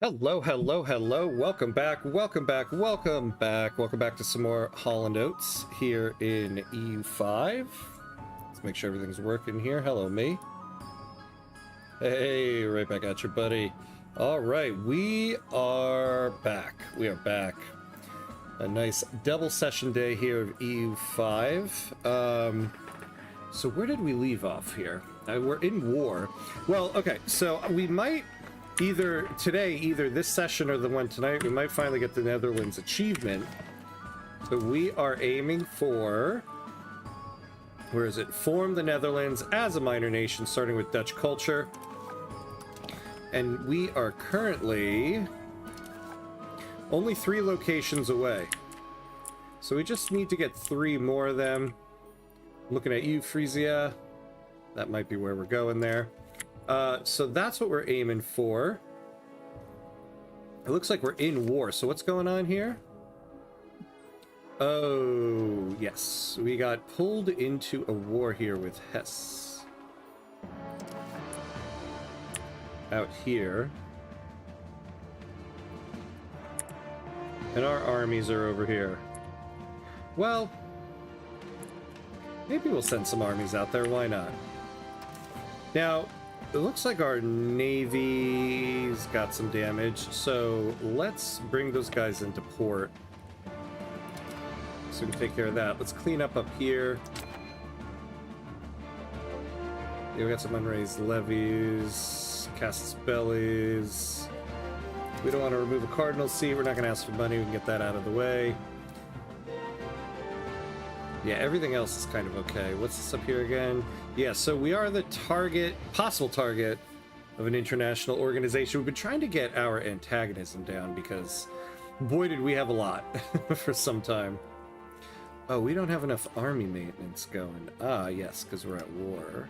Hello, hello, hello. Welcome back, welcome back, welcome back. Welcome back to some more Holland Oats here in EU5. Let's make sure everything's working here. Hello, me. Hey, right back at you, buddy. All right, we are back. We are back. A nice double session day here of EU5. So where did we leave off here? We're in war. Well, okay, so we might either this session or the one tonight, we might finally get the Netherlands achievement. So we are aiming for, where is it? Form the Netherlands as a minor nation, starting with Dutch culture. And we are currently only 3 locations away. So we just need to get 3 more of them. Looking at you, Frisia. That might be where we're going there. So that's what we're aiming for. It looks like we're in war. So what's going on here? Oh, yes. We got pulled into a war here with Hesse. Out here. And our armies are over here. Well, maybe we'll send some armies out there. Why not? Now, it looks like our navy's got some damage, so let's bring those guys into port so we can take care of that. Let's clean up here. Yeah, we got some unraised levies, casus bellis. We don't want to remove a cardinal seat. We're not going to ask for money. We can get that out of the way. Yeah, everything else is kind of okay. What's this up here again? Yeah, so we are the target, possible target of an international organization. We've been trying to get our antagonism down because, boy, did we have a lot for some time. Oh, we don't have enough army maintenance going. Ah, yes, because we're at war.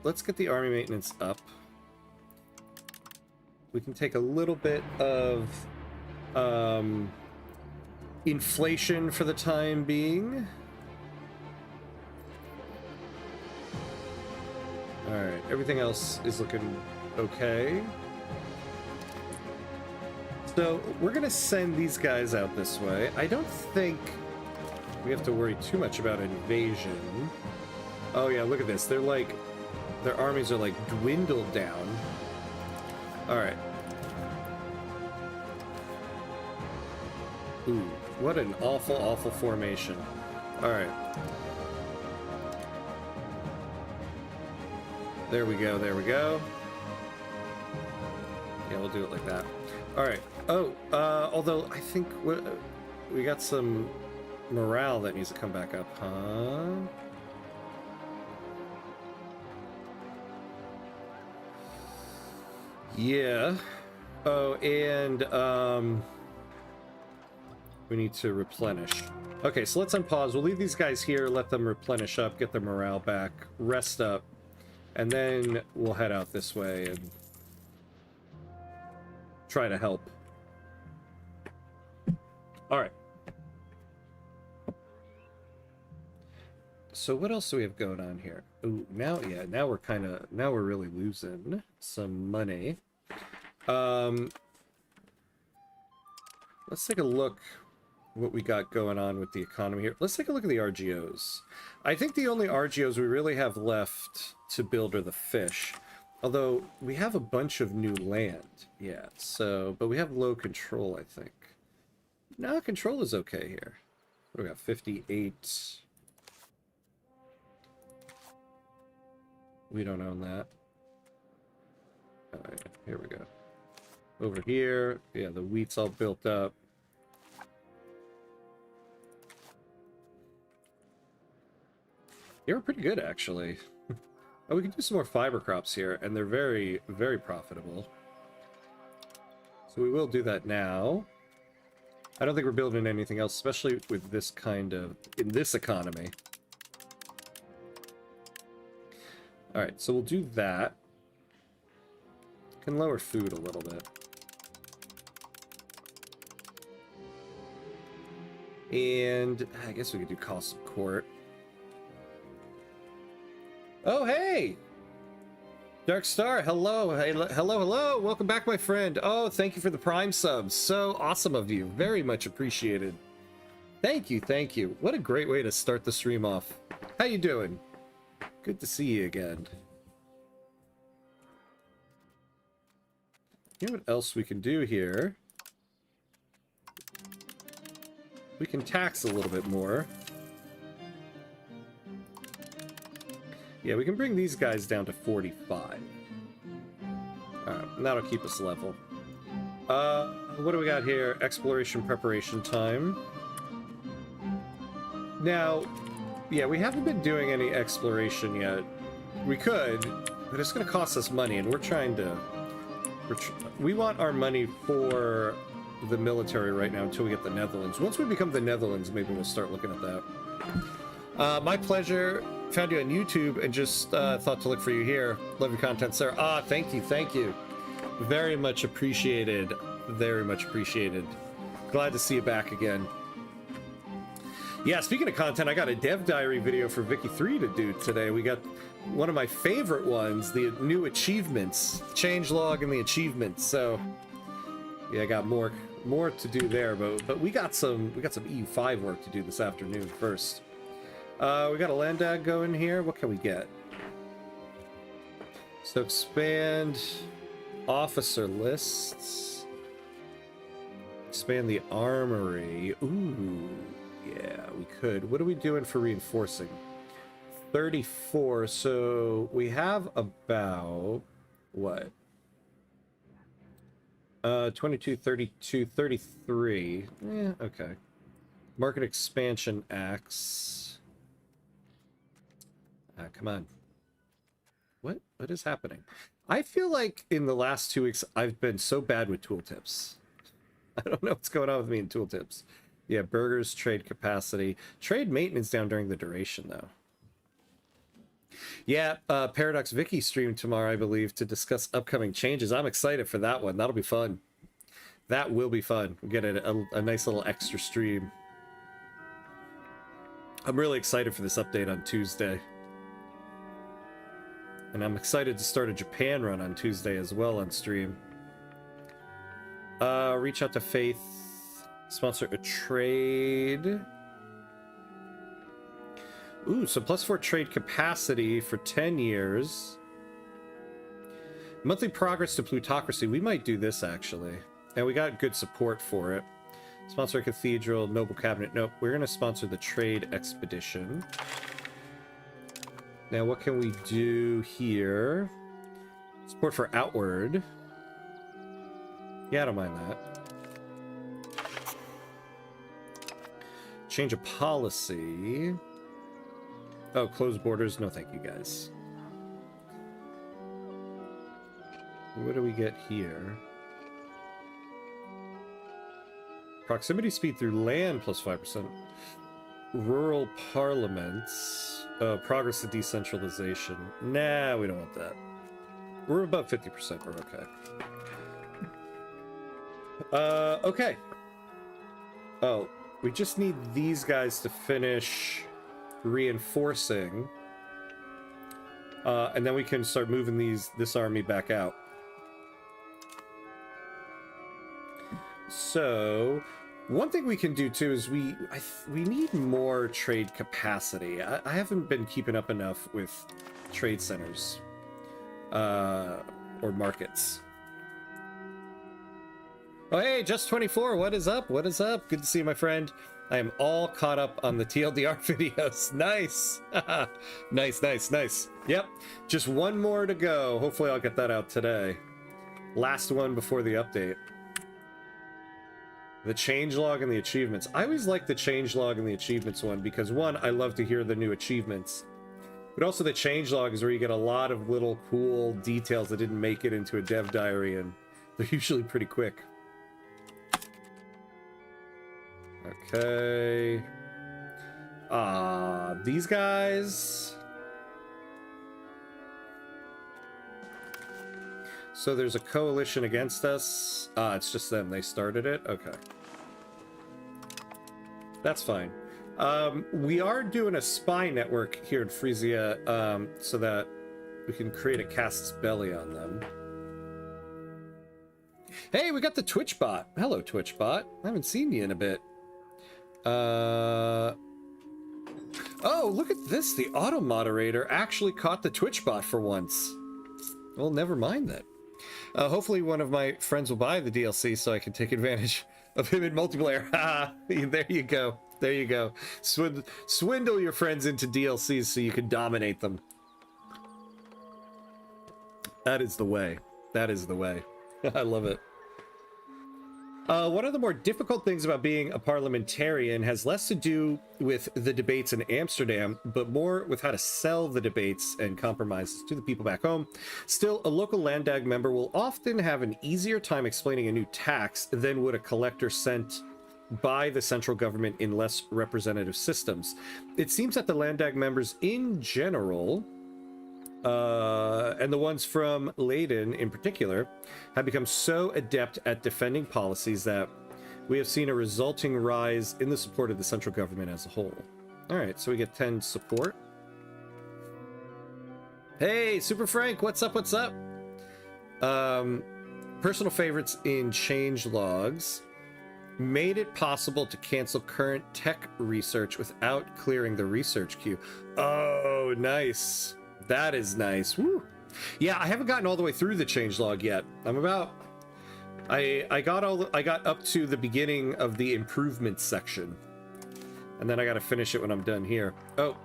Let's get the army maintenance up. We can take a little bit of inflation for the time being. All right, everything else is looking okay. So we're gonna send these guys out this way. I don't think we have to worry too much about invasion. Oh yeah, look at this. Their armies are like dwindled down. All right. Ooh, what an awful, awful formation. Alright. There we go, there we go. Yeah, we'll do it like that. Alright. Oh, although I think we got some morale that needs to come back up, huh? Yeah. Oh, and, we need to replenish. Okay, so let's unpause. We'll leave these guys here, let them replenish up, get their morale back, rest up, and then we'll head out this way and try to help. All right. So what else do we have going on here? Ooh, now we're really losing some money. Let's take a look what we got going on with the economy here. Let's take a look at the RGOs. I think the only RGOs we really have left to build are the fish. Although we have a bunch of new land. Yeah, so, but we have low control, I think. No, control is okay here. What do we got? 58. We don't own that. Alright, here we go. Over here, yeah, the wheat's all built up. They were pretty good, actually. Oh, we can do some more fiber crops here, and they're very, very profitable. So we will do that now. I don't think we're building anything else, especially with this kind of, in this economy. Alright, so we'll do that. Can lower food a little bit. And I guess we could do cost of court. Oh, hey! Dark Star, hello, hello. Welcome back, my friend. Oh, thank you for the Prime subs. So awesome of you. Very much appreciated. Thank you, thank you. What a great way to start the stream off. How you doing? Good to see you again. You know what else we can do here? We can tax a little bit more. Yeah, we can bring these guys down to 45. Alright, and that'll keep us level. What do we got here? Exploration preparation time. Now, yeah, we haven't been doing any exploration yet. We could, but it's going to cost us money, and we're trying to... we want our money for the military right now until we get the Netherlands. Once we become the Netherlands, maybe we'll start looking at that. My pleasure. Found you on YouTube and just thought to look for you here. Love your content, sir. Ah, thank you, thank you. Very much appreciated. Very much appreciated. Glad to see you back again. Yeah, speaking of content, I got a dev diary video for Vicky 3 to do today. We got one of my favorite ones, the new achievements, changelog and the achievements. So yeah, I got more to do there, but we got some EU5 work to do this afternoon first. We got a land ag going here. What can we get? So expand officer lists. Expand the armory. Ooh, yeah, we could. What are we doing for reinforcing? 34. So we have about what? 22, 32, 33. Yeah, okay. Market expansion acts. Come on. What is happening? I feel like in the last 2 weeks I've been so bad with tooltips. I don't know what's going on with me in tooltips. Yeah, burgers, trade capacity. Trade maintenance down during the duration, though. Yeah, Paradox Vicky stream tomorrow, I believe, to discuss upcoming changes. I'm excited for that one. That'll be fun. That will be fun. We'll get a nice little extra stream. I'm really excited for this update on Tuesday. And I'm excited to start a Japan run on Tuesday as well on stream. Reach out to Faith. Sponsor a trade. Ooh, so +4 trade capacity for 10 years. Monthly progress to plutocracy. We might do this, actually. And we got good support for it. Sponsor a cathedral, noble cabinet. Nope, we're going to sponsor the trade expedition. Now, what can we do here? Support for outward. Yeah, I don't mind that. Change of policy. Oh, close borders. No, thank you, guys. What do we get here? Proximity speed through land +5%. Rural parliaments. Progress to decentralization. Nah, we don't want that. We're about 50%. We're okay. Okay. Oh, we just need these guys to finish reinforcing. And then we can start moving this army back out. So, one thing we can do too is we need more trade capacity. I haven't been keeping up enough with trade centers or markets. Oh hey, just 24. What is up? What is up? Good to see you, my friend. I am all caught up on the TLDR videos. Nice. Nice. Yep. Just one more to go. Hopefully I'll get that out today. Last one before the update. The changelog and the achievements. I always like the changelog and the achievements one because, one, I love to hear the new achievements. But also the changelog is where you get a lot of little cool details that didn't make it into a dev diary, and they're usually pretty quick. Okay. These guys. So there's a coalition against us. It's just them. They started it? Okay. That's fine. We are doing a spy network here in Frisia, so that We can create a cast's belly on them. Hey, we got the Twitch bot. Hello, Twitch bot. I haven't seen you in a bit. Oh, look at this. The auto moderator actually caught the Twitch bot for once. Well, never mind that. Hopefully one of my friends will buy the DLC so I can take advantage of him in multiplayer. There you go. There you go. Swindle your friends into DLCs so you can dominate them. That is the way. That is the way. I love it. One of the more difficult things about being a parliamentarian has less to do with the debates in Amsterdam, but more with how to sell the debates and compromises to the people back home. Still, a local Landtag member will often have an easier time explaining a new tax than would a collector sent by the central government in less representative systems. It seems that the Landtag members in general, and the ones from Leiden in particular, have become so adept at defending policies that we have seen a resulting rise in the support of the central government as a whole. All right, so we get 10 support. Hey, Super Frank, what's up? What's up? Personal favorites in change logs made it possible to cancel current tech research without clearing the research queue. Oh, nice. That is nice. Woo. Yeah, I haven't gotten all the way through the changelog yet. I'm about... I got up to the beginning of the improvements section. And then I gotta finish it when I'm done here. Oh,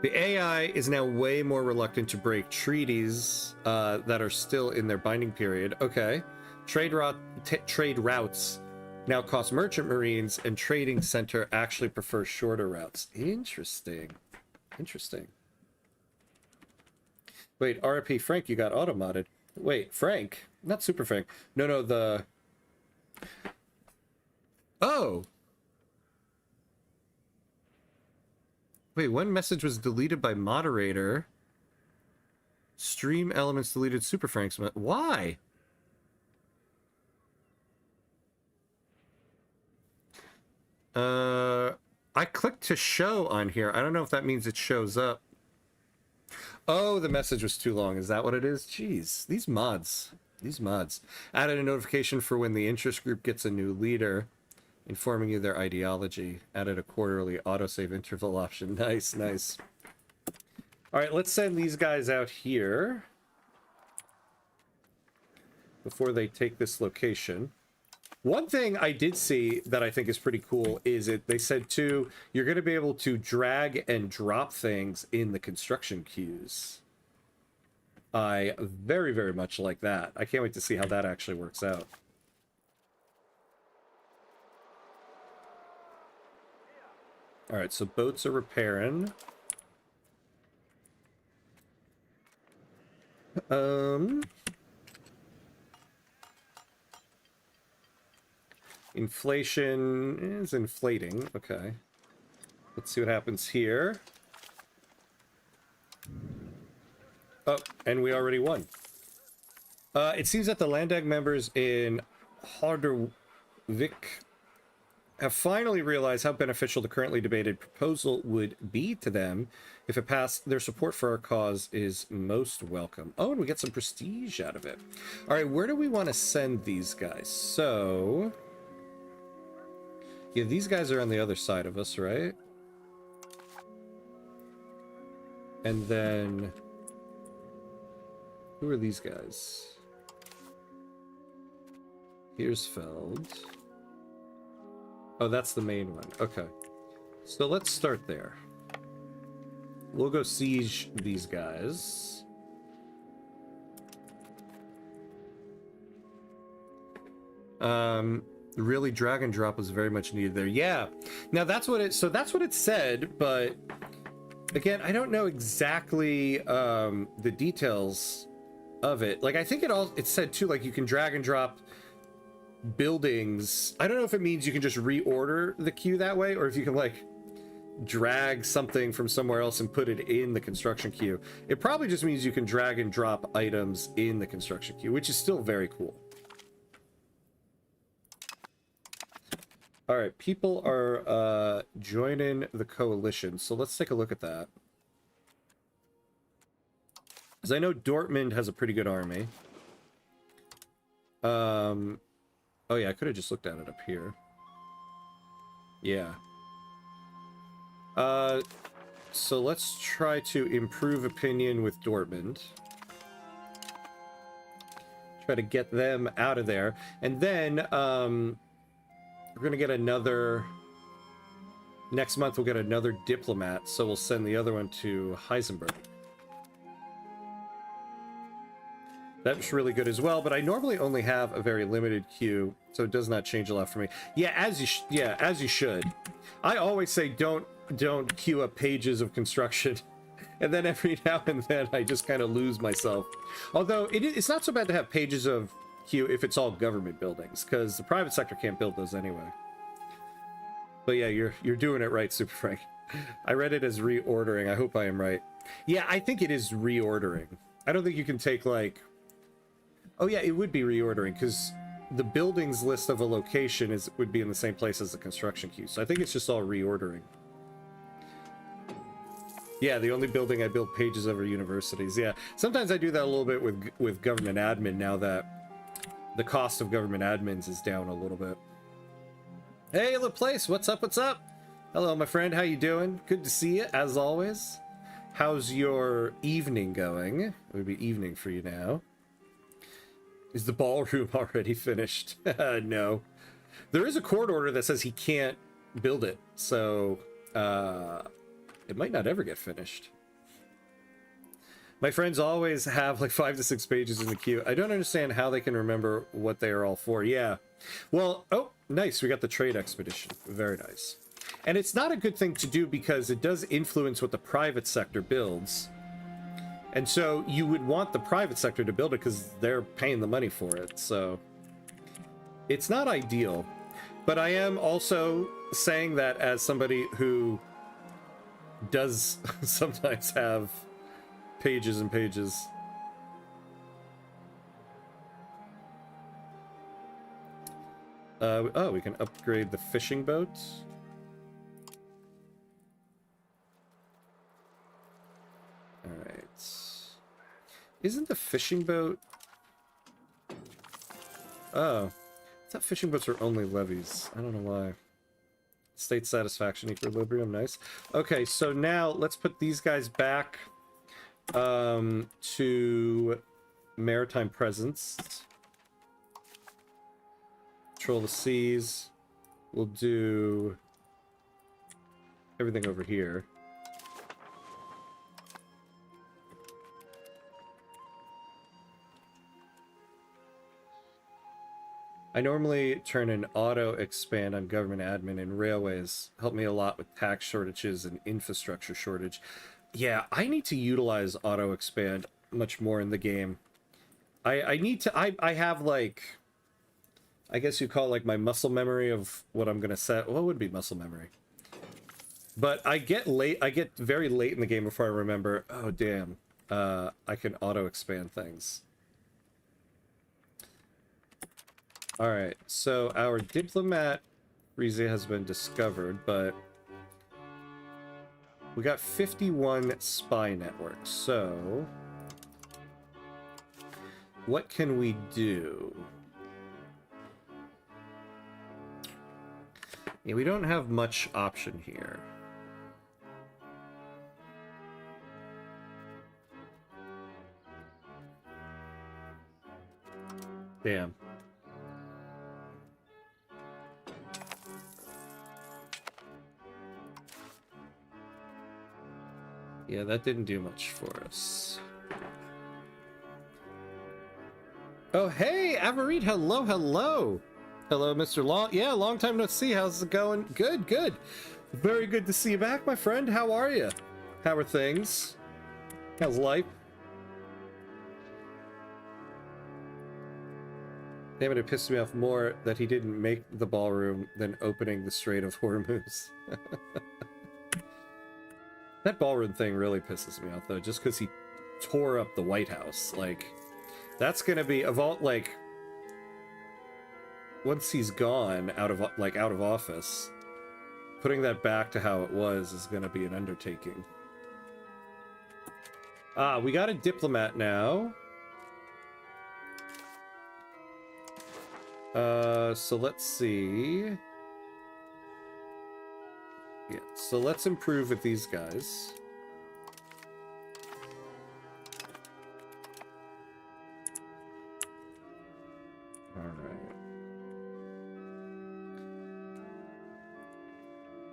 the AI is now way more reluctant to break treaties that are still in their binding period. Okay. Trade routes now cost merchant marines, and trading center actually prefers shorter routes. Interesting. Interesting. Wait, RIP Frank, you got auto-modded. Wait, Frank? Not Super Frank. No, the... Oh! Wait, one message was deleted by moderator. Stream elements deleted Super Frank's... Why? I clicked to show on here. I don't know if that means it shows up. Oh, the message was too long. Is that what it is? Jeez, these mods. These mods. Added a notification for when the interest group gets a new leader, informing you their ideology. Added a quarterly autosave interval option. Nice, nice. All right, let's send these guys out here before they take this location. One thing I did see that I think is pretty cool is they said too, you're going to be able to drag and drop things in the construction queues. I very, very much like that. I can't wait to see how that actually works out. All right, so boats are repairing. Inflation is inflating. Okay. Let's see what happens here. Oh, and we already won. It seems that the Landtag members in Harderwijk have finally realized how beneficial the currently debated proposal would be to them if it passed. Their support for our cause is most welcome. Oh, and we get some prestige out of it. All right, where do we want to send these guys? So... yeah, these guys are on the other side of us, right? And then... who are these guys? Here's Feld. Oh, that's the main one. Okay. So let's start there. We'll go siege these guys. Really, drag and drop was very much needed there. Yeah. Now that's what it... so that's what it said, but... again, I don't know exactly the details of it. Like, I think it said too, like, you can drag and drop buildings. I don't know if it means you can just reorder the queue that way, or if you can, like, drag something from somewhere else and put it in the construction queue. It probably just means you can drag and drop items in the construction queue, which is still very cool. All right, people are joining the coalition, so let's take a look at that. Because I know Dortmund has a pretty good army. Oh yeah, I could have just looked at it up here. Yeah. So let's try to improve opinion with Dortmund. Try to get them out of there. And then, we're gonna get another... Next month we'll get another diplomat, so we'll send the other one to Heisenberg. That's really good as well, but I normally only have a very limited queue, so it does not change a lot for me. Yeah, as you should. I always say don't queue up pages of construction, and then every now and then I just kind of lose myself. Although it's not so bad to have pages of queue if it's all government buildings, because the private sector can't build those anyway. But yeah, you're doing it right, Super Frank. I read it as reordering. I hope I am right. Yeah, I think it is reordering. I don't think you can take like... Oh yeah, it would be reordering, because the buildings list of a location would be in the same place as the construction queue. So I think it's just all reordering. Yeah, the only building I build pages of are universities. Yeah, sometimes I do that a little bit with government admin now that the cost of government admins is down a little bit. Hey, LaPlace, what's up, what's up? Hello, my friend, how you doing? Good to see you, as always. How's your evening going? It would be evening for you now. Is the ballroom already finished? No. There is a court order that says he can't build it, so it might not ever get finished. My friends always have like 5 to 6 pages in the queue. I don't understand how they can remember what they are all for. Yeah. Well, oh, nice. We got the trade expedition. Very nice. And it's not a good thing to do because it does influence what the private sector builds. And so you would want the private sector to build it because they're paying the money for it. So it's not ideal. But I am also saying that as somebody who does sometimes have pages and pages. Oh, we can upgrade the fishing boat. Alright. Isn't the fishing boat... Oh. I thought fishing boats are only levies. I don't know why. State satisfaction, equilibrium, nice. Okay, so now let's put these guys back to maritime presence. Control the seas. We'll do everything over here. I normally turn an auto expand on government admin and railways. Help me a lot with tax shortages and infrastructure shortage. Yeah, I need to utilize auto expand much more in the game. I need to, I have like, I guess you call it like my muscle memory of what I'm gonna set. What would be muscle memory? But I get very late in the game before I remember, oh damn, I can auto expand things. Alright, so our diplomat Rize has been discovered, but we got 51 spy networks, so what can we do? Yeah, we don't have much option here. Damn. Yeah, that didn't do much for us. Oh, hey, Avarit, hello, hello. Hello, Mr. Long. Yeah, long time no see. How's it going? Good, good. Very good to see you back, my friend. How are you? How are things? How's life? Damn it, it pissed me off more that he didn't make the ballroom than opening the Strait of Hormuz. That ballroom thing really pisses me off, though, just because he tore up the White House. Like, that's gonna be, of all, like, once he's gone out of office, putting that back to how it was is gonna be an undertaking. Ah, we got a diplomat now. So let's see. Yeah, so let's improve with these guys. Alright.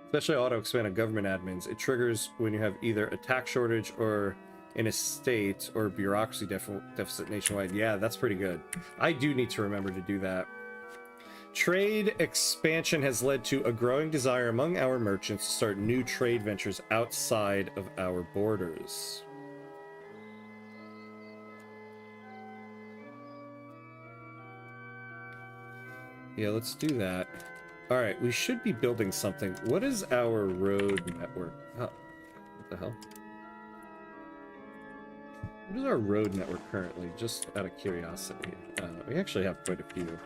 Especially auto-expand on government admins. It triggers when you have either a tax shortage or in a state or bureaucracy deficit nationwide. Yeah, that's pretty good. I do need to remember to do that. Trade expansion has led to a growing desire among our merchants to start new trade ventures outside of our borders. Yeah, let's do that. All right, we should be building something. What is our road network? Oh, what the hell? What is our road network currently? Just out of curiosity. We actually have quite a few.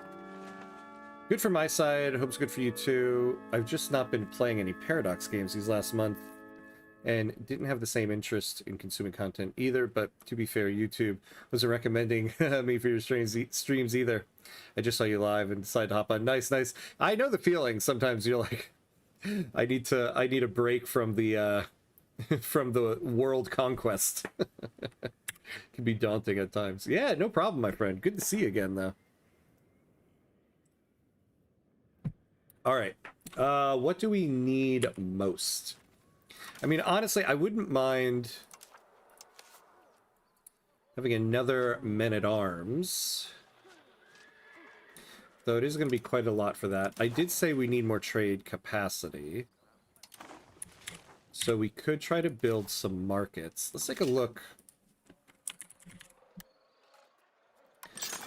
Good for my side. Hope's good for you too. I've just not been playing any Paradox games these last month and didn't have the same interest in consuming content either, but to be fair, YouTube wasn't recommending me for your streams either. I just saw you live and decided to hop on. Nice, nice. I know the feeling. Sometimes you're like, I need a break from the from the world conquest. Can be daunting at times. Yeah, no problem, my friend. Good to see you again, though. All right. What do we need most? I mean, honestly, I wouldn't mind having another men-at-arms. Though it is going to be quite a lot for that. I did say we need more trade capacity. So we could try to build some markets. Let's take a look.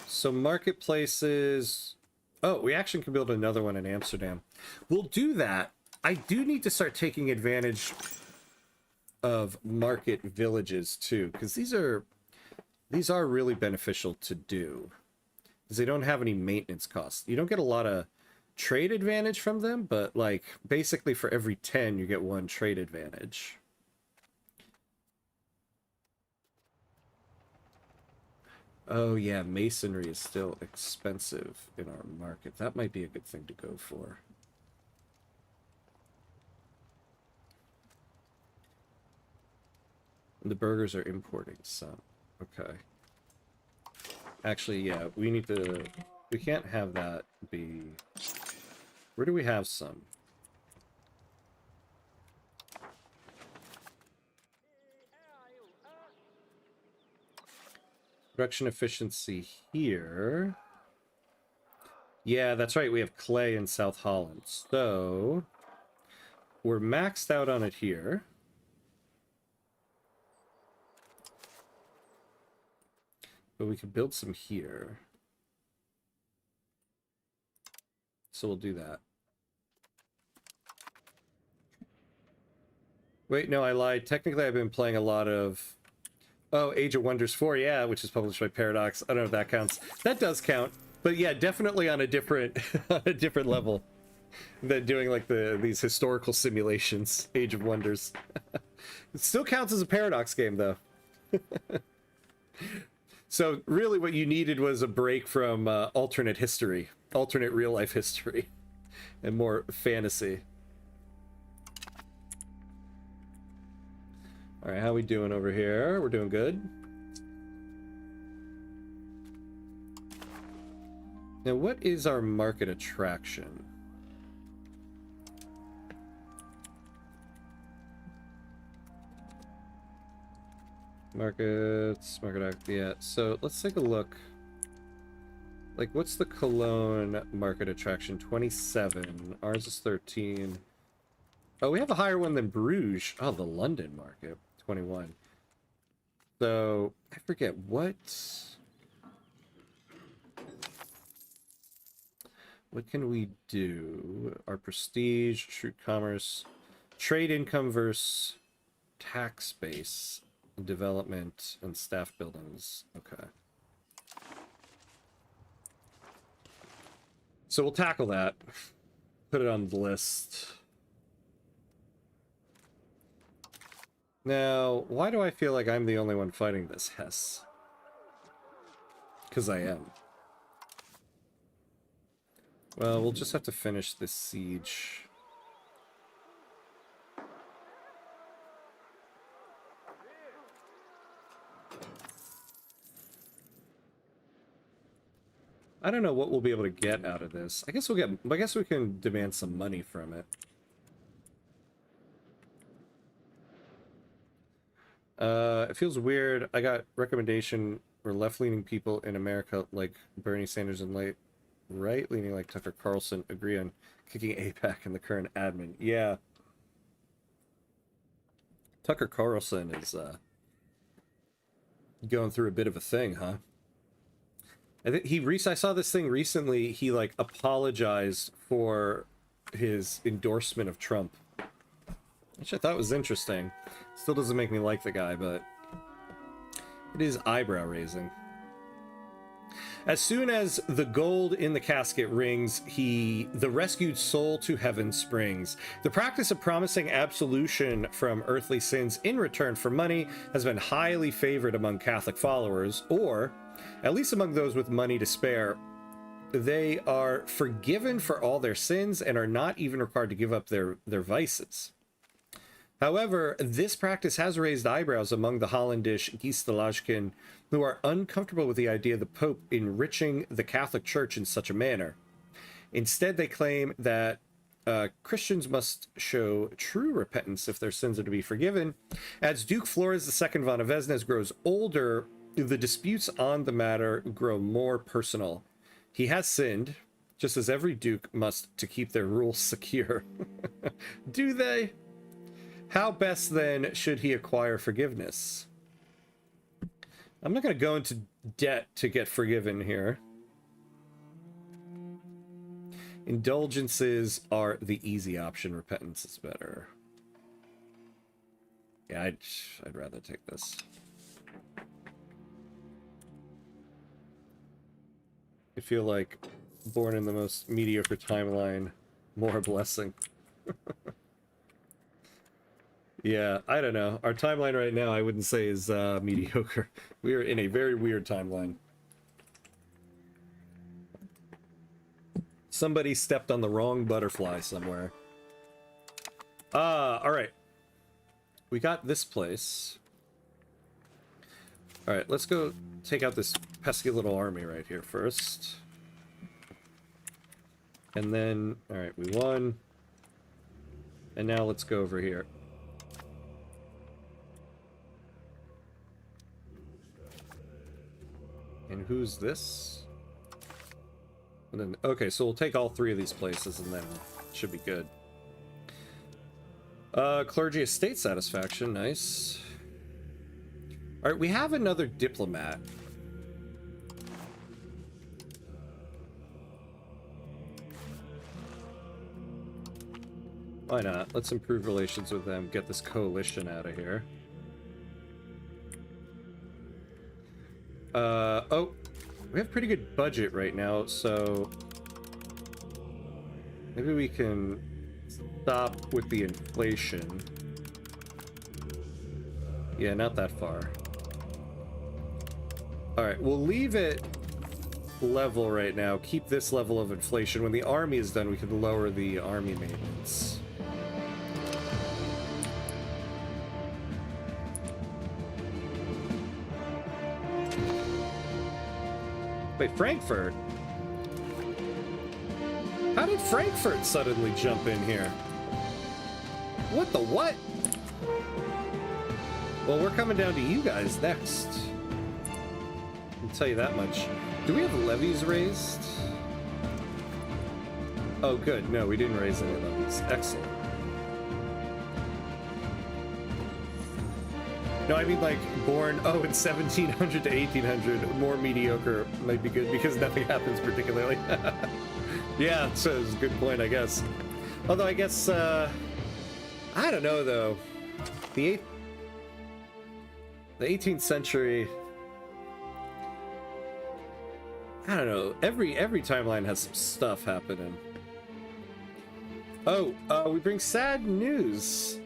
So marketplaces... Oh, we actually can build another one in Amsterdam. We'll do that. I do need to start taking advantage of market villages too, because these are really beneficial to do. Because they don't have any maintenance costs. You don't get a lot of trade advantage from them, but like basically for every 10 you get 1 trade advantage. Oh yeah, masonry is still expensive in our market. That might be a good thing to go for. And the burgers are importing some. Okay. Actually, yeah, we need to... We can't have that be... Where do we have some? Production efficiency here. Yeah, that's right. We have clay in South Holland. So, we're maxed out on it here. But we could build some here. So we'll do that. Wait, no, I lied. Technically, I've been playing a lot of... Oh, Age of Wonders 4, yeah, which is published by Paradox. I don't know if that counts. That does count. But yeah, definitely on a different on a different level than doing like these historical simulations. Age of Wonders. It still counts as a Paradox game, though. So really what you needed was a break from alternate history. Alternate real-life history. And more fantasy. Alright, how we doing over here? We're doing good. Now, what is our market attraction? Markets, yeah. So let's take a look. Like, what's the Cologne market attraction? 27. Ours is 13. Oh, we have a higher one than Bruges. Oh, the London market. 21. So, I forget what can we do? Our prestige, shrewd commerce, trade income versus tax base, development, and staff buildings. Okay. So we'll tackle that. Put it on the list. Now, why do I feel like I'm the only one fighting this Hess? Because I am. Well, we'll just have to finish this siege. I don't know what we'll be able to get out of this. I guess we can demand some money from it. It feels weird. I got recommendation for left-leaning people in America like Bernie Sanders and right-leaning like Tucker Carlson agree on kicking AIPAC and the current admin. Yeah. Tucker Carlson is going through a bit of a thing, huh? I think I saw this thing recently. He like apologized for his endorsement of Trump, which I thought was interesting. Still doesn't make me like the guy, but it is eyebrow raising. As soon as the gold in the casket rings, the rescued soul to heaven springs. The practice of promising absolution from earthly sins in return for money has been highly favored among Catholic followers, or at least among those with money to spare. They are forgiven for all their sins and are not even required to give up their vices. However, this practice has raised eyebrows among the Hollandish Geestelajken, who are uncomfortable with the idea of the Pope enriching the Catholic Church in such a manner. Instead, they claim that Christians must show true repentance if their sins are to be forgiven. As Duke Flores II von Avesnes grows older, the disputes on the matter grow more personal. He has sinned, just as every duke must to keep their rules secure. Do they? How best, then, should he acquire forgiveness? I'm not going to go into debt to get forgiven here. Indulgences are the easy option. Repentance is better. Yeah, I'd rather take this. I feel like born in the most mediocre timeline, more a blessing. Yeah, I don't know. Our timeline right now, I wouldn't say is mediocre. We are in a very weird timeline. Somebody stepped on the wrong butterfly somewhere. All right. We got this place. All right, let's go take out this pesky little army right here first. And then, all right, we won. And now let's go over here. And who's this? And then, okay, so we'll take all three of these places and then it should be good. Clergy estate satisfaction, nice. All right, we have another diplomat. Why not? Let's improve relations with them, get this coalition out of here. Oh, we have pretty good budget right now, so maybe we can stop with the inflation. Yeah, not that far. All right, we'll leave it level right now. Keep this level of inflation. When the army is done, we can lower the army maintenance. Wait, Frankfurt? How did Frankfurt suddenly jump in here? What the what? Well, we're coming down to you guys next. I'll tell you that much. Do we have levies raised? Oh, good. No, we didn't raise any levies. Excellent. No, I mean, like, born, oh, in 1700 to 1800, more mediocre might be good because nothing happens particularly. Yeah, so it's a good point, I guess. Although, I guess, I don't know, though. The 18th century, I don't know, every timeline has some stuff happening. Oh, we bring sad news.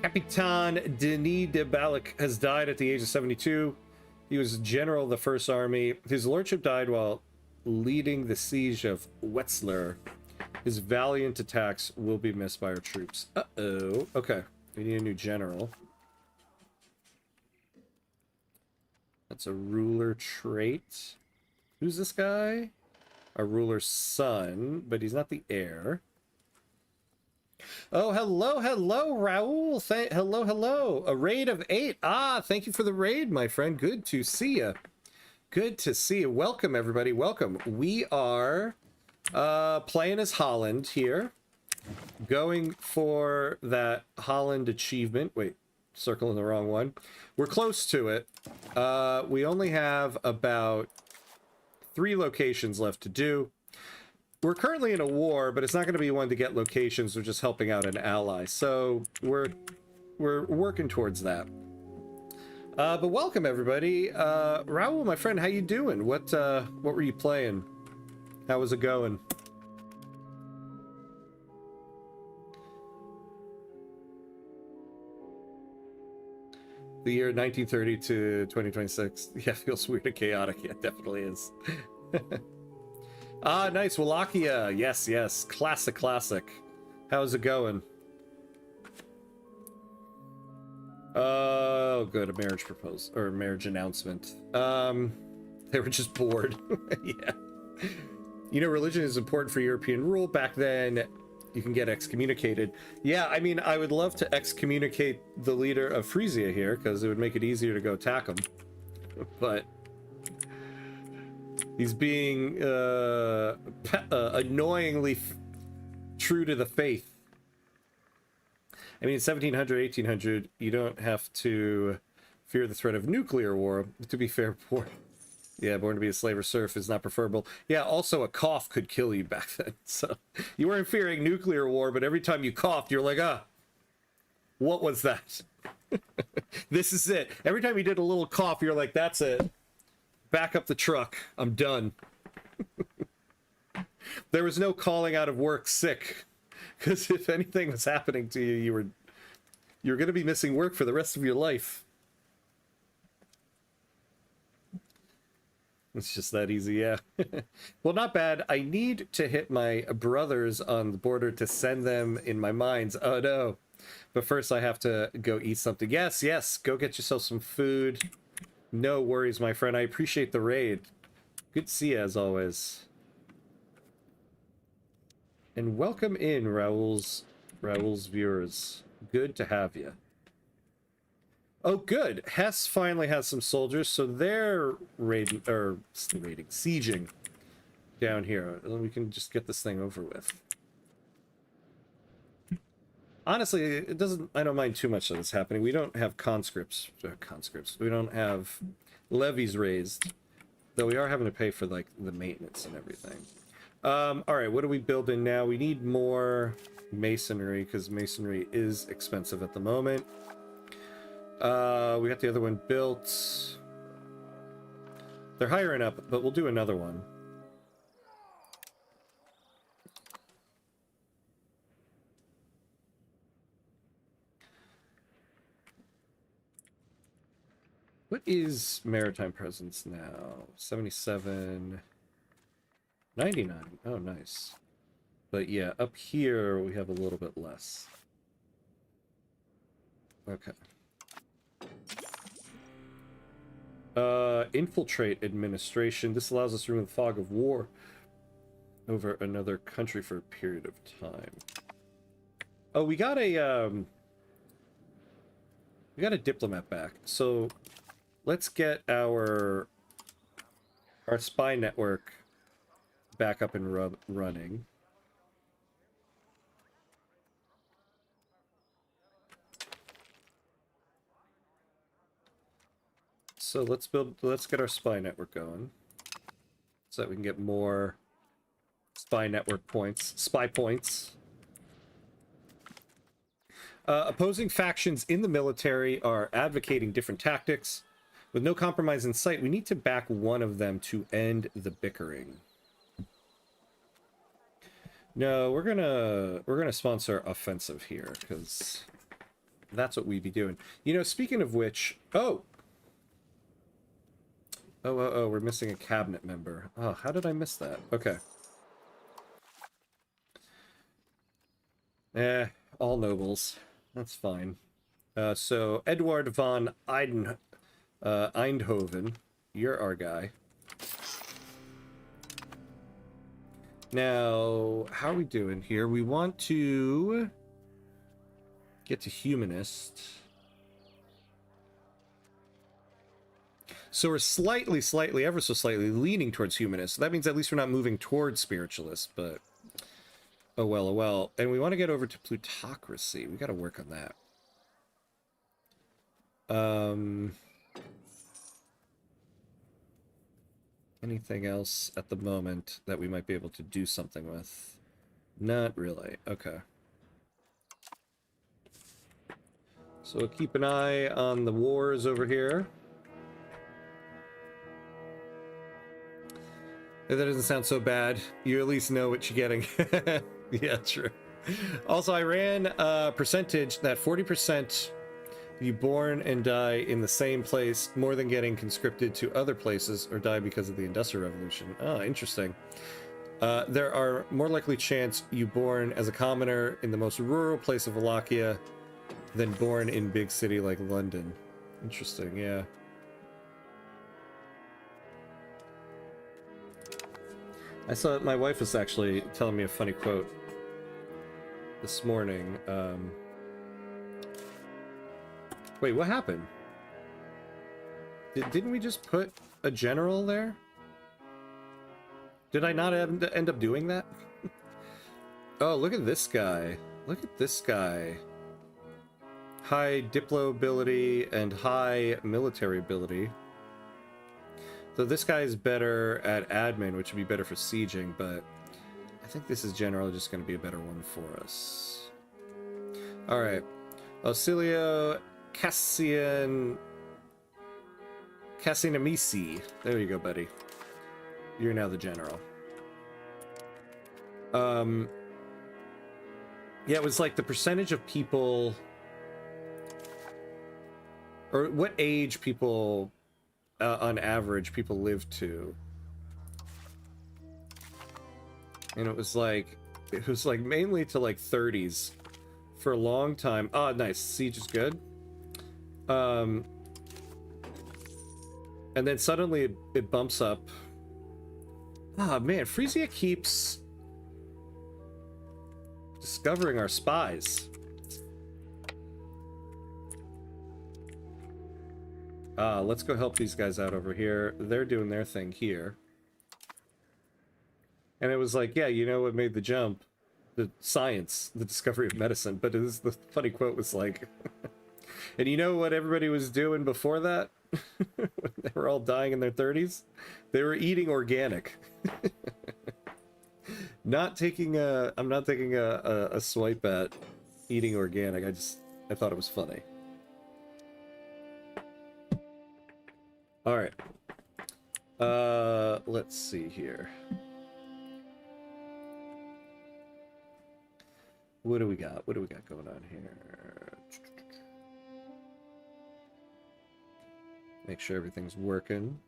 Capitan Denis de Balak has died at the age of 72. He was general of the First Army. His lordship died while leading the siege of Wetzlar. His valiant attacks will be missed by our troops. Uh-oh. Okay. We need a new general. That's a ruler trait. Who's this guy? A ruler's son, but he's not the heir. Oh, hello, Raul. Hello. A raid of 8. Ah, thank you for the raid, my friend. Good to see you. Good to see you. Welcome, everybody. Welcome. We are playing as Holland here. Going for that Holland achievement. Wait, circling the wrong one. We're close to it. We only have about 3 locations left to do. We're currently in a war, but it's not going to be one to get locations. We're just helping out an ally. So we're working towards that. But welcome, everybody. Raul, my friend, how you doing? What were you playing? How was it going? The year 1930 to 2026. Yeah, feels weird and chaotic. Yeah, it definitely is. Ah, nice. Wallachia. Yes. Classic. How's it going? Oh, good. A marriage proposal or marriage announcement. They were just bored. Yeah. You know, religion is important for European rule. Back then, you can get excommunicated. Yeah, I mean, I would love to excommunicate the leader of Frisia here, because it would make it easier to go attack him. But he's being annoyingly true to the faith. I mean, 1700, 1800, you don't have to fear the threat of nuclear war. To be fair, born to be a slave or serf is not preferable. Yeah, also a cough could kill you back then. So you weren't fearing nuclear war, but every time you coughed, you're like, what was that? This is it. Every time you did a little cough, you're like, that's it. Back up the truck. I'm done. There was no calling out of work sick. Because if anything was happening to you, you were going to be missing work for the rest of your life. It's just that easy, yeah. Well, not bad. I need to hit my brothers on the border to send them in my mines. Oh, no. But first, I have to go eat something. Yes. Go get yourself some food. No worries, my friend. I appreciate the raid. Good to see you, as always. And welcome in, Raul's viewers. Good to have you. Oh, good. Hess finally has some soldiers, so they're sieging down here. And we can just get this thing over with. Honestly, I don't mind too much that it's happening. We don't have conscripts. We don't have levies raised, though we are having to pay for like the maintenance and everything. All right, what are we building now? We need more masonry because masonry is expensive at the moment. We got the other one built. They're hiring up, but we'll do another one. What is maritime presence now? 77, 99. Oh, nice. But yeah, up here we have a little bit less. Okay. Infiltrate administration. This allows us to remove the fog of war over another country for a period of time. Oh, we got a diplomat back. So let's get our spy network back up and running. So let's get our spy network going so that we can get more spy points. Opposing factions in the military are advocating different tactics. With no compromise in sight, we need to back one of them to end the bickering. No, we're gonna sponsor offensive here because That's what we'd be doing. You know, speaking of which... Oh! Oh, we're missing a cabinet member. Oh, how did I miss that? Okay. All nobles. That's fine. So, Edward von Eindhoven, you're our guy. Now, how are we doing here? We want to get to humanist. So we're slightly, ever so slightly leaning towards humanist. So that means at least we're not moving towards spiritualist, but oh well, oh well. And we want to get over to plutocracy. We got to work on that. Anything else at the moment that we might be able to do something with? Not really. Okay. So we'll keep an eye on the wars over here. That doesn't sound so bad. You at least know what you're getting. Yeah, true. Also, I ran a percentage that 40% you born and die in the same place more than getting conscripted to other places or die because of the Industrial Revolution. Oh, interesting. There are more likely chance you born as a commoner in the most rural place of Wallachia than born in big city like London. Interesting, yeah. I saw my wife was actually telling me a funny quote this morning. Wait, what happened? Didn't we just put a general there? Did I not end up doing that? Oh, look at this guy. Look at this guy. High diplo ability and high military ability. So this guy is better at admin, which would be better for sieging, but I think this is generally just going to be a better one for us. Alright. Auxilio Cassinamisi. There you go, buddy. You're now the general. Yeah, it was like the percentage of people, or what age people, on average, people live to. And it was like mainly to like 30s for a long time. Oh, nice. Siege is good. And then suddenly it bumps up. Ah, man, Frisia keeps discovering our spies. Let's go help these guys out over here. They're doing their thing here. And it was like, yeah, you know what made the jump? The science, the discovery of medicine. But the funny quote was like, and you know what everybody was doing before that? When they were all dying in their 30s? They were eating organic. I'm not taking a swipe at eating organic. I thought it was funny. All right. Let's see here. What do we got? What do we got going on here? Make sure everything's working.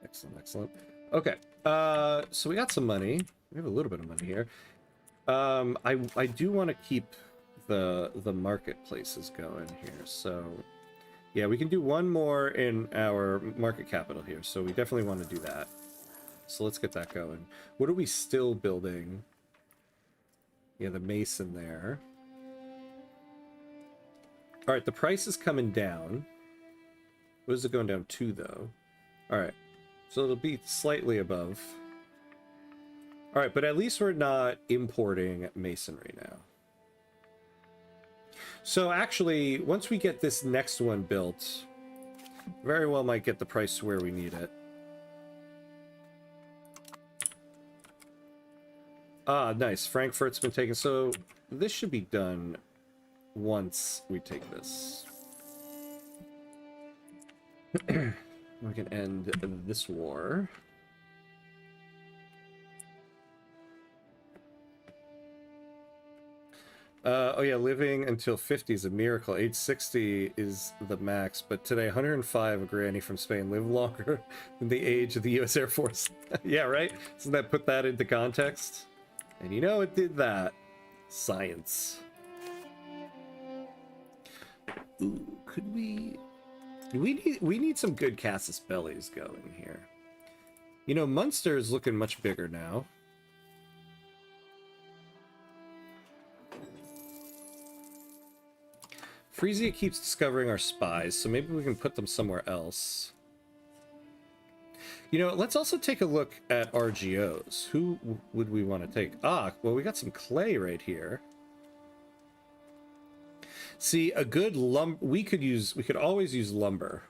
Excellent, excellent. Okay. So we got some money. We have a little bit of money here. I do want to keep the marketplaces going here. So yeah, we can do one more in our market capital here. So we definitely want to do that. So let's get that going. What are we still building? Yeah, the mason there. All right, the price is coming down. What is it going down to, though? All right, so it'll be slightly above. All right, but at least we're not importing masonry now. So actually, once we get this next one built, very well might get the price to where we need it. Ah, nice. Frankfurt's been taken. So this should be done once we take this. We can end this war. Oh yeah, living until 50 is a miracle. Age 60 is the max, but today 105, a granny from Spain, lived longer than the age of the U.S. Air Force. Yeah, right? Doesn't that put that into context? And you know it did that. Science. Ooh, could we... We need some good Cassis bellies going here. You know, Munster is looking much bigger now. Frisia keeps discovering our spies, so maybe we can put them somewhere else. You know, let's also take a look at RGOs. Who would we want to take? Ah, well, we got some clay right here. See, a good we could always use lumber.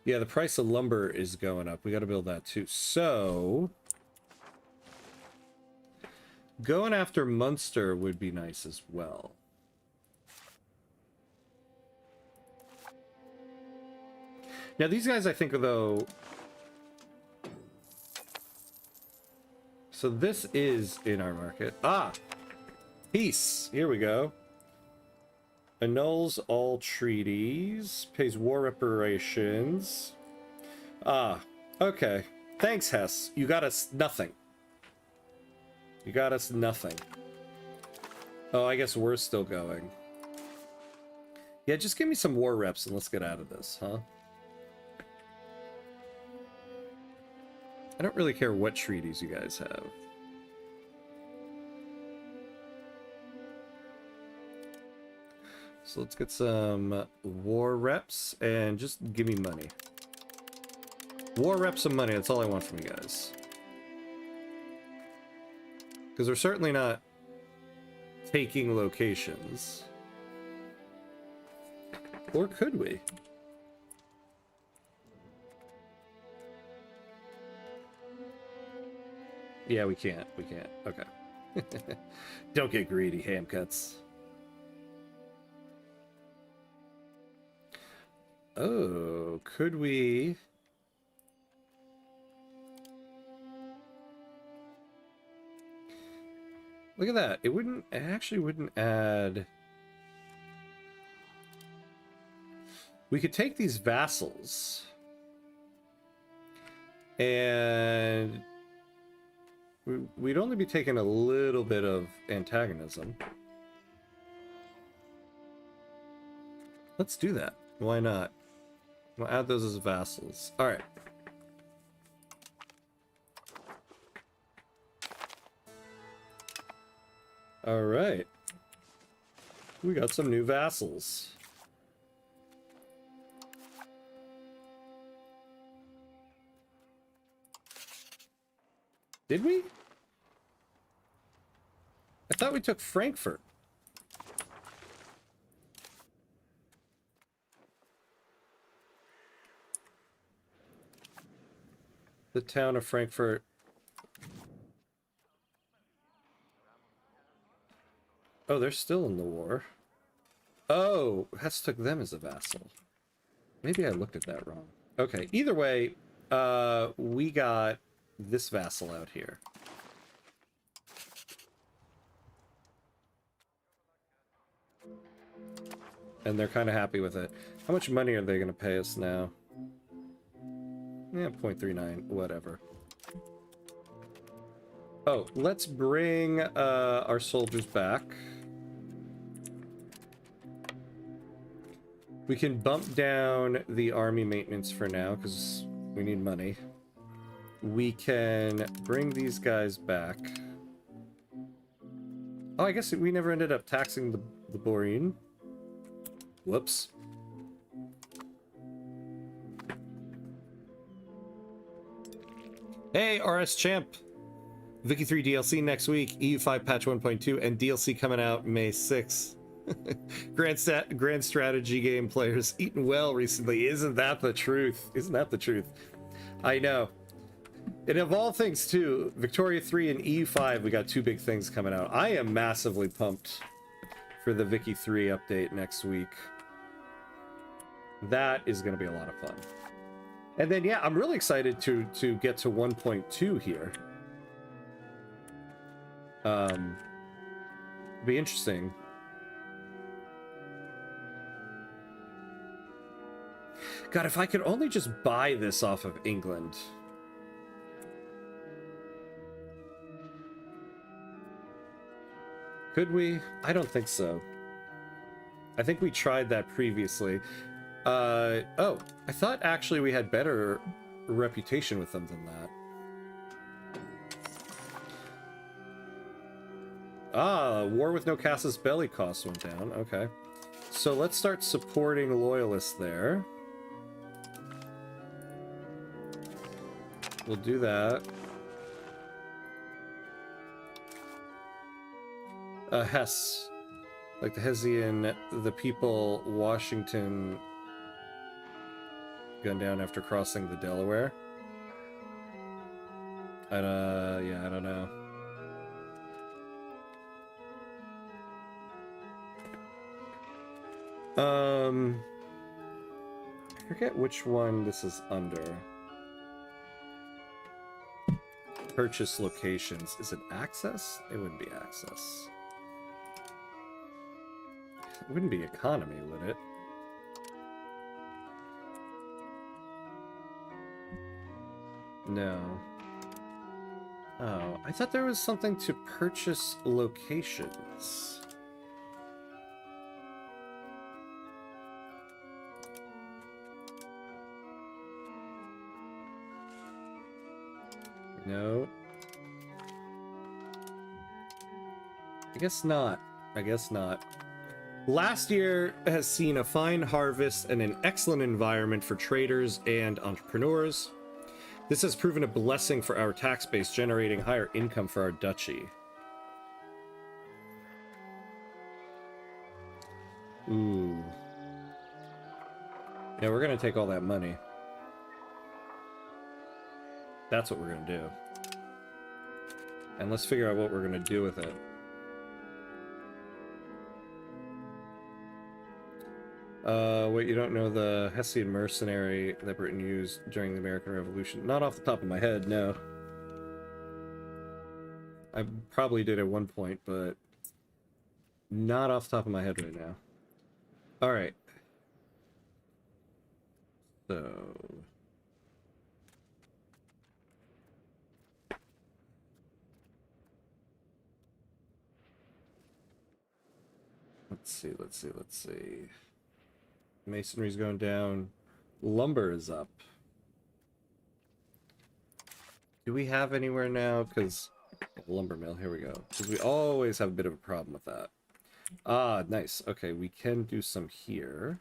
Yeah, the price of lumber is going up. We got to build that too. So, going after Munster would be nice as well. Now, these guys, I think, though... So this is in our market. Ah! Peace! Here we go. Annuls all treaties. Pays war reparations. Ah, okay. Thanks, Hess. You got us nothing. You got us nothing. Oh, I guess we're still going. Yeah, just give me some war reps and let's get out of this, huh? I don't really care what treaties you guys have. So let's get some war reps and just give me money. War reps and money, that's all I want from you guys. Because we're certainly not taking locations. Or could we? Yeah, we can't. We can't. Okay. Don't get greedy, ham cuts. Oh, could we... Look at that. It actually wouldn't add... We could take these vassals. And... We'd only be taking a little bit of antagonism. Let's do that. Why not? We'll add those as vassals. Alright. Alright. We got some new vassals. Did we? I thought we took Frankfurt. The town of Frankfurt. Oh, they're still in the war. Oh, Hess took them as a vassal. Maybe I looked at that wrong. Okay, either way, we got this vassal out here. And they're kind of happy with it. How much money are they going to pay us now? Yeah, 0.39, whatever. Oh, let's bring our soldiers back. We can bump down the army maintenance for now, because we need money. We can bring these guys back. Oh, I guess we never ended up taxing the Boreen. Whoops. Hey, RS Champ! Vicky 3 DLC next week, EU5 patch 1.2, and DLC coming out May 6th. Grand strategy game players eaten well recently. Isn't that the truth? Isn't that the truth? I know. And of all things too, Victoria 3 and EU5, we got two big things coming out. I am massively pumped for the Vicky 3 update next week. That is going to be a lot of fun. And then, yeah, I'm really excited to get to 1.2 here. Be interesting. God, if I could only just buy this off of England. Could we? I don't think so. I think we tried that previously. Oh, I thought actually we had better reputation with them than that. Ah, war with no casus belli costs went down. Okay. So let's start supporting loyalists there. We'll do that. Hesse. Like the Hessian, the people, Washington gunned down after crossing the Delaware. And, yeah, I don't know. I forget which one this is under. Purchase locations. Is it access? It wouldn't be access. It wouldn't be economy, would it? No. Oh, I thought there was something to purchase locations. No. I guess not. I guess not. Last year has seen a fine harvest and an excellent environment for traders and entrepreneurs. This has proven a blessing for our tax base, generating higher income for our duchy. Ooh. Yeah, we're gonna take all that money. That's what we're gonna do. And let's figure out what we're gonna do with it. Wait, you don't know the Hessian mercenary that Britain used during the American Revolution? Not off the top of my head, no. I probably did at one point, but not off the top of my head right now. Alright. So... Let's see. Masonry's going down. Lumber is up. Do we have anywhere now? Because lumber mill, here we go. Because we always have a bit of a problem with that. Ah, nice. Okay, we can do some here.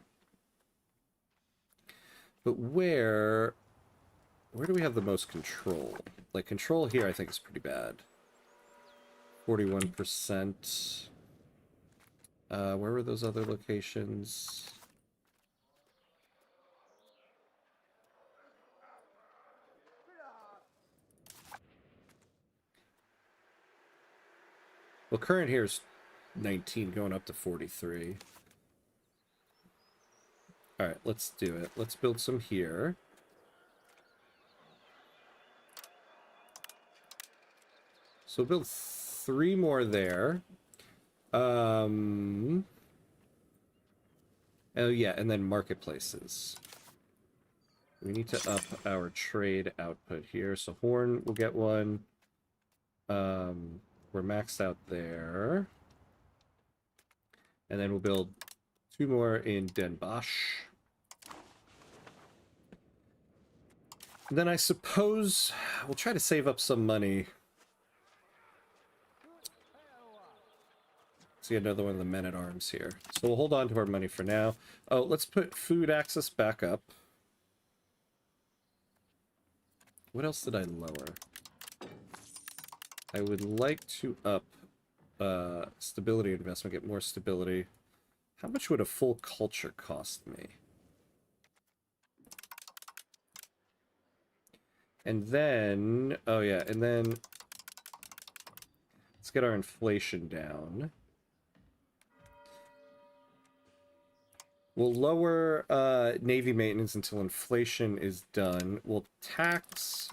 But where do we have the most control? Like, control here I think is pretty bad. 41%. Where were those other locations? Well, current here is 19, going up to 43. Alright, let's do it. Let's build some here. So we'll build 3 more there. Oh yeah, and then marketplaces. We need to up our trade output here. So Horn will get one. We're maxed out there. And then we'll build 2 more in Den Bosch. And then I suppose we'll try to save up some money. Let's get another one of the men-at-arms here. So we'll hold on to our money for now. Oh, let's put food access back up. What else did I lower? I would like to up stability investment, get more stability. How much would a full culture cost me? And then, oh yeah, and then let's get our inflation down. We'll lower Navy maintenance until inflation is done. We'll tax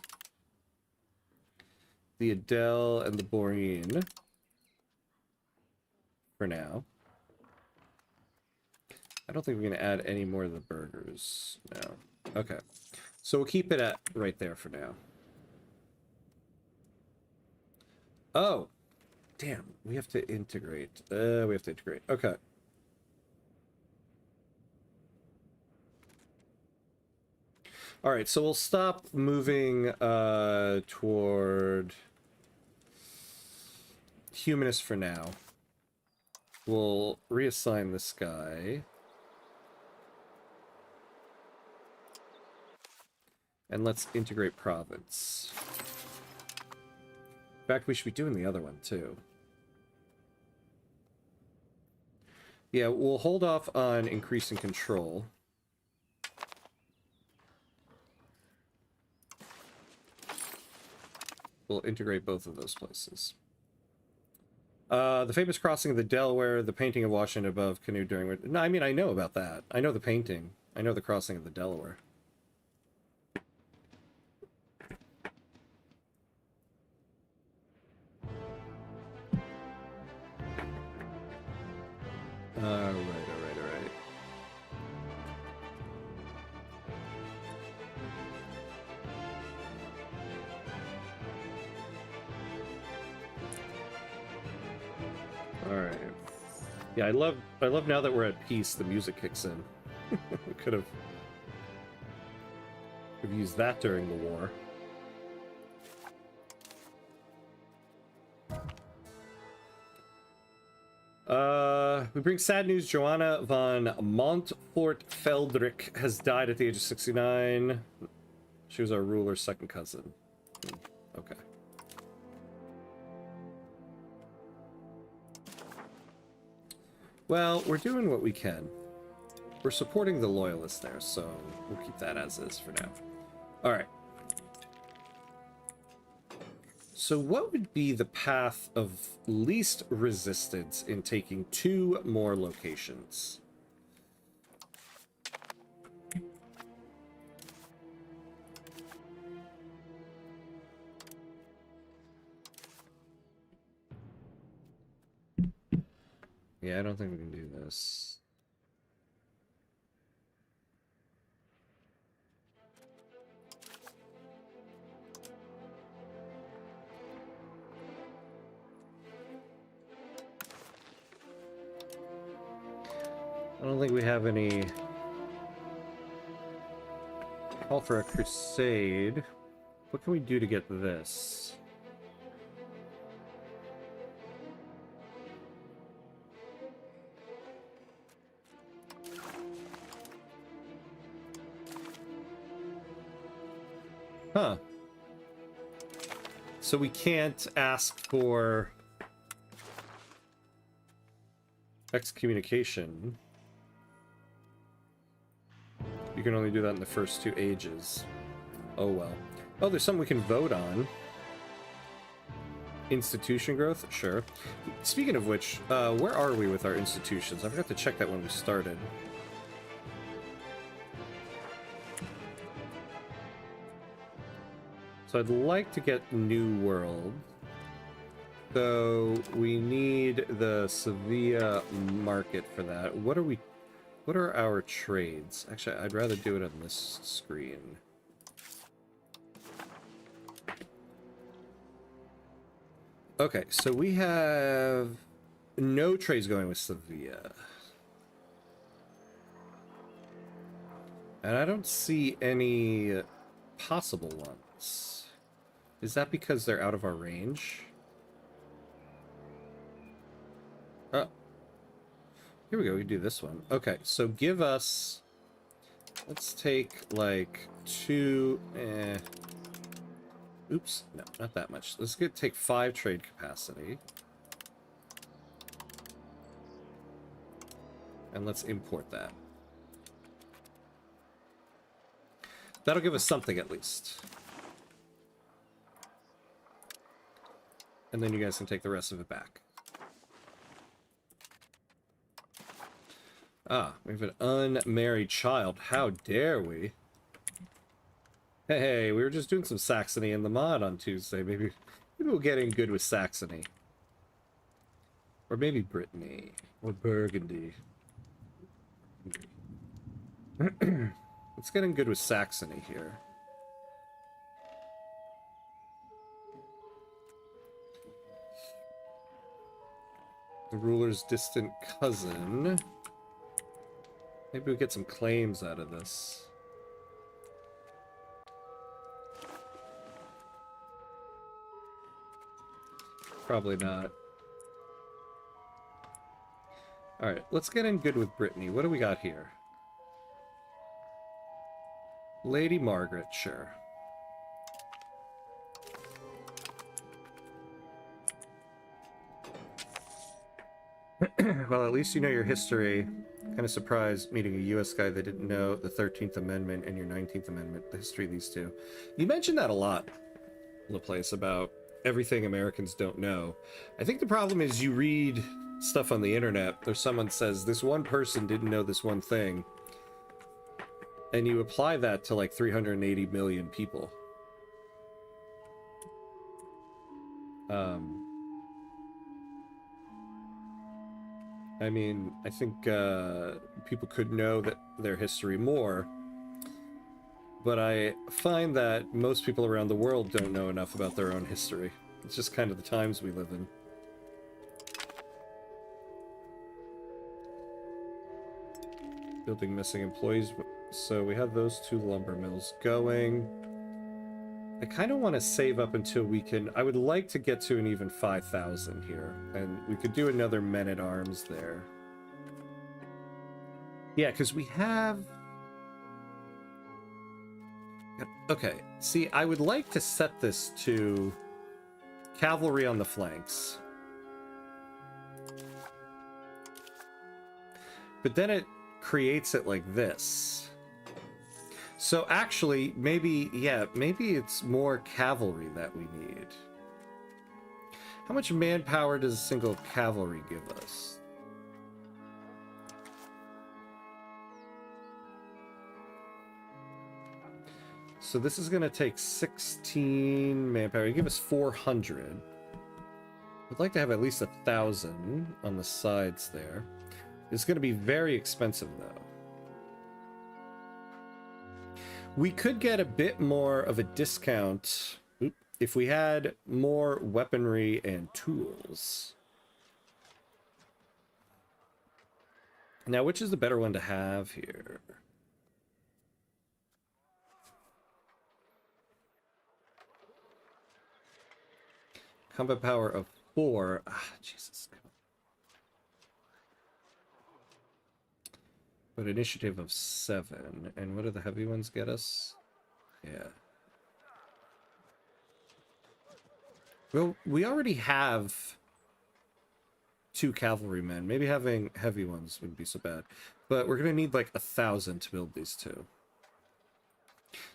the Adele and the Borean. for now. I don't think we're going to add any more of the burgers. No. Okay. So we'll keep it at right there for now. Oh! Damn, we have to integrate. Okay. Alright, so we'll stop moving toward humanist for now. We'll reassign this guy. And let's integrate province. In fact, we should be doing the other one, too. Yeah, we'll hold off on increasing control. We'll integrate both of those places. The famous crossing of the Delaware, the painting of Washington above canoe during... No, I mean, I know about that. I know the painting. I know the crossing of the Delaware. Alright. Alright. Yeah, I love now that we're at peace, the music kicks in. We could have used that during the war. We bring sad news. Joanna von Montfort-Feldrich has died at the age of 69. She was our ruler's second cousin. Okay. Well, we're doing what we can. We're supporting the loyalists there, so we'll keep that as is for now. Alright. So what would be the path of least resistance in taking 2 more locations? Yeah, I don't think we can do this. I don't think we have any call for a crusade. What can we do to get this? Huh. So we can't ask for excommunication. You can only do that in the first 2 ages. Oh well. Oh, there's something we can vote on. Institution growth? Sure. Speaking of which, where are we with our institutions? I forgot to check that when we started. So I'd like to get New World. So we need the Sevilla market for that. What are our trades? Actually, I'd rather do it on this screen. Okay, so we have no trades going with Sevilla. And I don't see any possible ones. Is that because they're out of our range? Oh. Here we go, we do this one. Okay, so give us... Let's take, like, 2... Oops, no, not that much. Let's take 5 trade capacity. And let's import that. That'll give us something at least. And then you guys can take the rest of it back. Ah, we have an unmarried child. How dare we? Hey, we were just doing some Saxony in the mod on Tuesday. Maybe we'll get in good with Saxony. Or maybe Brittany. Or Burgundy. It's getting good with Saxony here. The ruler's distant cousin. Maybe we get some claims out of this. Probably not. Alright, let's get in good with Brittany. What do we got here? Lady Margaret, sure. Well, at least you know your history. Kind of surprised meeting a US guy that didn't know the 13th Amendment and your 19th Amendment, the history of these two. You mentioned that a lot, LaPlace, about everything Americans don't know. I think the problem is you read stuff on the internet, or someone says this one person didn't know this one thing, and you apply that to like 380 million people. I mean, I think people could know that their history more, but I find that most people around the world don't know enough about their own history. It's just kind of the times we live in. Building missing employees. So we have those two lumber mills going. I kind of want to save up until we can... I would like to get to an even 5,000 here. And we could do another men-at-arms there. Yeah, because we have... Okay, see, I would like to set this to cavalry on the flanks. But then it creates it like this. So actually, maybe, yeah, maybe it's more cavalry that we need. How much manpower does a single cavalry give us? So this is going to take 16 manpower. You give us 400. I'd like to have at least 1,000 on the sides there. It's going to be very expensive, though. We could get a bit more of a discount if we had more weaponry and tools. Now, which is the better one to have here? Combat power of 4. Ah, Jesus. But initiative of 7. And what do the heavy ones get us? Yeah. Well, we already have 2 cavalrymen. Maybe having heavy ones wouldn't be so bad. But we're gonna need like 1,000 to build these 2.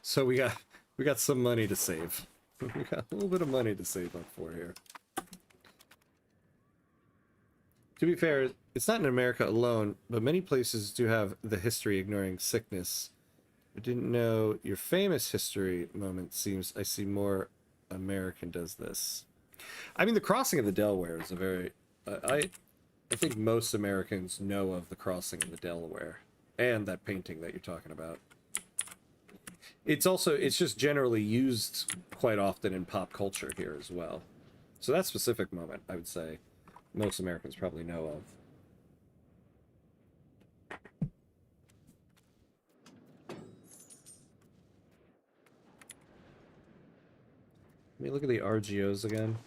So we got some money to save. We got a little bit of money to save up for here. To be fair, it's not in America alone, but many places do have the history ignoring sickness. I didn't know your famous history moment seems I see more American does this. I mean, the crossing of the Delaware is a very... I think most Americans know of the crossing of the Delaware and that painting that you're talking about. It's just generally used quite often in pop culture here as well. So that specific moment, I would say, most Americans probably know of. Let me look at the RGOs again.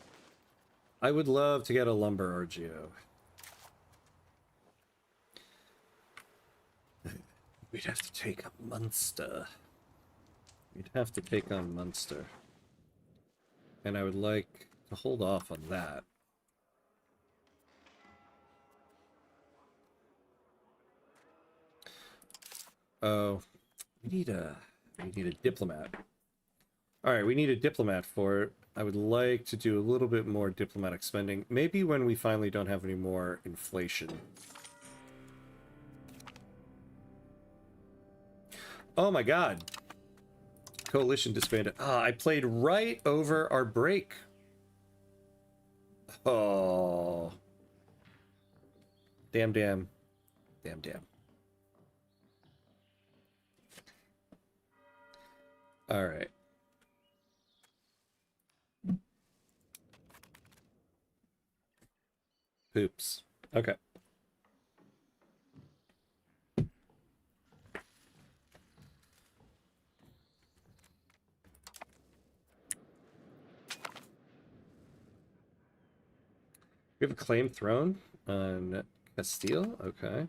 I would love to get a lumber RGO. We'd have to take up Munster. We'd have to take on Munster. And I would like to hold off on that. Oh, we need a diplomat. All right, we need a diplomat for it. I would like to do a little bit more diplomatic spending. Maybe when we finally don't have any more inflation. Oh my god. Coalition disbanded. Ah, I played right over our break. Oh. Damn, damn. Damn, damn. All right. Oops. Okay. We have a claim throne on Castile. Okay.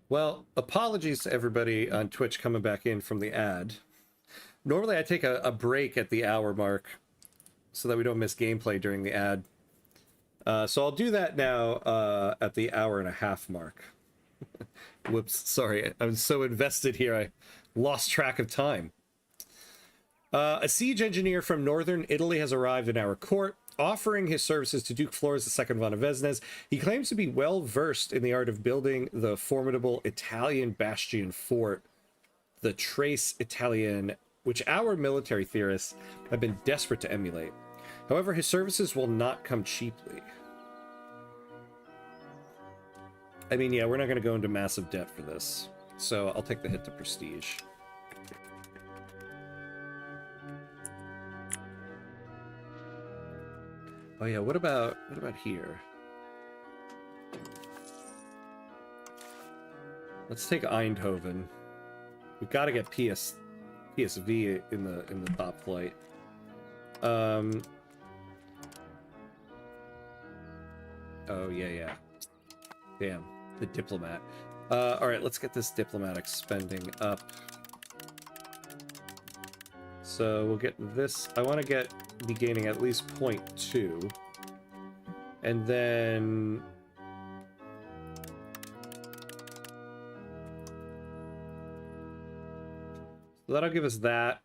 Well, apologies to everybody on Twitch coming back in from the ad. Normally I take a break at the hour mark so that we don't miss gameplay during the ad. So I'll do that now at the hour and a half mark. Whoops, sorry. I was so invested here I lost track of time. A siege engineer from northern Italy has arrived in our court, offering his services to Duke Flores II von Avesnes. He claims to be well versed in the art of building the formidable Italian bastion fort, the Trace Italienne, which our military theorists have been desperate to emulate. However, his services will not come cheaply. I mean, yeah, we're not going to go into massive debt for this, so I'll take the hit to prestige. Oh yeah, what about here? Let's take Eindhoven. We've got to get PSV in the top flight. Oh yeah. Damn, the diplomat. All right, let's get this diplomatic spending up. So we'll get this. I want to be gaining at least 0.2, and then so that'll give us that.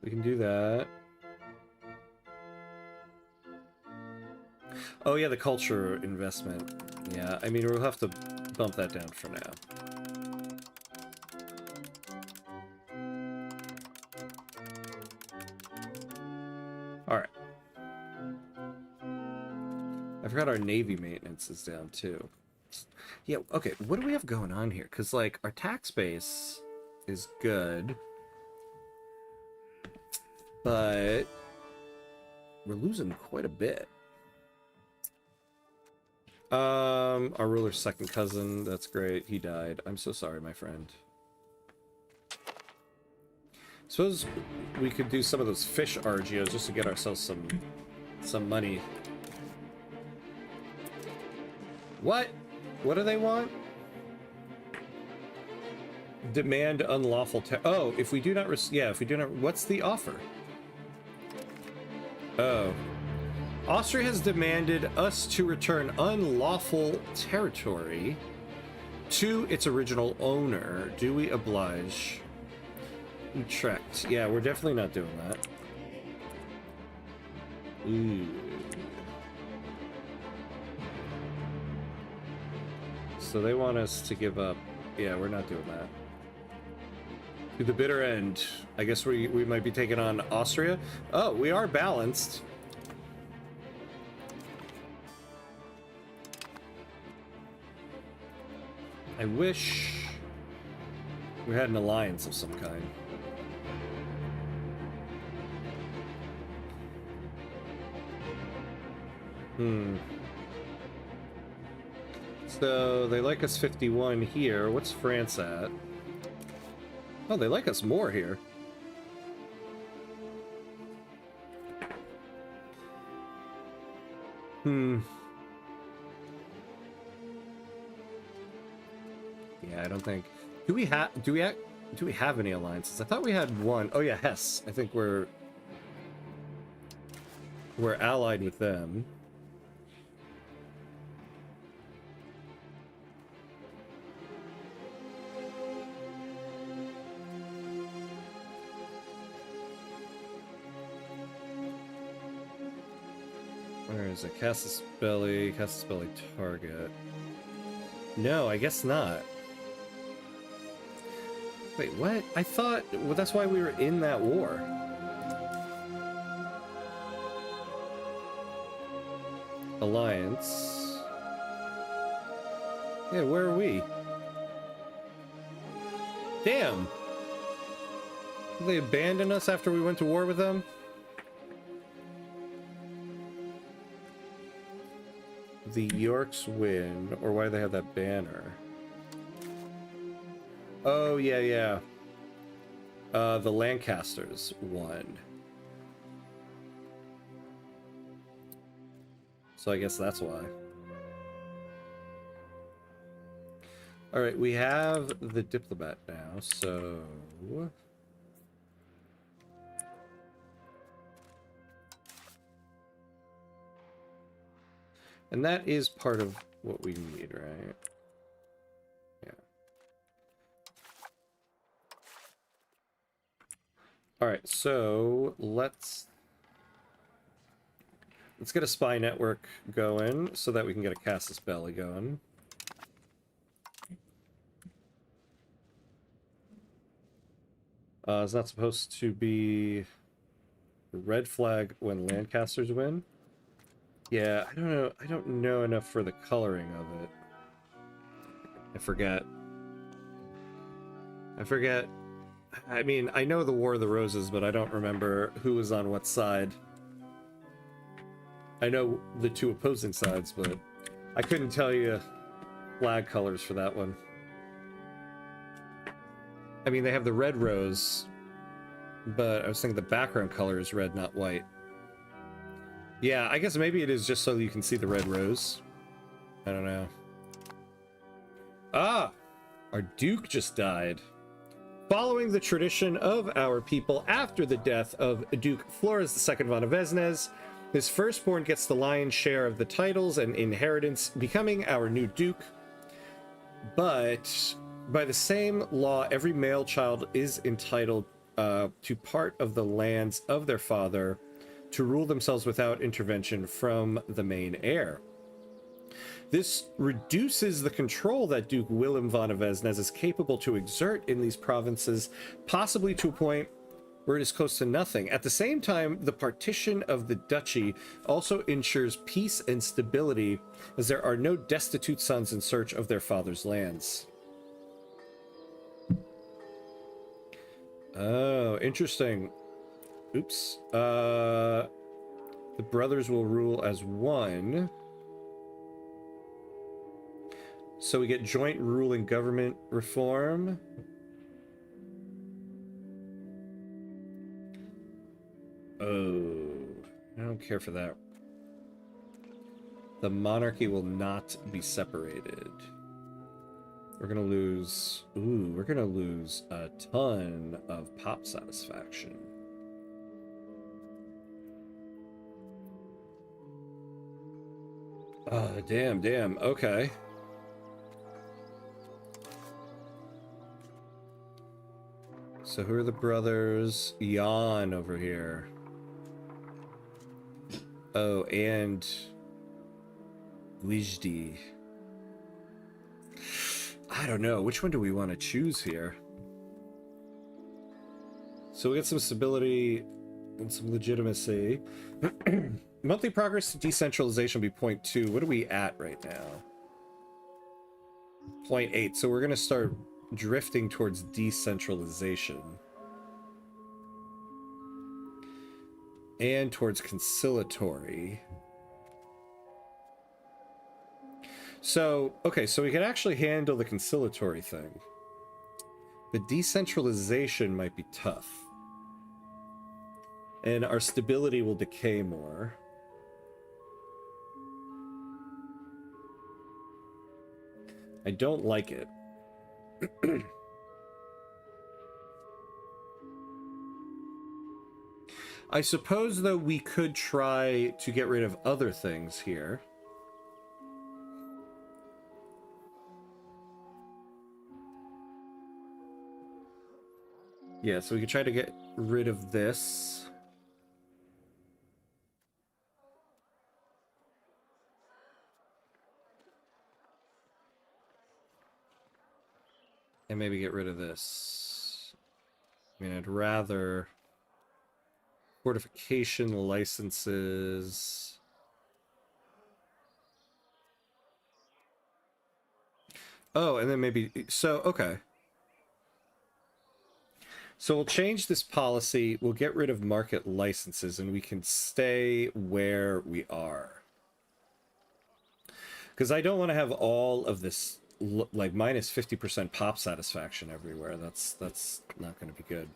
We can do that. Oh yeah, the culture investment. Yeah, I mean, we'll have to bump that down for now. Alright. I forgot our Navy maintenance is down too. Yeah, okay, what do we have going on here? Because, like, our tax base is good, but we're losing quite a bit. Our ruler's second cousin, that's great. He died. I'm so sorry, my friend. Suppose we could do some of those fish RGOs just to get ourselves some money. What? What do they want? Demand unlawful oh, if we do not if we do not, what's the offer? Oh. Austria has demanded us to return unlawful territory to its original owner. Do we oblige? Utrecht. Yeah, we're definitely not doing that. Ooh. So they want us to give up. Yeah, we're not doing that. To the bitter end. I guess we might be taking on Austria. Oh, we are balanced. I wish we had an alliance of some kind. So they like us 51 here. What's France at? Oh, they like us more here. Yeah, I don't think. Do we have any alliances? I thought we had one. Oh yeah, Hesse. I think we're allied with them. Where is it? Casus Belli target. No, I guess not. Wait, what? I thought... Well, that's why we were in that war. Alliance. Yeah, where are we? Damn! Did they abandon us after we went to war with them? The Yorks win, or why do they have that banner? Oh, yeah, yeah. The Lancasters won. So I guess that's why. Alright, we have the diplomat now, so... And that is part of what we need, right? Yeah. Alright, so let's get a spy network going so that we can get a Casus Belli going. It's not supposed to be red flag when Lancasters win. Yeah, I don't know. I don't know enough for the coloring of it. I forget. I mean, I know the War of the Roses, but I don't remember who was on what side. I know the two opposing sides, but I couldn't tell you flag colors for that one. I mean, they have the red rose, but I was thinking the background color is red, not white. Yeah, I guess maybe it is just so you can see the red rose. I don't know. Ah! Our Duke just died. Following the tradition of our people after the death of Duke Flores II von Avesnes, his firstborn gets the lion's share of the titles and inheritance, becoming our new Duke. But by the same law, every male child is entitled to part of the lands of their father to rule themselves without intervention from the main heir. This reduces the control that Duke Willem von Avesnes is capable to exert in these provinces, possibly to a point where it is close to nothing. At the same time, the partition of the duchy also ensures peace and stability, as there are no destitute sons in search of their father's lands. Oh, interesting. Oops. The brothers will rule as one. So we get joint rule and government reform. Oh, I don't care for that. The monarchy will not be separated. We're gonna lose... Ooh, we're gonna lose a ton of pop satisfaction. Damn. Okay. So who are the brothers? Jan over here. Oh, and... Wijdi. I don't know. Which one do we want to choose here? So we get some stability and some legitimacy. Monthly progress to decentralization will be 0.2. What are we at right now? 0.8. So we're going to start drifting towards decentralization. And towards conciliatory. So, okay, so we can actually handle the conciliatory thing. The decentralization might be tough. And our stability will decay more. I don't like it. I suppose, though, we could try to get rid of other things here. Yeah, so we could try to get rid of this. And maybe get rid of this. I mean, I'd rather fortification licenses. Oh, and then maybe so. Okay. So we'll change this policy. We'll get rid of market licenses, and we can stay where we are. Because I don't want to have all of this like minus 50% pop satisfaction everywhere. That's not going to be good.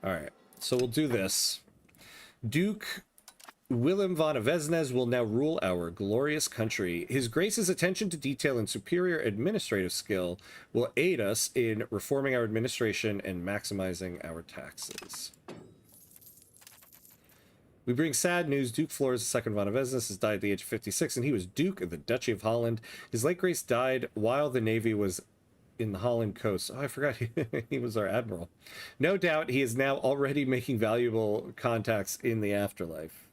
All right, so we'll do this. Duke Willem von Avesnes will now rule our glorious country. His Grace's attention to detail and superior administrative skill will aid us in reforming our administration and maximizing our taxes. We bring sad news. Duke Flores II von Avesnes has died at the age of 56, and he was Duke of the Duchy of Holland. His late Grace died while the Navy was in the Holland coast. Oh, I forgot he was our admiral. No doubt he is now already making valuable contacts in the afterlife.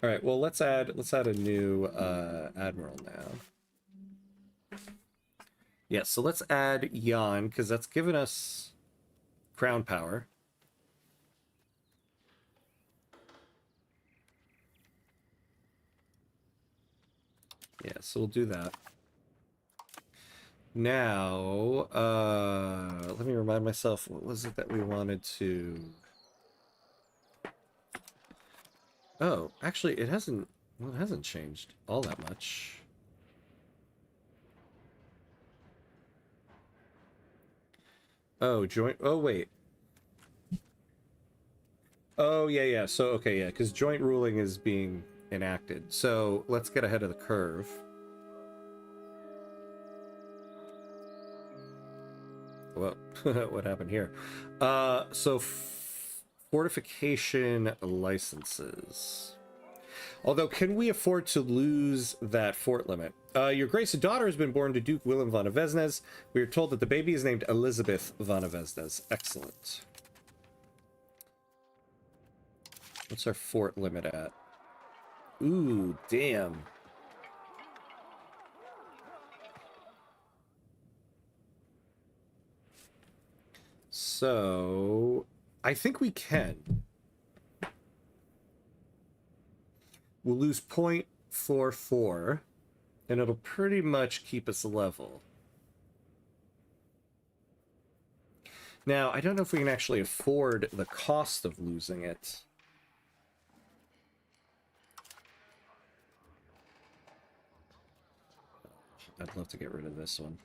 All right, well, let's add a new admiral now. Yeah, so let's add Jan, because that's given us crown power. Yeah, so we'll do that. Now, let me remind myself, what was it that we wanted to... Oh, actually, it hasn't changed all that much. Oh, joint... Oh, wait. Oh, yeah. So, okay, yeah, because joint ruling is being enacted. So, let's get ahead of the curve. Well, what happened here? So fortification licenses. Although, can we afford to lose that fort limit? Your Grace, a daughter has been born to Duke Willem von Avesnes. We are told that the baby is named Elizabeth von Avesnes. Excellent. What's our fort limit at? Ooh, damn. So, I think we can. We'll lose 0.44, and it'll pretty much keep us level. Now, I don't know if we can actually afford the cost of losing it. I'd love to get rid of this one.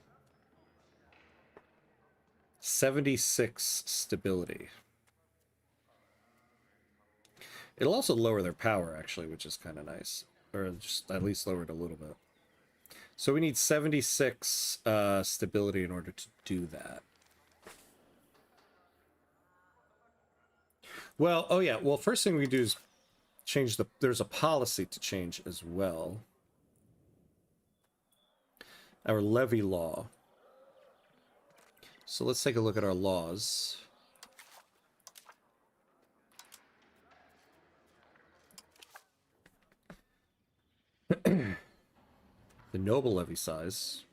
76 stability. It'll also lower their power, actually, which is kind of nice. Or just at least lower it a little bit. So we need 76 stability in order to do that. Well, oh yeah, well, first thing we do is change the... There's a policy to change as well. Our levy law. So let's take a look at our laws. The noble levy size.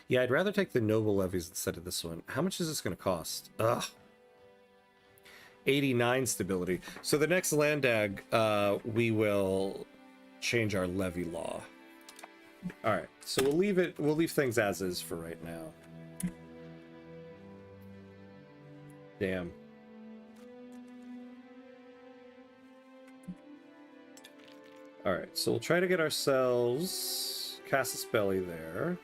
Yeah, I'd rather take the noble levies instead of this one. How much is this going to cost? Ugh. 89 stability. So the next Landag, we will change our levy law. All right, so we'll leave things as is for right now. Damn. All right, so we'll try to get ourselves Casus Belli there.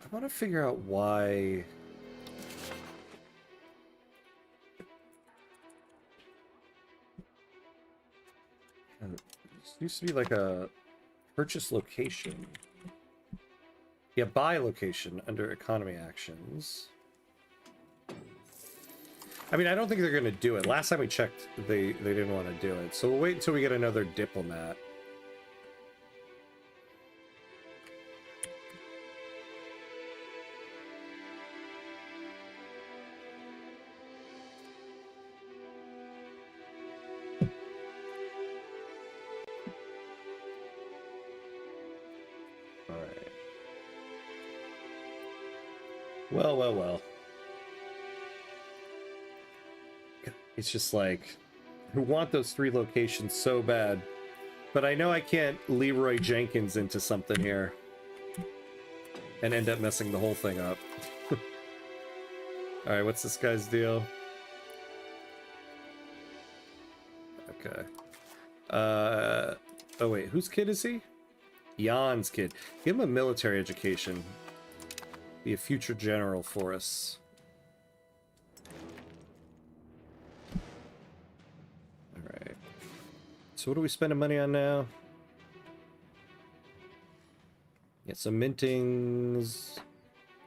I want to figure out why... This used to be like a purchase location. Yeah, buy location under economy actions. I mean, I don't think they're going to do it. Last time we checked, they didn't want to do it. So we'll wait until we get another diplomat. Alright. Well, well, well. It's just like, I want those 3 locations so bad. But I know I can't Leroy Jenkins into something here. And end up messing the whole thing up. Alright, what's this guy's deal? Okay. Oh wait, whose kid is he? Jan's kid. Give him a military education. Be a future general for us. Alright. So what are we spending money on now? Get some mintings.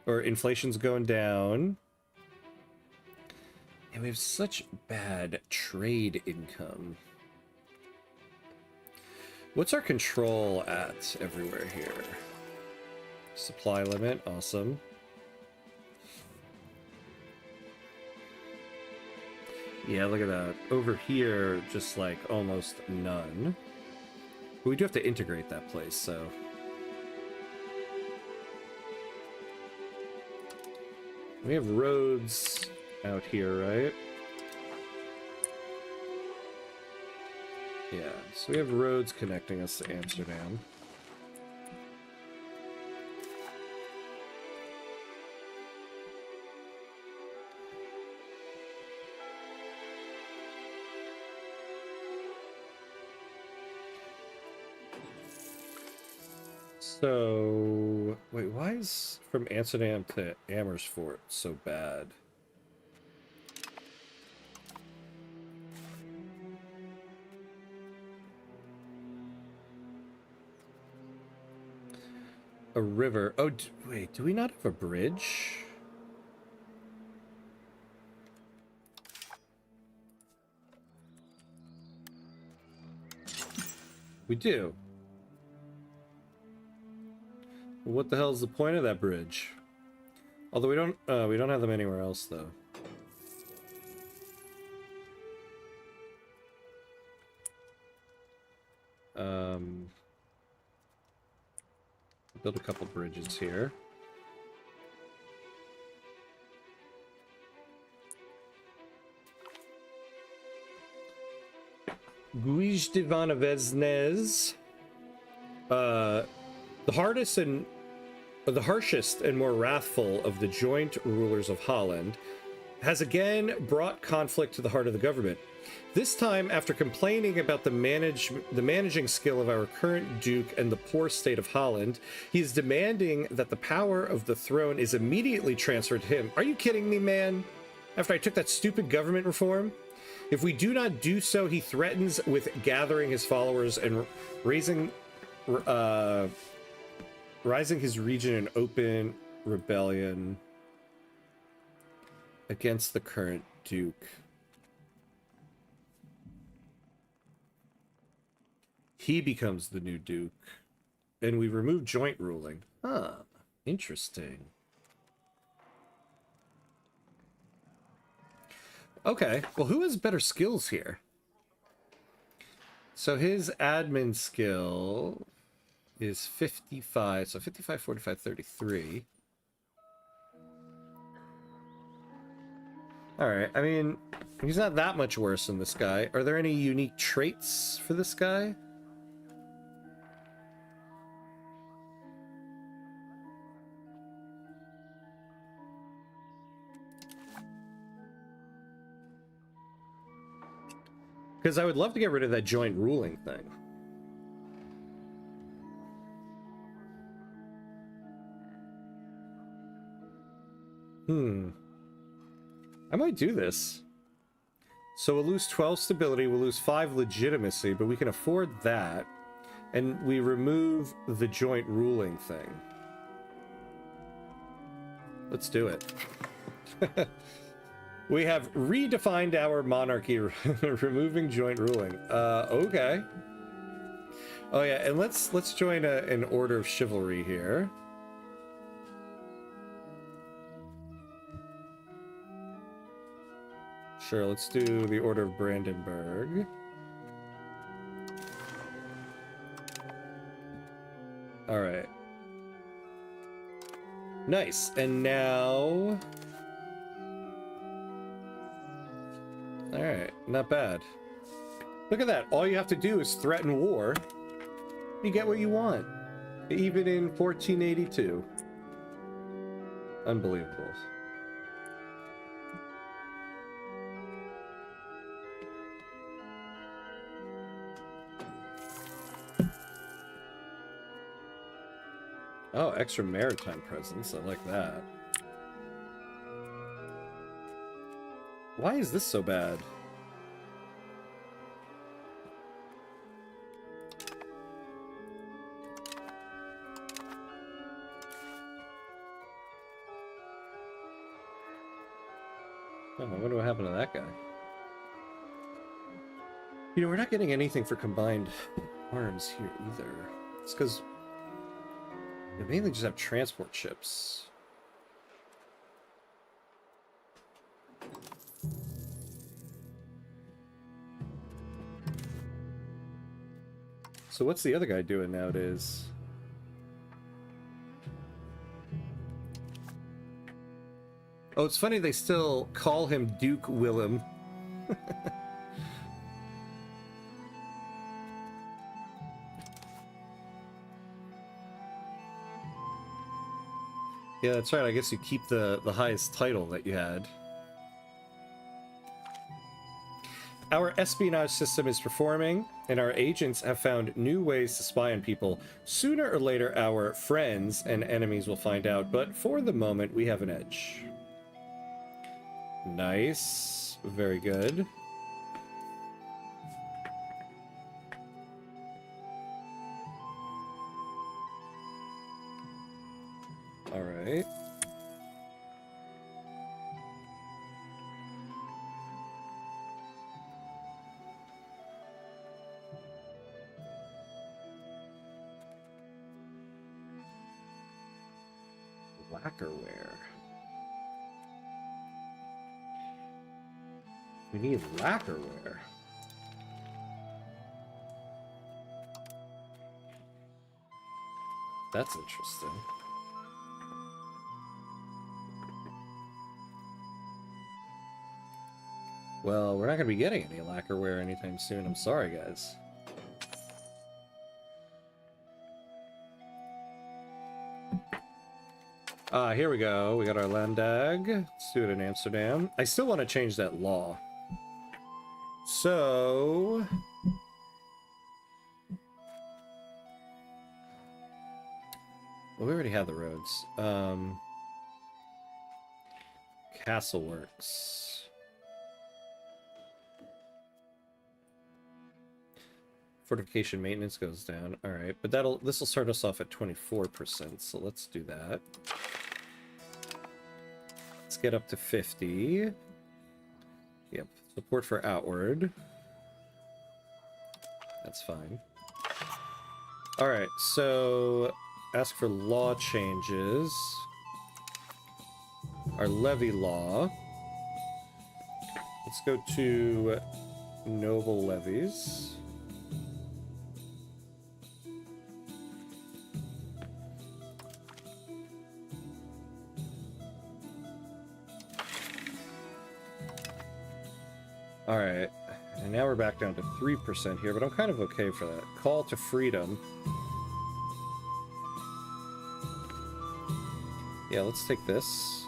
Or inflation's going down. And we have such bad trade income. What's our control at everywhere here? Supply limit, awesome. Yeah, look at that. Over here, just like almost none. But we do have to integrate that place, so... We have roads out here, right? Yeah, so we have roads connecting us to Amsterdam. So, wait, why is from Amsterdam to Amersfoort so bad? A river. Oh, wait, do we not have a bridge? We do. What the hell is the point of that bridge? Although we don't have them anywhere else though. Build a couple bridges here. Guij de van Vesnes. The harshest and more wrathful of the joint rulers of Holland, has again brought conflict to the heart of the government. This time, after complaining about the managing skill of our current Duke and the poor state of Holland, he is demanding that the power of the throne is immediately transferred to him. Are you kidding me, man? After I took that stupid government reform? If we do not do so, he threatens with gathering his followers and raising his region in open rebellion against the current Duke. He becomes the new Duke, and we remove joint ruling. Huh, interesting. Okay, well, who has better skills here? So his admin skill is 55, so 55, 45, 33. Alright, I mean, he's not that much worse than this guy. Are there any unique traits for this guy? Because I would love to get rid of that joint ruling thing. I might do this. So we'll lose 12 stability, we'll lose 5 legitimacy, but we can afford that. And we remove the joint ruling thing. Let's do it. We have redefined our monarchy, removing joint ruling. Okay. Oh yeah, and let's join an order of chivalry here. Sure, let's do the Order of Brandenburg. All right. Nice. And now... Alright, not bad. Look at that. All you have to do is threaten war. You get what you want. Even in 1482. Unbelievable. Oh, extra maritime presence. I like that. Why is this so bad? Oh, I wonder what happened to that guy. You know, we're not getting anything for combined arms here either. It's because we mainly just have transport ships. So what's the other guy doing nowadays? Oh, it's funny they still call him Duke Willem. Yeah, that's right. I guess you keep the highest title that you had. Our espionage system is performing, and our agents have found new ways to spy on people. Sooner or later, our friends and enemies will find out, but for the moment, we have an edge. Nice. Very good. All right. Lacquerware. We need lacquerware. That's interesting. Well, we're not going to be getting any lacquerware anytime soon. I'm sorry, guys. Here we go. We got our Landag. Let's do it in Amsterdam. I still want to change that law. So... well, we already have the roads. Castle Works. Fortification maintenance goes down. All right, but this will start us off at 24%. So let's do that. Let's get up to 50. Yep. Support for outward. That's fine. All right. So ask for law changes. Our levy law. Let's go to noble levies. All right, and now we're back down to 3% here, but I'm kind of okay for that. Call to freedom. Yeah, let's take this.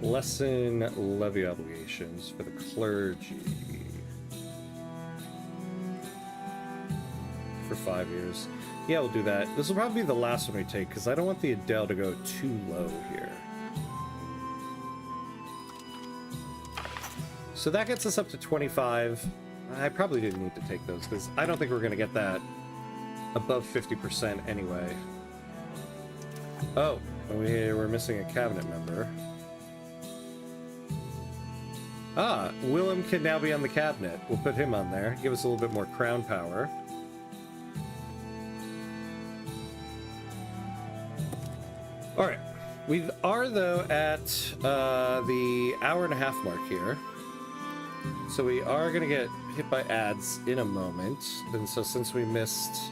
Lessen levy obligations for the clergy. For 5 years. Yeah, we'll do that. This will probably be the last one we take, because I don't want the Adele to go too low here. So that gets us up to 25. I probably didn't need to take those, because I don't think we're going to get that above 50% anyway. Oh, we're missing a cabinet member. Ah, Willem can now be on the cabinet. We'll put him on there. Give us a little bit more crown power. All right, we are though at the hour and a half mark here. So we are going to get hit by ads in a moment. And so since we missed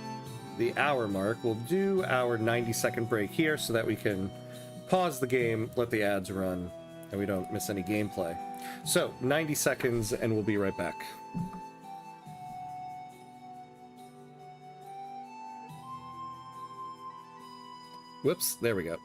the hour mark, we'll do our 90-second break here so that we can pause the game, let the ads run, and we don't miss any gameplay. So 90 seconds and we'll be right back. Whoops, there we go.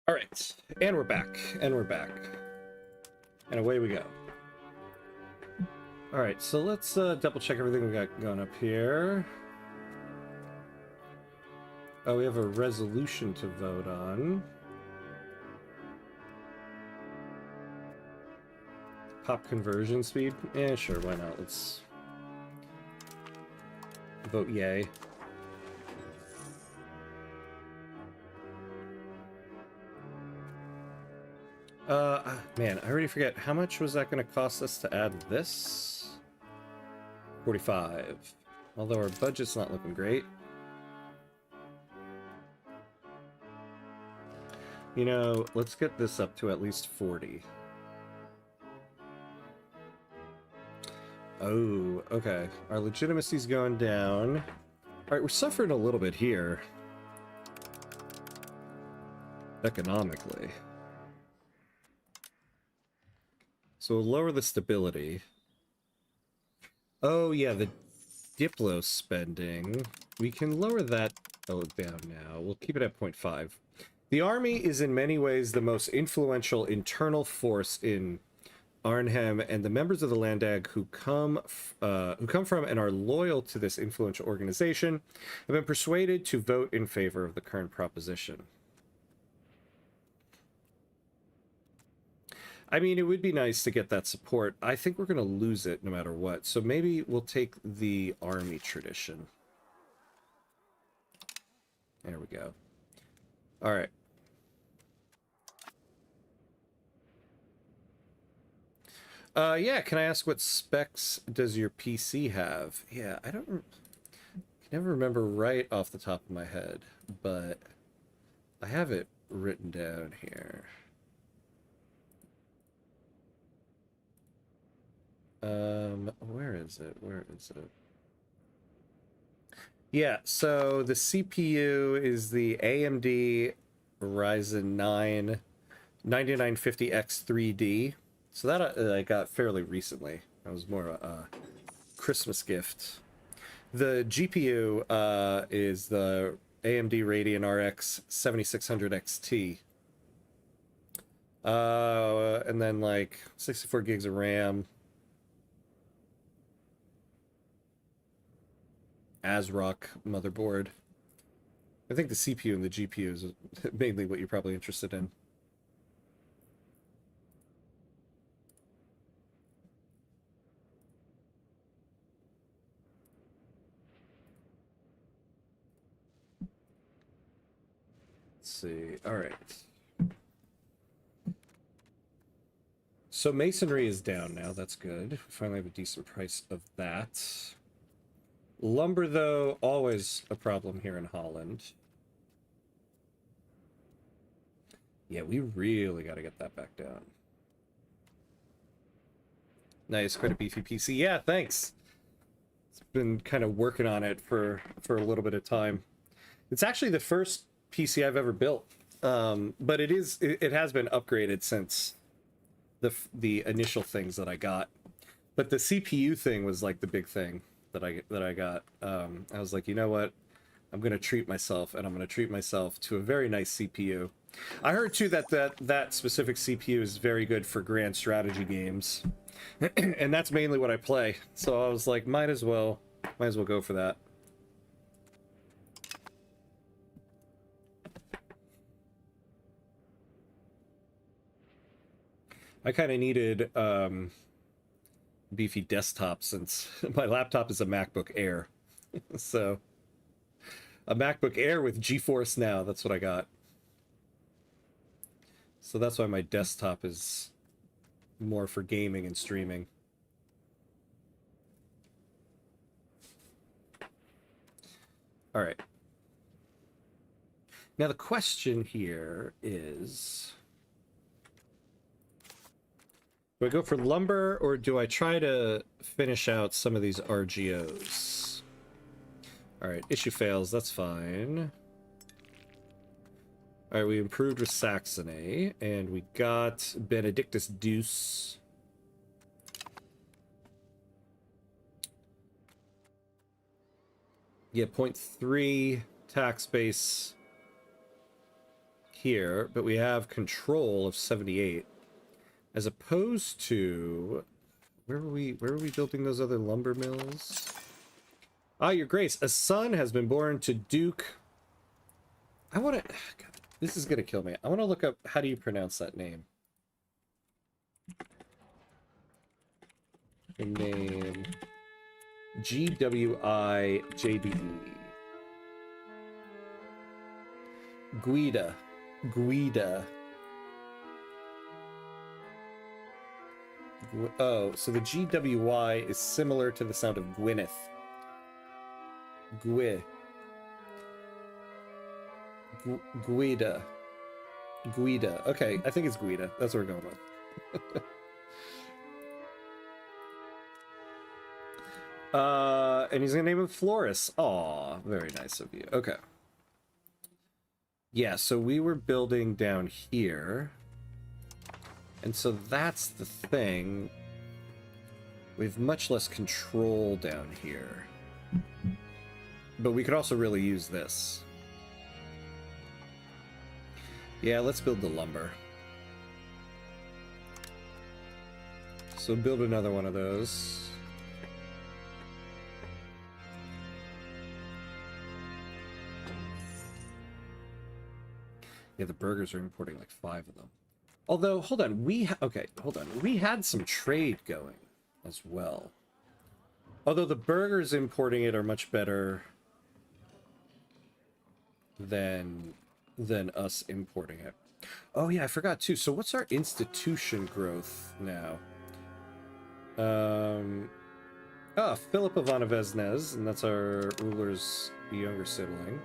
All right, and we're back, and away we go. All right, so let's double check everything we got going up here. Oh, we have a resolution to vote on. Pop conversion speed? Yeah, sure, why not? Let's vote yay. Man, I already forget. How much was that going to cost us to add this? 45. Although our budget's not looking great. You know, let's get this up to at least 40. Oh, okay. Our legitimacy's going down. All right, we're suffering a little bit here. Economically. So we'll lower the stability. Oh, yeah, the Diplo spending. We can lower that down now. We'll keep it at 0.5. The army is in many ways the most influential internal force in Arnhem, and the members of the Landag who come from and are loyal to this influential organization have been persuaded to vote in favor of the current proposition. I mean, it would be nice to get that support. I think we're going to lose it no matter what. So maybe we'll take the army tradition. There we go. All right. Yeah, can I ask what specs does your PC have? Yeah, I can never remember right off the top of my head, but I have it written down here. Where is it? Where is it? Yeah, so the CPU is the AMD Ryzen 9 9950X3D. So that I got fairly recently. That was more a Christmas gift. The GPU is the AMD Radeon RX 7600 XT. And then like 64 gigs of RAM. ASRock motherboard. I think the CPU and the GPU is mainly what you're probably interested in. Let's see. All right. So masonry is down now. That's good. We finally have a decent price of that. Lumber, though, always a problem here in Holland. Yeah, we really got to get that back down. Nice, quite a beefy PC. Yeah, thanks. It's been kind of working on it for a little bit of time. It's actually the first PC I've ever built, but it has been upgraded since the initial things that I got. But the CPU thing was like the big thing that I got. I was like, you know what? I'm gonna treat myself, and I'm gonna treat myself to a very nice CPU. I heard too that specific CPU is very good for grand strategy games, and that's mainly what I play. So I was like, might as well go for that. I kind of needed beefy desktop since my laptop is a MacBook Air. So a MacBook Air with GeForce Now, that's what I got. So that's why my desktop is more for gaming and streaming. All right. Now the question here is, do I go for lumber or do I try to finish out some of these RGOs? All right, issue fails, that's fine. All right, we improved with Saxony, and we got Benedictus Deuce. Yeah, 0.3 tax base here, but we have control of 78. As opposed to, where were we building those other lumber mills? Ah, your grace, a son has been born to Duke. I want to, this is gonna kill me. I want to look up, how do you pronounce that name? The name, G-W-I-J-D-E. Guida. Oh, so the GWY is similar to the sound of Gwyneth. Guida. Okay, I think it's Guida. That's what we're going with. And he's gonna name him Floris. Aw, very nice of you. Okay. Yeah, so we were building down here. And so that's the thing. We have much less control down here. But we could also really use this. Yeah, let's build the lumber. So build another one of those. Yeah, the burgers are importing like 5 of them. Although, hold on, we had some trade going as well. Although the burgers importing it are much better than us importing it. Oh yeah, I forgot too. So what's our institution growth now? Philip of Anaveznes, and that's our ruler's younger sibling.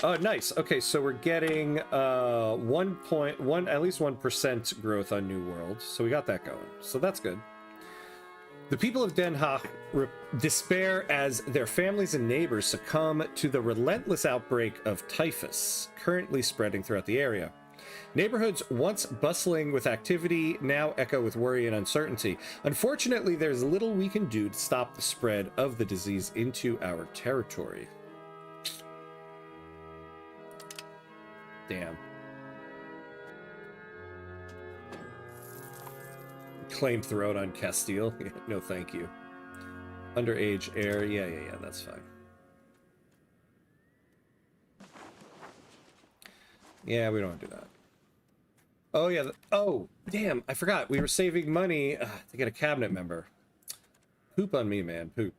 Oh, nice. Okay, so we're getting at least 1% growth on New World. So we got that going. So that's good. The people of Den Haag despair as their families and neighbors succumb to the relentless outbreak of typhus currently spreading throughout the area. Neighborhoods once bustling with activity now echo with worry and uncertainty. Unfortunately, there's little we can do to stop the spread of the disease into our territory. Damn. Claim throat on Castile. No, thank you. Underage heir. Yeah, that's fine. Yeah, we don't want to do that. Oh, yeah. Oh, damn. I forgot. We were saving money to get a cabinet member. Poop on me, man. Poop.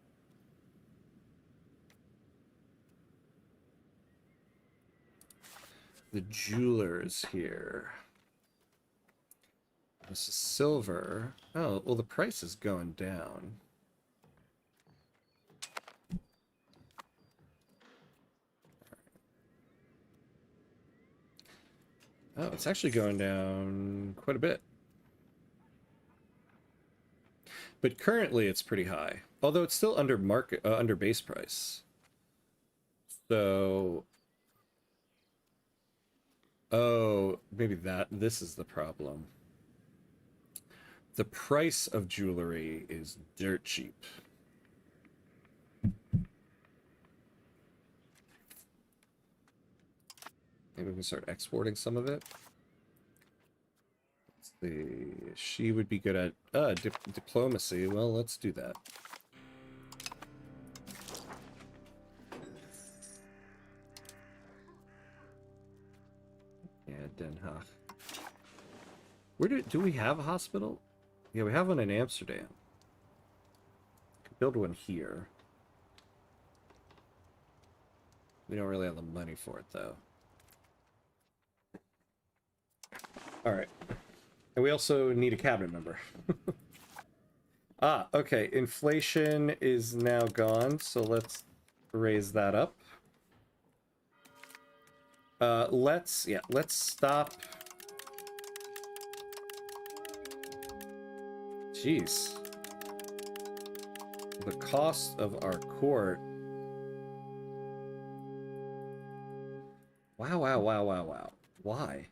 The jewelers here. This is silver. Oh, well, the price is going down. Oh, it's actually going down quite a bit. But currently it's pretty high. Although it's still under market, under base price. So... Oh, maybe this is the problem. The price of jewelry is dirt cheap. Maybe we can start exporting some of it. Let's see. She would be good at diplomacy. Well, let's do that. Yeah, Den Haag. Where do we have a hospital? Yeah, we have one in Amsterdam. Could build one here. We don't really have the money for it, though. Alright. And we also need a cabinet member. Ah, okay. Inflation is now gone, so let's raise that up. Let's stop. Jeez. The cost of our court. Wow. Why?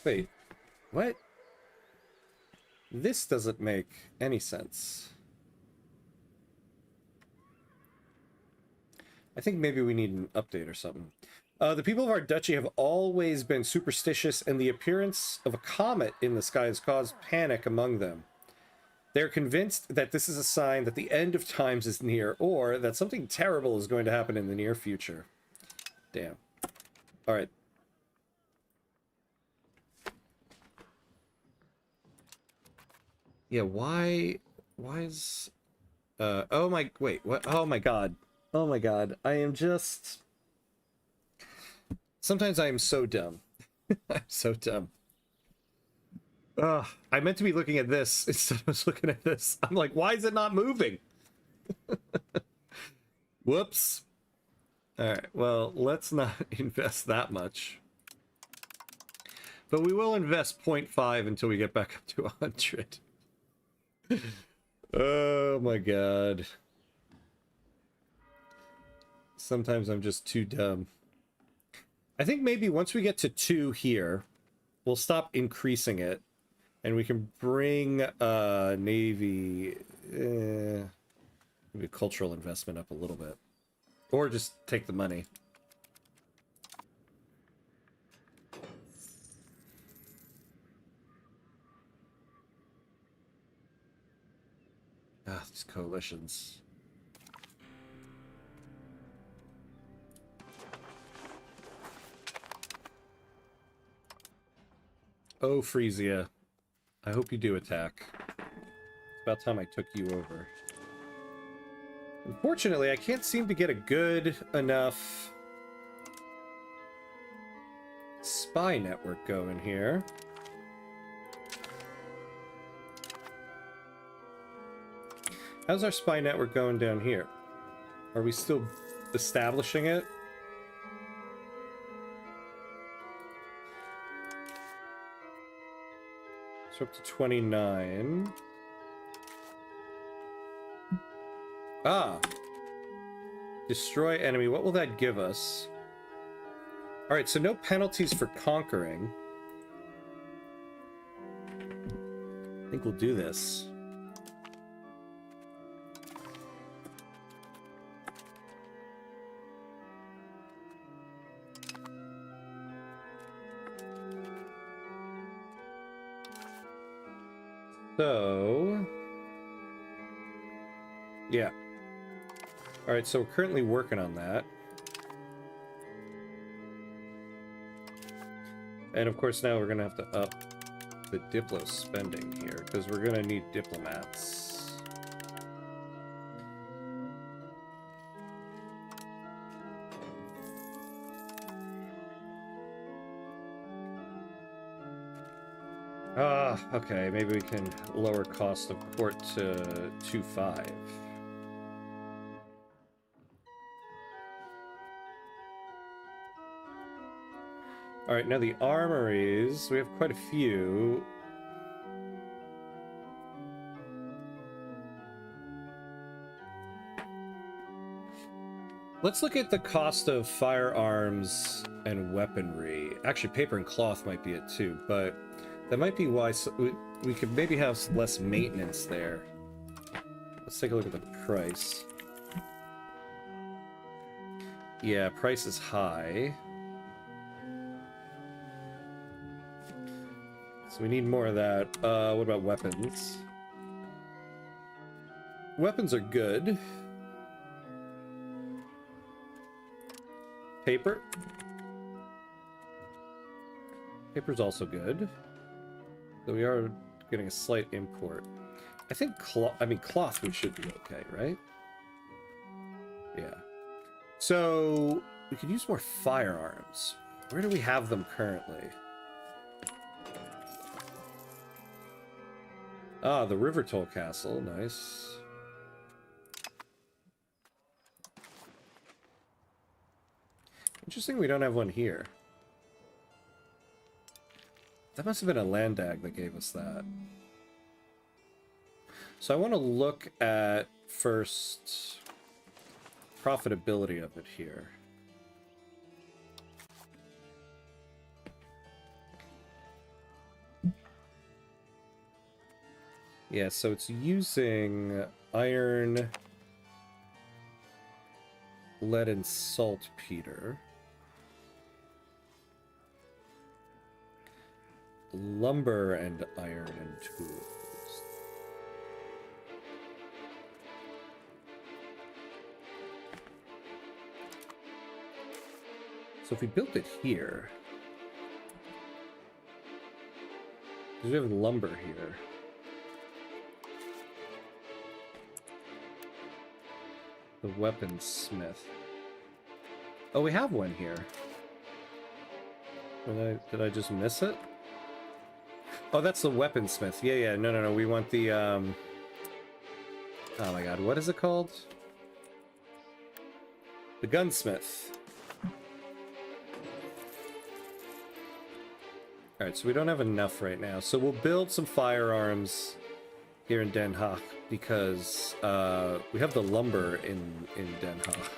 Wait, what? This doesn't make any sense. I think maybe we need an update or something. The people of our duchy have always been superstitious, and the appearance of a comet in the sky has caused panic among them. They're convinced that this is a sign that the end of times is near, or that something terrible is going to happen in the near future. Damn. Alright. Yeah, why is... oh my... Wait, what? Oh my god. Oh my god. I am just... Sometimes I am so dumb. I'm so dumb. Ugh, I meant to be looking at this instead of looking at this. I'm like, why is it not moving? Whoops. Alright, well, let's not invest that much. But we will invest 0.5 until we get back up to 100. Oh my god. Sometimes I'm just too dumb. I think maybe once we get to 2 here, we'll stop increasing it. And we can bring Navy, maybe cultural investment up a little bit. Or just take the money. Ah, these coalitions. Oh, Frisia. I hope you do attack. It's about time I took you over. Unfortunately, I can't seem to get a good enough spy network going here. How's our spy network going down here? Are we still establishing it? So up to 29. Ah. Destroy enemy. What will that give us? Alright, so no penalties for conquering. I think we'll do this. So... yeah. Alright, so we're currently working on that. And of course now we're gonna have to up the Diplo spending here, because we're gonna need diplomats. Okay, maybe we can lower cost of port to 2.5. Alright, now the armories, we have quite a few. Let's look at the cost of firearms and weaponry. Actually, paper and cloth might be it too, but that might be why we could maybe have less maintenance there. Let's take a look at the price. Yeah, price is high. So we need more of that. What about weapons? Weapons are good. Paper. Paper's also good. So we are getting a slight import. I think cloth we should be okay, right? Yeah. So we could use more firearms. Where do we have them currently? Ah, the River Toll Castle. Nice. Interesting we don't have one here. That must have been a Landag that gave us that. So I want to look at first profitability of it here. Yeah, so it's using iron, lead, and saltpeter. Lumber and iron and tools. So if we built it here, because we have lumber here. The weaponsmith. Oh, we have one here. Did I just miss it? Oh, that's the weaponsmith. Yeah, no. We want the, oh my god, what is it called? The gunsmith. Alright, so we don't have enough right now. So we'll build some firearms here in Den Haag, because we have the lumber in Den Haag.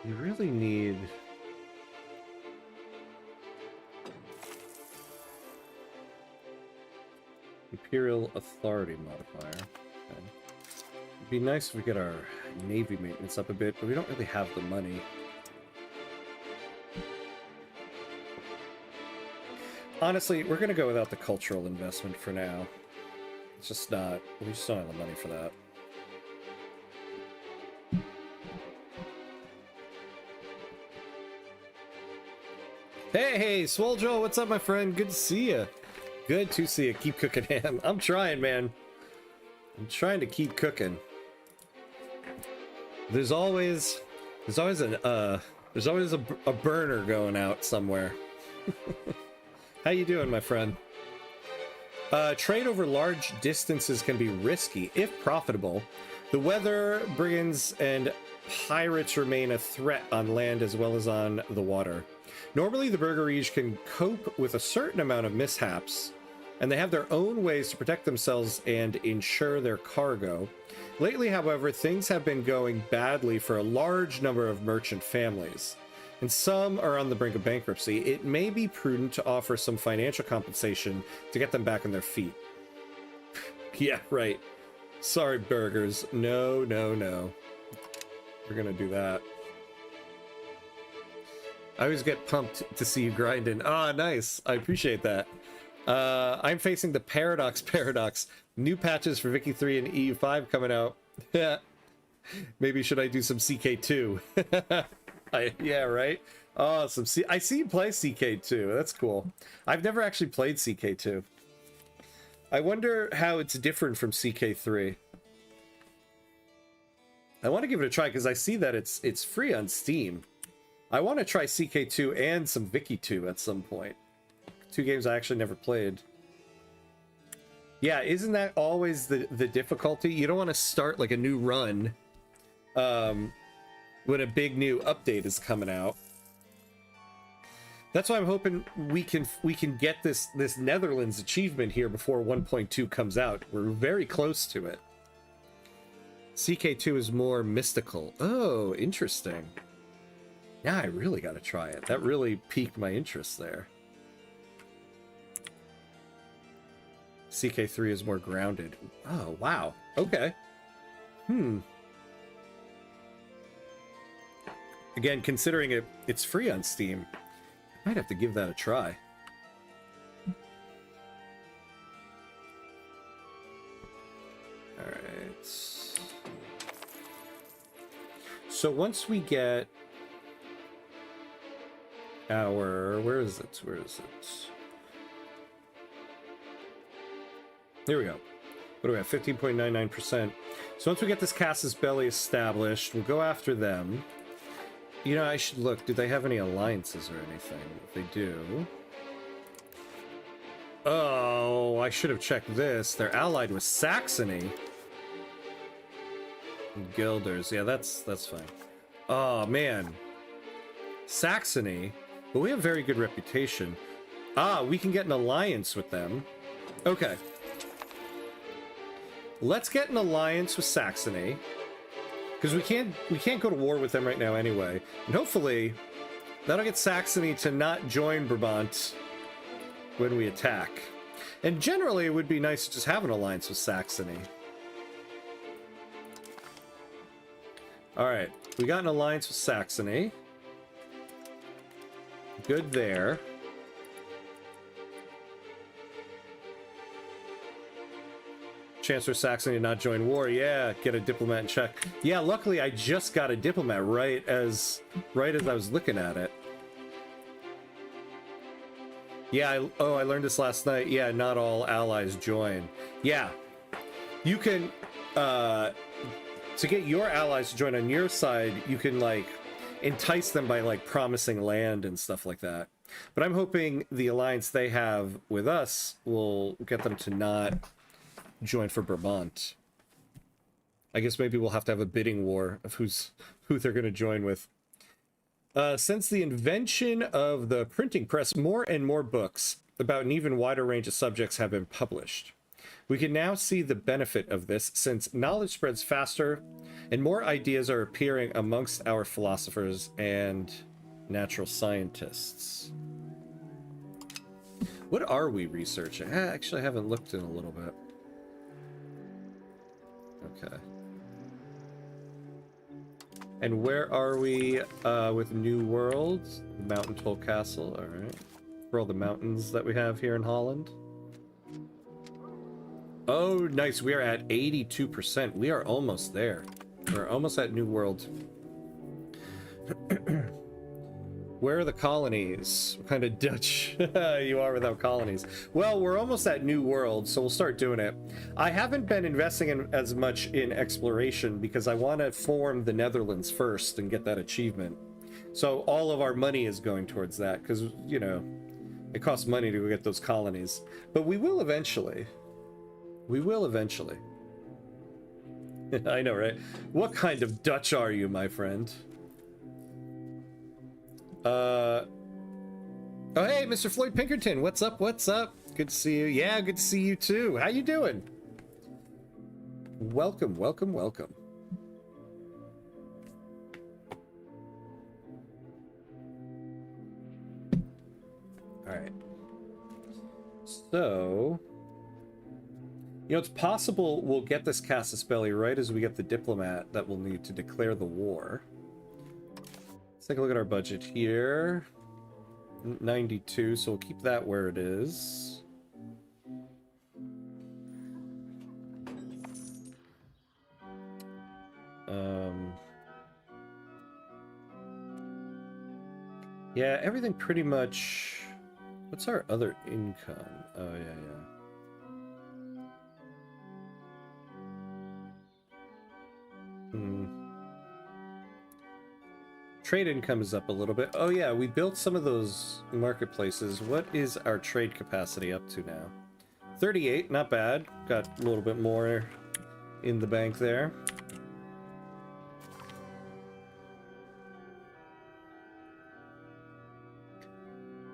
You really need... Imperial Authority modifier. Okay. It'd be nice if we get our Navy maintenance up a bit, but we don't really have the money. Honestly, we're gonna go without the cultural investment for now. It's just not... We just don't have the money for that. Hey, Swole Joe, what's up, my friend? Good to see you. Good to see you. Keep cooking ham. I'm trying, man. I'm trying to keep cooking. There's always an There's always a burner going out somewhere. How you doing, my friend? Trade over large distances can be risky, if profitable. The weather, brigands, and pirates remain a threat on land as well as on the water. Normally, the Burgerige can cope with a certain amount of mishaps, and they have their own ways to protect themselves and ensure their cargo. Lately, however, things have been going badly for a large number of merchant families, and some are on the brink of bankruptcy. It may be prudent to offer some financial compensation to get them back on their feet. Yeah, right. Sorry, burgers. No, no, no. We're gonna do that. I always get pumped to see you grinding. Ah, nice. I appreciate that. I'm facing the paradox. New patches for Vicky 3 and EU5 coming out. Maybe should I do some CK2? Yeah, right? Oh, I see you play CK2. That's cool. I've never actually played CK2. I wonder how it's different from CK3. I want to give it a try because I see that it's free on Steam. I want to try CK2 and some Vicky 2 at some point. Two games I actually never played. Yeah, isn't that always the difficulty? You don't want to start like a new run when a big new update is coming out. That's why I'm hoping we can get this Netherlands achievement here before 1.2 comes out. We're very close to it. CK2 is more mystical. Oh, interesting. Now I really got to try it. That really piqued my interest there. CK3 is more grounded. Oh, wow. Okay. Again, considering it's free on Steam, I might have to give that a try. Alright. So once we get our... Where is it? Here we go. What do we have? 15.99%. So once we get this Casus Belli established, we'll go after them. You know, I should look. Do they have any alliances or anything? If they do... Oh, I should have checked this. They're allied with Saxony. And Guilders. Yeah, that's fine. Oh, man. Saxony. But we have very good reputation. Ah, we can get an alliance with them. Okay. Let's get an alliance with Saxony. Because we can't go to war with them right now anyway. And hopefully, that'll get Saxony to not join Brabant when we attack. And generally, it would be nice to just have an alliance with Saxony. Alright, we got an alliance with Saxony. Good there. Chancellor Saxony to not join war. Yeah, get a diplomat in check. Yeah, luckily I just got a diplomat right as I was looking at it. Yeah, I learned this last night. Yeah, not all allies join. Yeah, you can to get your allies to join on your side, you can like entice them by like promising land and stuff like that. But I'm hoping the alliance they have with us will get them to not join for Brabant. I guess maybe we'll have to have a bidding war of who they're going to join with. Since the invention of the printing press, more and more books about an even wider range of subjects have been published. We can now see the benefit of this since knowledge spreads faster and more ideas are appearing amongst our philosophers and natural scientists. What are we researching? Actually, I haven't looked in a little bit. Okay. And where are we with New World? Mountain Toll Castle, alright. For all the mountains that we have here in Holland. Oh, nice. We are at 82%. We are almost there. We're almost at New World. Where are the colonies? What kind of Dutch you are without colonies? Well, we're almost at New World, so we'll start doing it. I haven't been investing in as much in exploration because I want to form the Netherlands first and get that achievement. So all of our money is going towards that because, you know, it costs money to go get those colonies. But we will eventually. We will eventually. I know, right? What kind of Dutch are you, my friend? Oh, hey, Mr. Floyd Pinkerton. What's up? What's up? Good to see you. Yeah, good to see you too. How you doing? Welcome, welcome, welcome. All right. So, you know, it's possible we'll get this Casus Belli right as we get the diplomat that we'll need to declare the war. Let's take a look at our budget here. 92, so we'll keep that where it is. Yeah, everything pretty much... What's our other income? Oh, yeah. Trade income is up a little bit. Oh yeah, we built some of those marketplaces. What is our trade capacity up to now? 38, not bad. Got a little bit more in the bank there.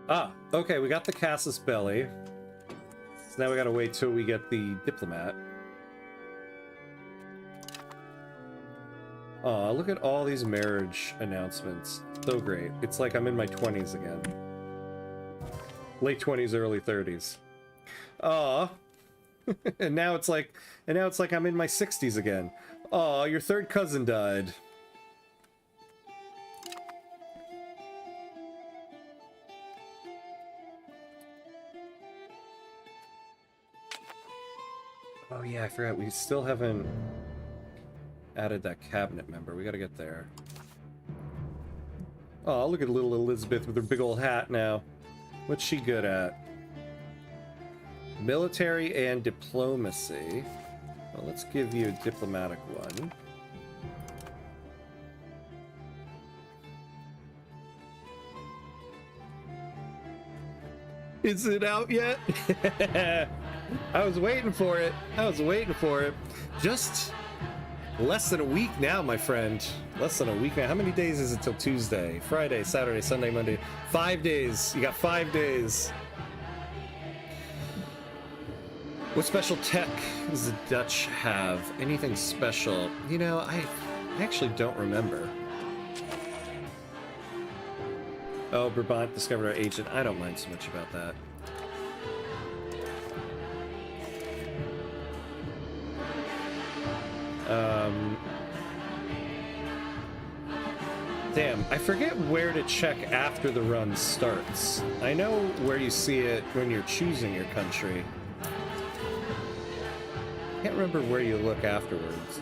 Ah, okay, we got the Casus Belli. So now we gotta wait till we get the diplomat. Aw, look at all these marriage announcements. So great. It's like I'm in my 20s again. Late 20s, early 30s. Aw. and now it's like I'm in my 60s again. Aw, your third cousin died. Oh yeah, I forgot. We still haven't added that cabinet member. We gotta get there. Oh, look at little Elizabeth with her big old hat now. What's she good at? Military and diplomacy. Well, let's give you a diplomatic one. Is it out yet? I was waiting for it. I was waiting for it. Just less than a week now, my friend. Less than a week now. How many days is it till Tuesday? Friday, Saturday, Sunday, Monday. 5 days. You got 5 days. What special tech does the Dutch have? Anything special? You know, I actually don't remember. Oh, Brabant discovered our agent. I don't mind so much about that. Damn, I forget where to check after the run starts. I know where you see it when you're choosing your country. Can't remember where you look afterwards.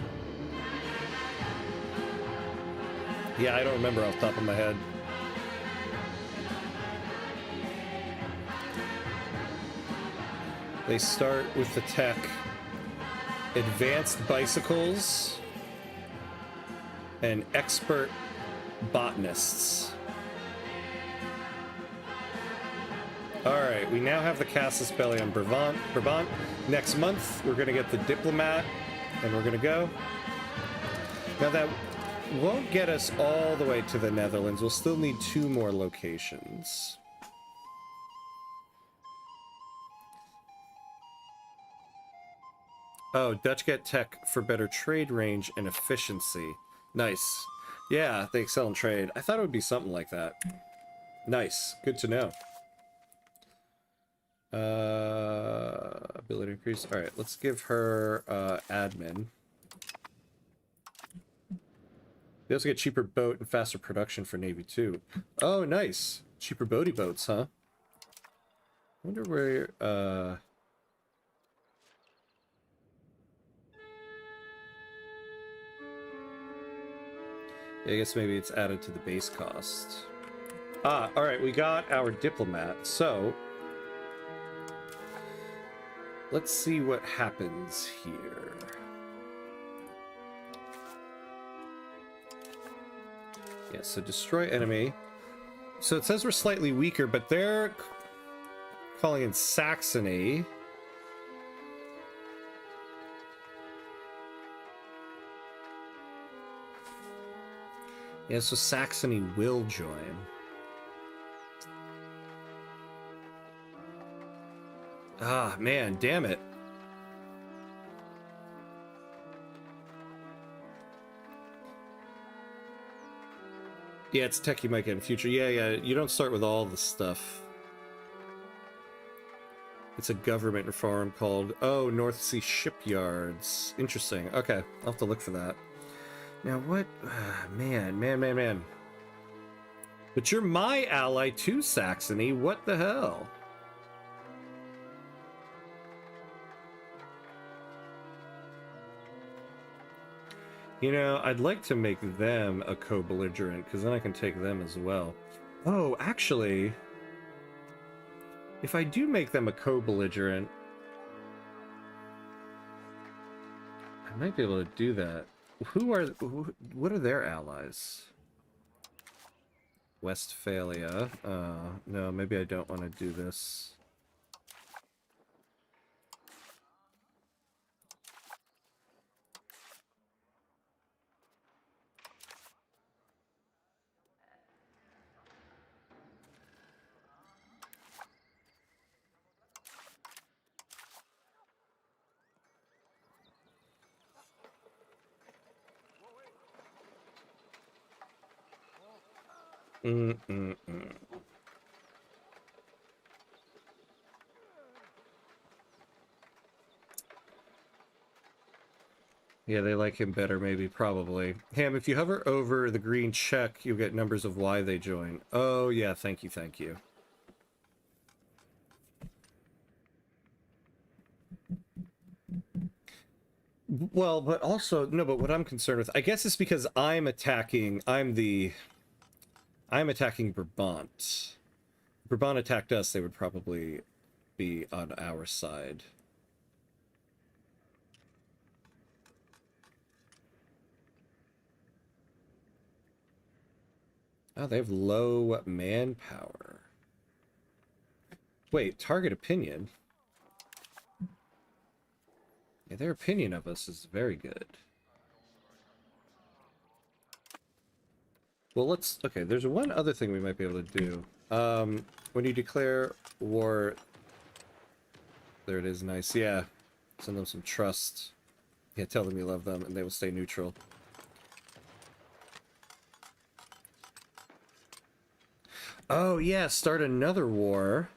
Yeah, I don't remember off the top of my head. They start with the tech. Advanced bicycles and expert botanists. Alright, we now have the Casus Belli on Brabant. Next month, we're going to get the diplomat, and we're going to go. Now that won't get us all the way to the Netherlands. We'll still need 2 more locations. Oh, Dutch get tech for better trade range and efficiency. Nice. Yeah, they excel in trade. I thought it would be something like that. Nice. Good to know. Ability increase. Alright, let's give her admin. They also get cheaper boat and faster production for Navy too. Oh, nice. Cheaper boaty boats, huh? I wonder where, I guess maybe it's added to the base cost. Ah, alright, we got our diplomat, so let's see what happens here. Yeah, so destroy enemy. So it says we're slightly weaker, but they're calling in Saxony. Yeah, so Saxony will join. Ah, man, damn it. Yeah, it's tech you might get in future. Yeah, you don't start with all the stuff. It's a government reform called, oh, North Sea Shipyards. Interesting. Okay, I'll have to look for that. Now what? Man. But you're my ally too, Saxony. What the hell? You know, I'd like to make them a co-belligerent, because then I can take them as well. Oh, actually, if I do make them a co-belligerent, I might be able to do that. What are their allies? Westphalia. No, maybe I don't want to do this. Yeah, they like him better, maybe, probably. Ham, if you hover over the green check, you'll get numbers of why they join. Oh, yeah, thank you. Well, but also, no, but what I'm concerned with, I guess it's because I'm attacking Brabant. If Brabant attacked us, they would probably be on our side. Oh, they have low manpower. Wait, target opinion? Yeah, their opinion of us is very good. Well, okay, there's one other thing we might be able to do. When you declare war... There it is, nice, yeah. Send them some trust. Yeah, tell them you love them, and they will stay neutral. Oh, yeah, start another war.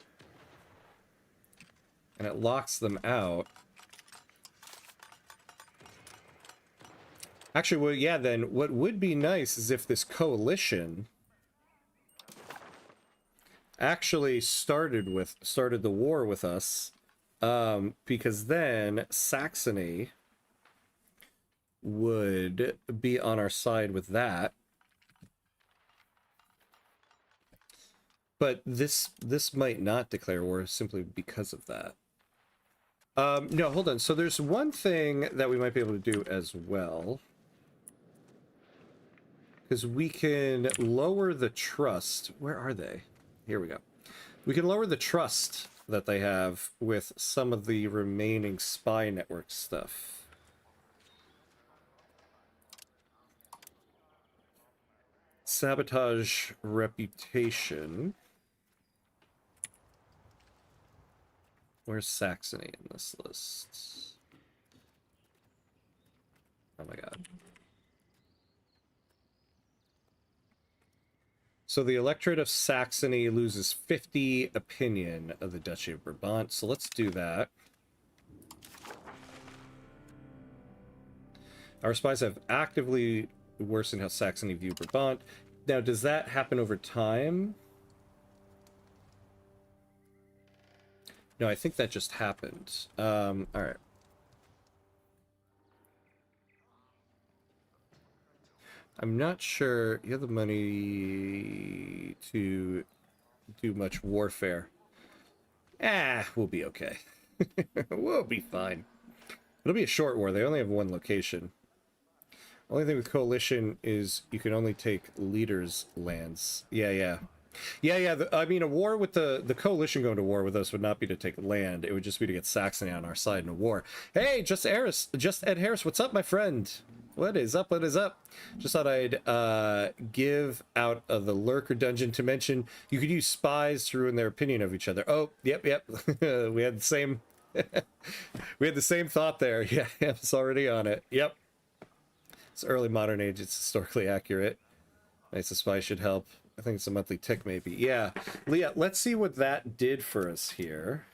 And it locks them out. Actually, well, yeah, then what would be nice is if this coalition actually started the war with us, because then Saxony would be on our side with that. But this might not declare war simply because of that. No, hold on. So there's one thing that we might be able to do as well. Because we can lower the trust. Where are they? Here we go. We can lower the trust that they have with some of the remaining spy network stuff. Sabotage reputation. Where's Saxony in this list? Oh my god. So the electorate of Saxony loses 50 opinion of the Duchy of Brabant. So let's do that. Our spies have actively worsened how Saxony view Brabant. Now, does that happen over time? No, I think that just happened. All right. I'm not sure you have the money to do much warfare. We'll be okay. We'll be fine. It'll be a short war. They only have one location. Only thing with coalition is you can only take leaders' lands. Yeah. I mean, a war with the coalition going to war with us would not be to take land. It would just be to get Saxony on our side in a war. Hey, just Ed Harris, what's up, my friend? What is up? What is up? Just thought I'd give out the lurker dungeon to mention you could use spies to ruin their opinion of each other. Oh, yep. We had the same we had the same thought there. Yeah, it's already on it. Yep. It's early modern age. It's historically accurate. Nice, the spy should help. I think it's a monthly tick, maybe. Yeah. Leah, let's see what that did for us here.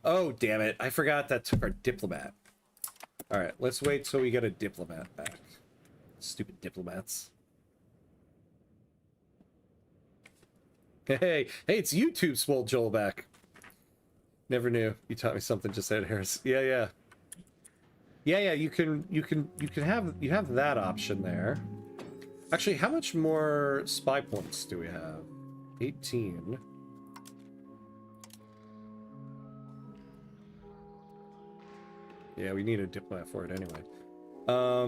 Oh, damn it. I forgot that took our diplomat. All right, let's wait till we get a diplomat back. Stupid diplomats. Hey, it's YouTube swole Joel back. Never knew. You taught me something, just said Harris. Yeah. You have that option there. Actually, how much more spy points do we have? 18. Yeah, we need a diplomat for it anyway. All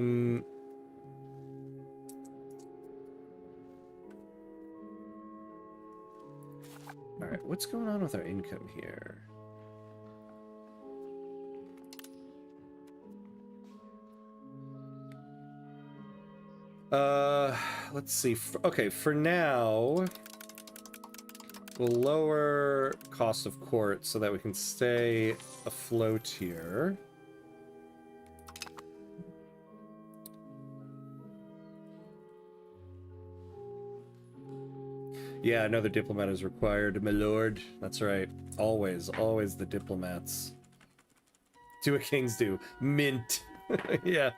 right, what's going on with our income here? Let's see. Okay, for now, we'll lower cost of court so that we can stay afloat here. Yeah, another diplomat is required, my lord. That's right. Always the diplomats. Do what kings do. Mint. Yeah.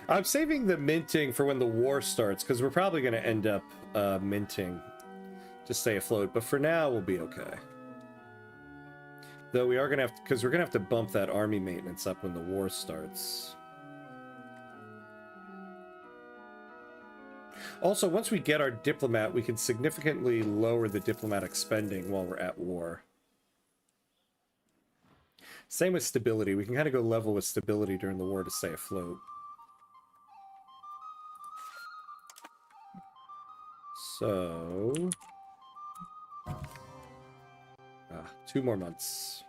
I'm saving the minting for when the war starts, because we're probably going to end up minting to stay afloat. But for now, we'll be okay. Though we are going to have to, because we're going to have to bump that army maintenance up when the war starts. Also, once we get our diplomat, we can significantly lower the diplomatic spending while we're at war. Same with stability. We can kind of go level with stability during the war to stay afloat. So... 2 more months.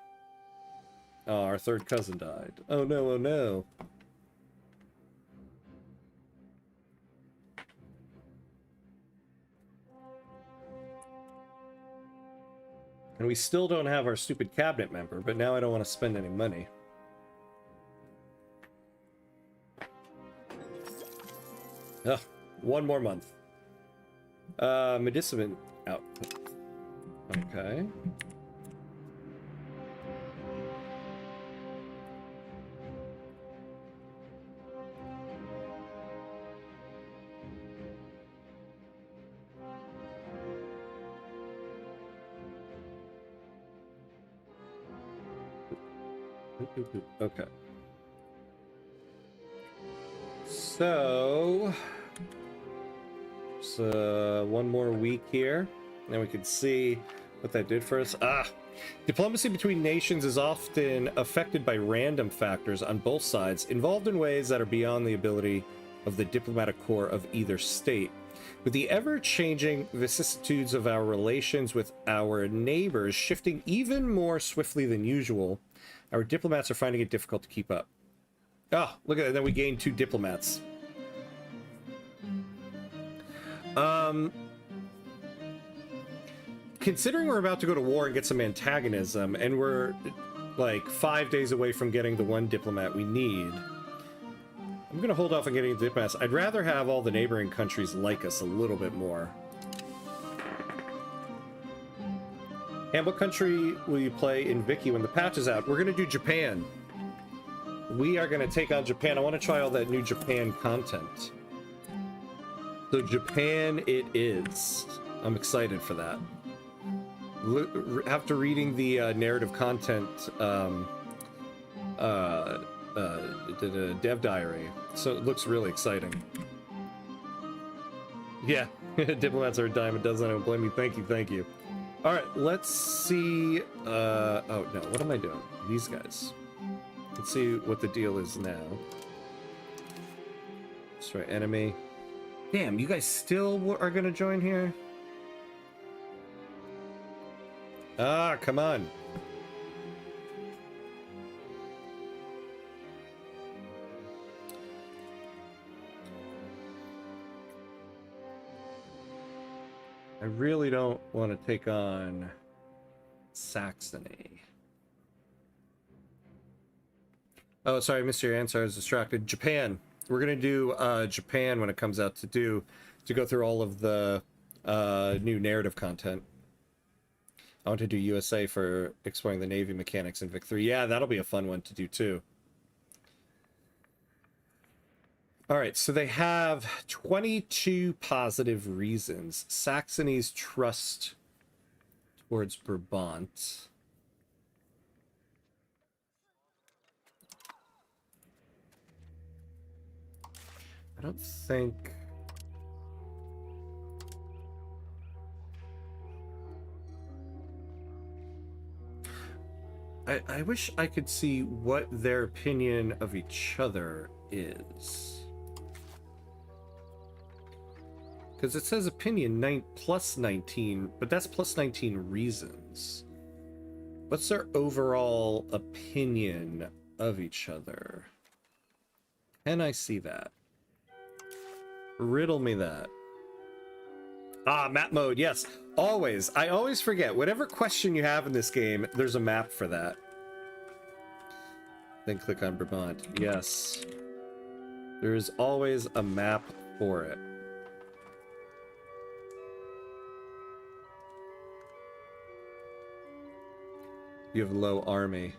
Oh, our third cousin died. Oh no, oh no. And we still don't have our stupid cabinet member, but now I don't want to spend any money. Ugh, 1 more month. Medicinal output. Okay. Okay. So, one more week here, and we can see what that did for us. Diplomacy between nations is often affected by random factors on both sides, involved in ways that are beyond the ability of the diplomatic corps of either state. With the ever-changing vicissitudes of our relations with our neighbors shifting even more swiftly than usual, our diplomats are finding it difficult to keep up. Look at that. Then we gained 2 diplomats. Considering we're about to go to war and get some antagonism, and we're like 5 days away from getting the 1 diplomat we need, I'm going to hold off on getting the diplomats. I'd rather have all the neighboring countries like us a little bit more. And what country will you play in Vicky when the patch is out? We're going to do Japan. We are going to take on Japan. I want to try all that new Japan content. So Japan it is. I'm excited for that. After reading the narrative content the dev diary, so it looks really exciting. Yeah, diplomats are a dime a dozen. I don't blame you. Thank you. All right, let's see. Oh no, what am I doing? These guys. Let's see what the deal is now. Destroy enemy. Damn, you guys still are gonna join here? Ah, come on. I really don't want to take on Saxony. Oh, sorry, I missed your answer. I was distracted. Japan. We're gonna do Japan when it comes out to go through all of the new narrative content. I want to do USA for exploring the Navy mechanics in Vic 3. Yeah, that'll be a fun one to do too. All right, so they have 22 positive reasons. Saxony's trust towards Brabant. I don't think... I wish I could see what their opinion of each other is. Because it says opinion plus 19, but that's plus 19 reasons. What's their overall opinion of each other? Can I see that? Riddle me that. Ah, map mode, yes. Always. I always forget. Whatever question you have in this game, there's a map for that. Then click on Brabant. Yes. There is always a map for it. You have low army.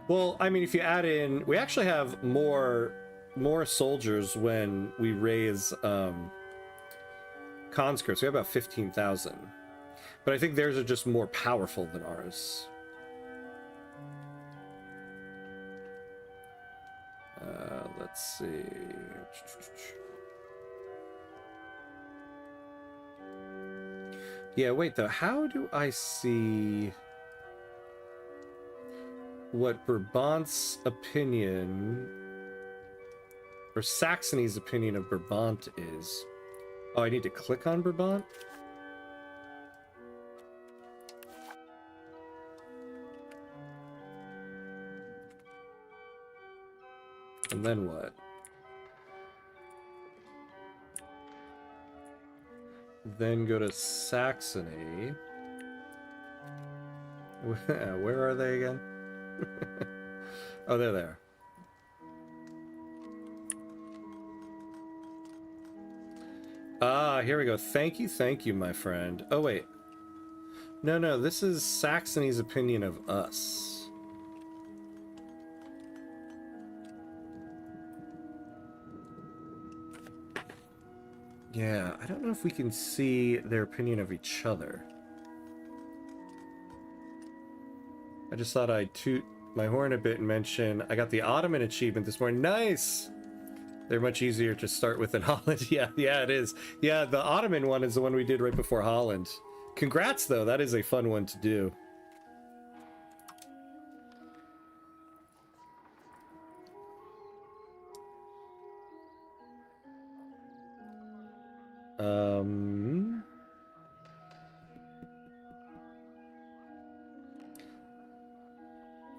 Well, I mean, if you add in... We actually have more soldiers when we raise conscripts. We have about 15,000. But I think theirs are just more powerful than ours. Let's see. Yeah, wait, though. How do I see what Brabant's opinion or Saxony's opinion of Brabant is? Oh, I need to click on Brabant? And then what? Then go to Saxony. Where are they again? Oh, they're there. Ah, here we go. Thank you, my friend. Oh, wait. No, this is Saxony's opinion of us. Yeah, I don't know if we can see their opinion of each other. I just thought I'd toot my horn a bit and mention I got the Ottoman achievement this morning. Nice! They're much easier to start with than Holland. Yeah, it is. Yeah, the Ottoman one is the one we did right before Holland. Congrats, though. That is a fun one to do.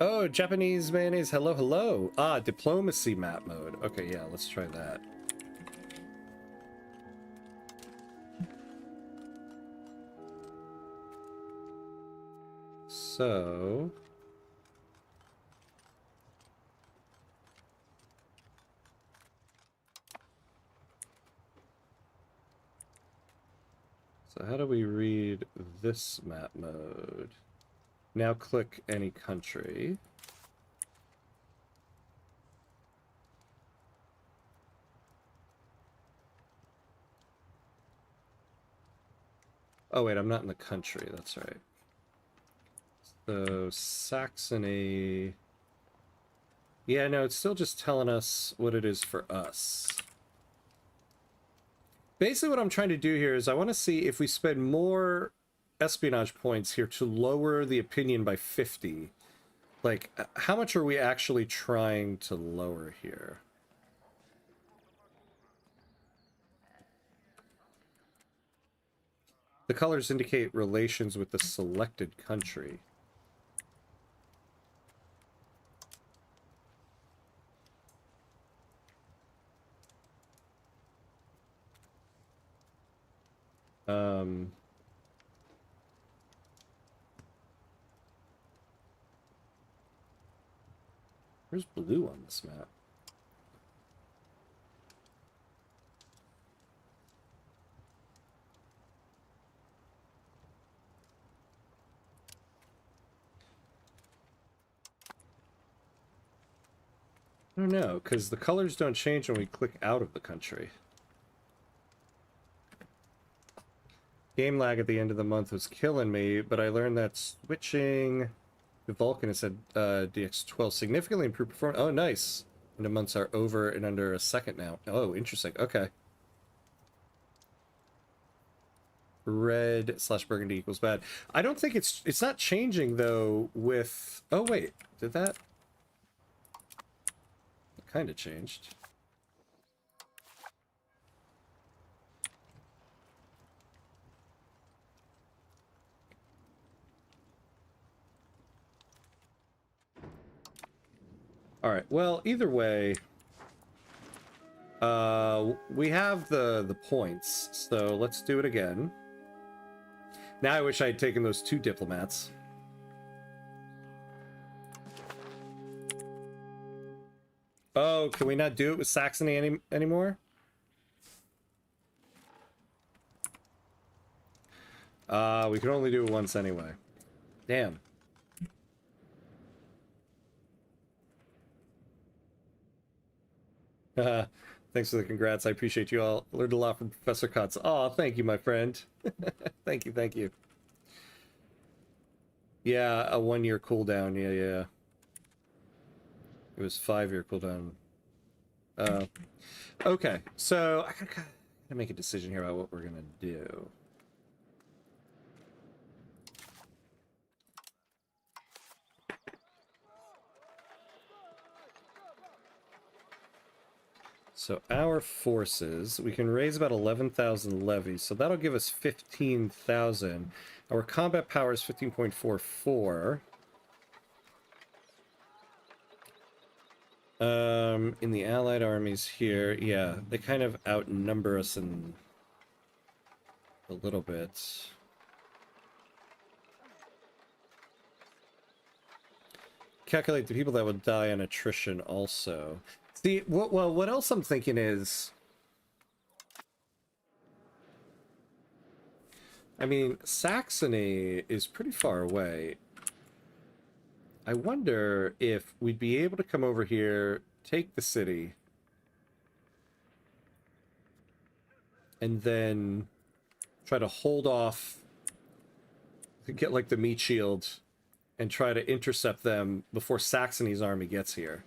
Oh, Japanese mayonnaise. Hello, hello. Ah, diplomacy map mode. Okay, yeah, let's try that. So... So how do we read this map mode? Now click any country. Oh wait, I'm not in the country, that's right. So Saxony... Yeah, no, it's still just telling us what it is for us. Basically what I'm trying to do here is I want to see if we spend more espionage points here to lower the opinion by 50. Like, how much are we actually trying to lower here? The colors indicate relations with the selected country. Where's blue on this map? I don't know, because the colors don't change when we click out of the country. Game lag at the end of the month was killing me, but I learned that switching to Vulcan has said DX12 significantly improved performance. Oh, nice. And the months are over in under a second now. Oh, interesting. Okay. Red/burgundy equals bad. I don't think it's not changing though with... Oh, wait. Did that? It kind of changed. All right. Well, either way, we have the points, so let's do it again. Now I wish I had taken those 2 diplomats. Oh, can we not do it with Saxony anymore? We can only do it once anyway. Damn. Thanks for the congrats. I appreciate you all. Learned a lot from Professor Kotz. Oh, thank you, my friend. Thank you, thank you. Yeah, a 1-year cooldown. Yeah. It was 5-year cooldown. Okay, so I gotta make a decision here about what we're gonna do. So our forces, we can raise about 11,000 levies, so that'll give us 15,000. Our combat power is 15.44. In the allied armies here, yeah, they kind of outnumber us in a little bit. Calculate the people that would die on attrition also. See, well, what else I'm thinking is... I mean, Saxony is pretty far away. I wonder if we'd be able to come over here, take the city, and then try to hold off, to get like the meat shield, and try to intercept them before Saxony's army gets here.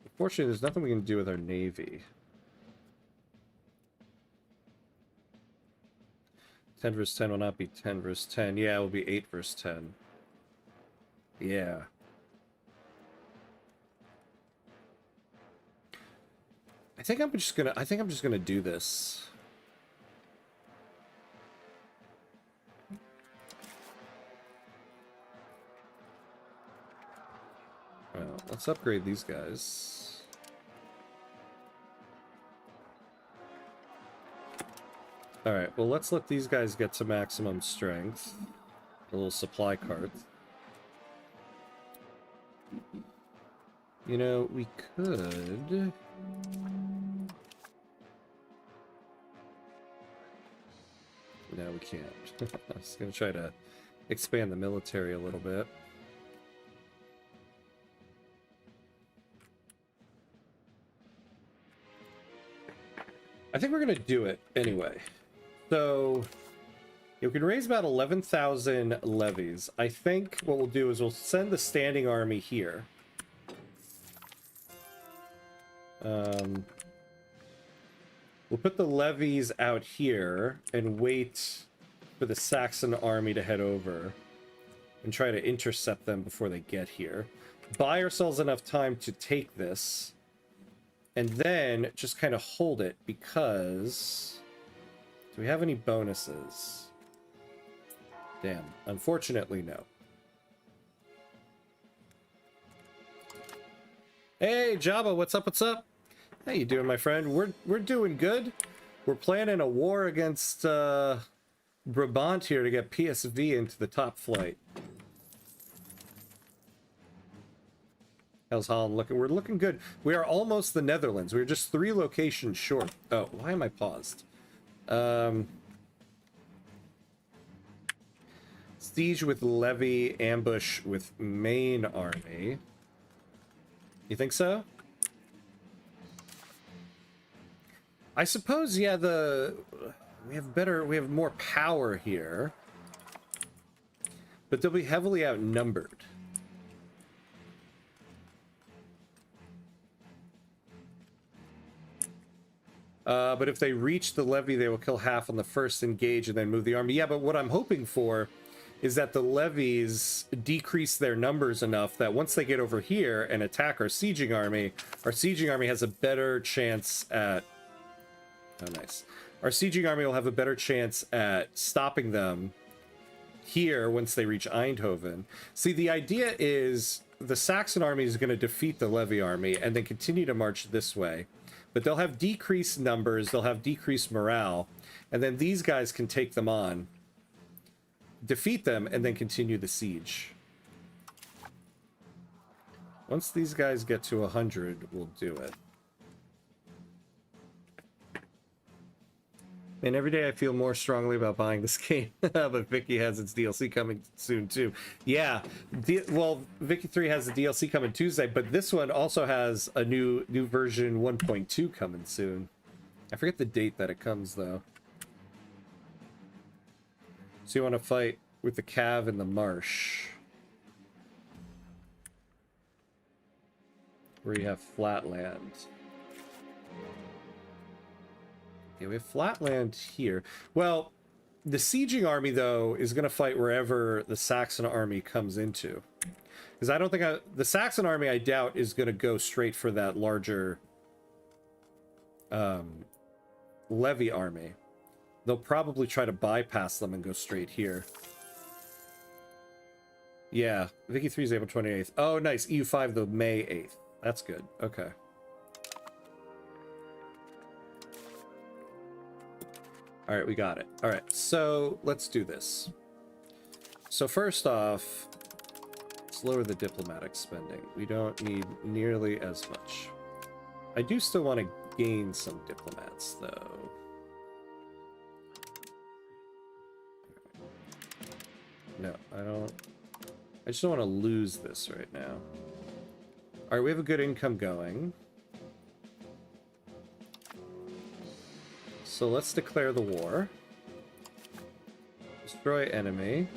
Unfortunately, there's nothing we can do with our navy. 10 versus 10 will not be 10 versus 10. Yeah, it will be 8 versus 10. Yeah. I think I'm just gonna do this. Well, let's upgrade these guys. Alright, well, let's let these guys get to maximum strength. A little supply cart. You know, we could... No, we can't. I was gonna try to expand the military a little bit. I think we're gonna do it anyway. So, you can raise about 11,000 levies. I think what we'll do is we'll send the standing army here. We'll put the levies out here and wait for the Saxon army to head over and try to intercept them before they get here. Buy ourselves enough time to take this, and then just kind of hold it, because Do we have any bonuses? Damn. Unfortunately, no. Hey, Jabba, what's up, what's up? How you doing, my friend? We're doing good. We're planning a war against Brabant here to get PSV into the top flight. How's Holland looking? We're looking good. We are almost the Netherlands. We're just 3 locations short. Oh, why am I paused? Siege with levy, ambush with main army. You think so? I suppose, yeah, we have more power here. But they'll be heavily outnumbered. But if they reach the levy, they will kill half on the first engage and then move the army. Yeah, but what I'm hoping for is that the levies decrease their numbers enough that once they get over here and attack our sieging army has a better chance at... Oh, nice. Our sieging army will have a better chance at stopping them here once they reach Eindhoven. See, the idea is the Saxon army is going to defeat the levy army and then continue to march this way. But they'll have decreased numbers, they'll have decreased morale, and then these guys can take them on, defeat them, and then continue the siege. Once these guys get to 100, we'll do it. And every day I feel more strongly about buying this game. But Vicky has its DLC coming soon too. Yeah, well, Vicky 3 has the DLC coming Tuesday, but this one also has a new version 1.2 coming soon. I forget the date that it comes though. So you want to fight with the Cav in the marsh, where you have flatland. Okay, we have flatland here. Well, the sieging army, though, is going to fight wherever the Saxon army comes into. Because I don't think... the Saxon army, I doubt, is going to go straight for that larger levy army. They'll probably try to bypass them and go straight here. Yeah, Vicky 3 is April 28th. Oh, nice. EU5, the May 8th. That's good. Okay. All right, we got it. All right, so let's do this. So first off, let's lower the diplomatic spending. We don't need nearly as much. I do still want to gain some diplomats, though. No, I don't. I just don't want to lose this right now. All right, we have a good income going. So let's declare the war. Destroy enemy.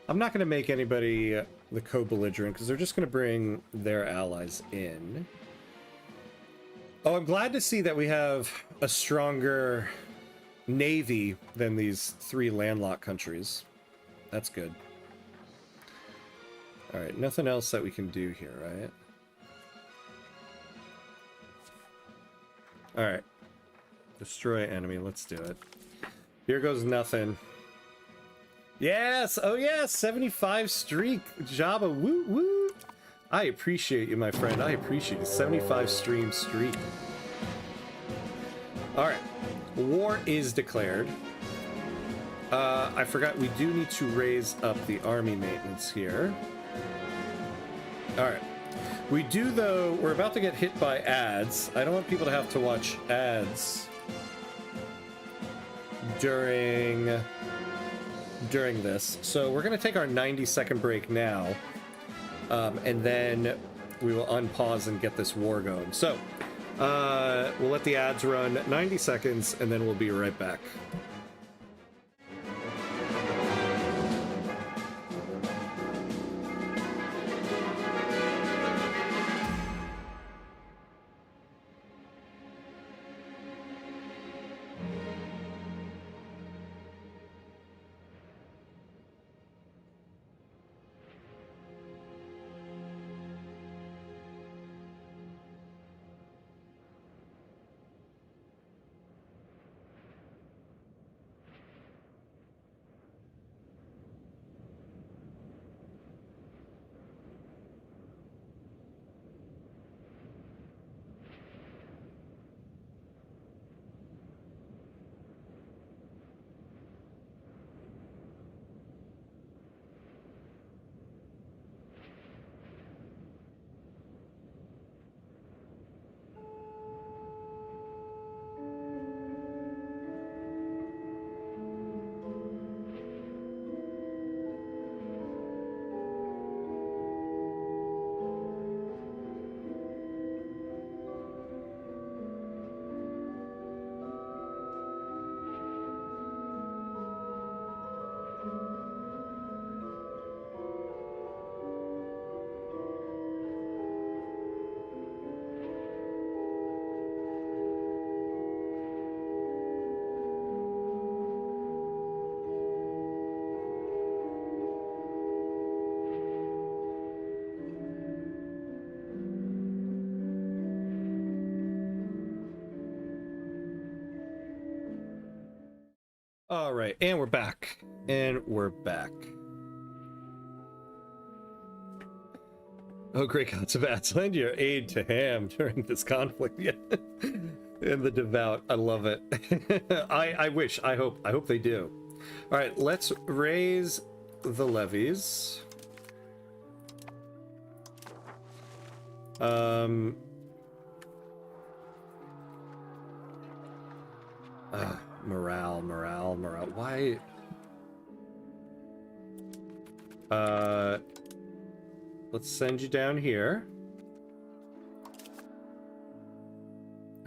I'm not going to make anybody the co-belligerent because they're just going to bring their allies in. Oh, I'm glad to see that we have a stronger navy than these 3 landlocked countries. That's good. All right, nothing else that we can do here, right? All right. Destroy enemy. Let's do it. Here goes nothing. Yes! Oh, yes! 75 streak. Jabba. Woo, woo! I appreciate you, my friend. I appreciate you. 75 stream streak. Alright. War is declared. I forgot we do need to raise up the army maintenance here. Alright. We do, though, we're about to get hit by ads. I don't want people to have to watch ads during this. So we're going to take our 90-second break now. And then we will unpause and get this war going. So we'll let the ads run 90 seconds, and then we'll be right back. All right, and we're back. And we're back. Oh, great gods of Ats, lend your aid to Ham during this conflict. Yeah. And the devout. I love it. I wish. I hope they do. All right, let's raise the levies. Morale. Why? Let's send you down here.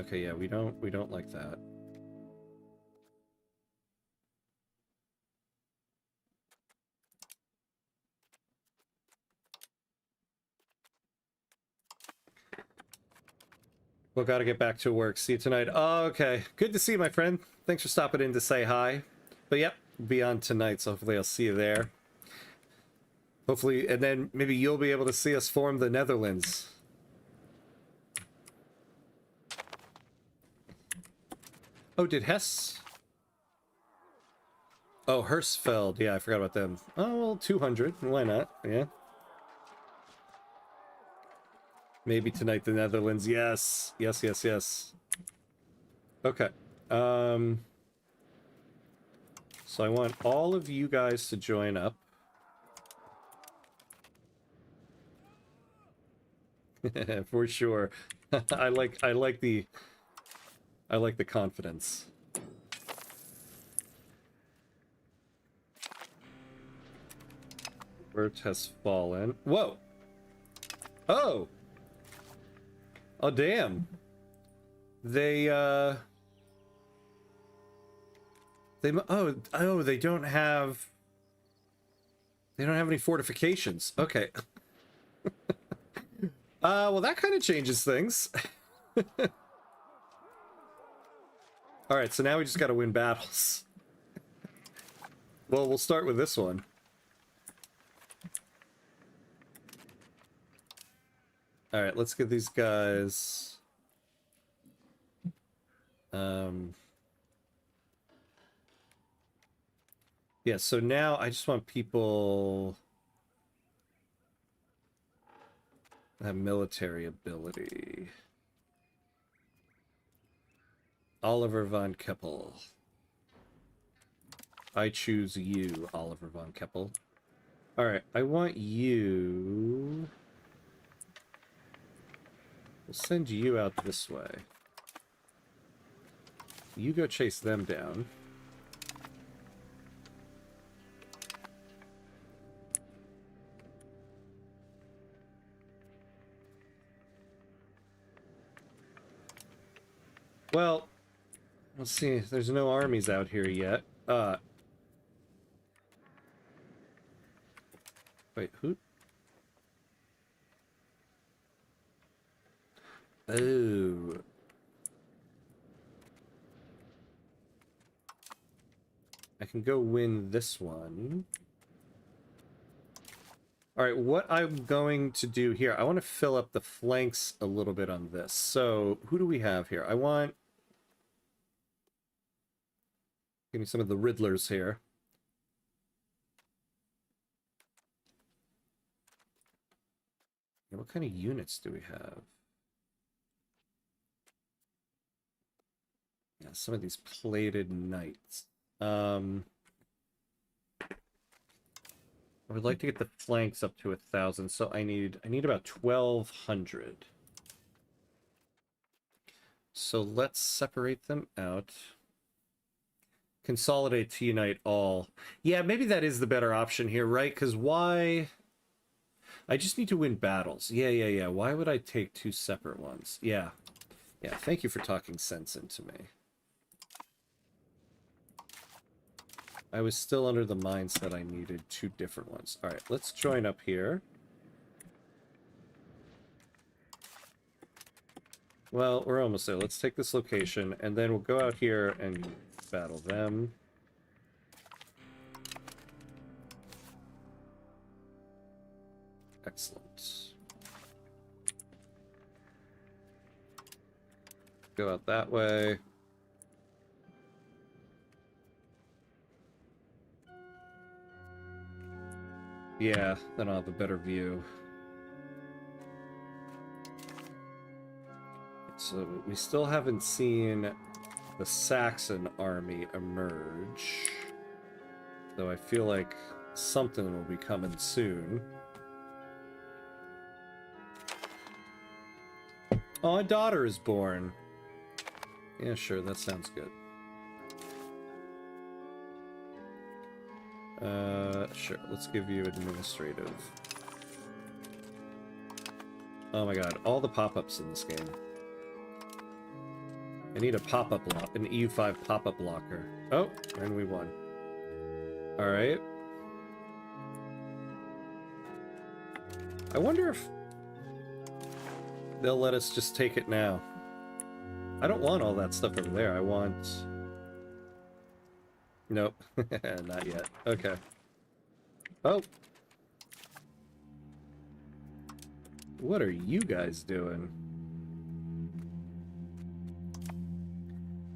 Okay, yeah, we don't like that. Well, gotta get back to work. See you tonight. Oh, okay. Good to see you, my friend. Thanks for stopping in to say hi. But yep, be on tonight, so hopefully I'll see you there. Hopefully, and then maybe you'll be able to see us form the Netherlands. Oh, did Hess? Oh, Hersfeld. Yeah, I forgot about them. Oh, well, 200. Why not? Yeah. Maybe tonight the Netherlands. Yes. Yes. Okay. So I want all of you guys to join up. For sure. I like the confidence. Bert has fallen. Whoa. Oh. Oh, damn. They oh, they don't have any fortifications. Okay. Well, that kind of changes things. All right, so now we just got to win battles. Well, we'll start with this one. All right, let's get these guys. Yeah, so now I just want people that have military ability. Oliver von Keppel. I choose you, Oliver von Keppel. All right, I want you. We'll send you out this way. You go chase them down. Well, let's see. There's no armies out here yet. Wait, who? Oh. I can go win this one. All right, what I'm going to do here, I want to fill up the flanks a little bit on this. So, who do we have here? I want... Give me some of the Riddlers here. What kind of units do we have? Yeah, some of these plated knights. I would like to get the flanks up to 1,000, so I need about 1,200. So let's separate them out. Consolidate to unite all. Yeah, maybe that is the better option here, right? Because why... I just need to win battles. Yeah. Why would I take two separate ones? Yeah. Yeah, thank you for talking sense into me. I was still under the mindset I needed two different ones. All right, let's join up here. Well, we're almost there. Let's take this location, and then we'll go out here and battle them. Excellent. Go out that way. Yeah, then I'll have a better view. So we still haven't seen the Saxon army emerge. Though I feel like something will be coming soon. Oh, a daughter is born. Yeah, sure, that sounds good. Sure, let's give you administrative. Oh my god, all the pop-ups in this game. I need a pop-up lock, an EU5 pop-up locker. Oh, and we won. Alright. I wonder if they'll let us just take it now. I don't want all that stuff over there. I want... Nope. Not yet. Okay. Oh! What are you guys doing?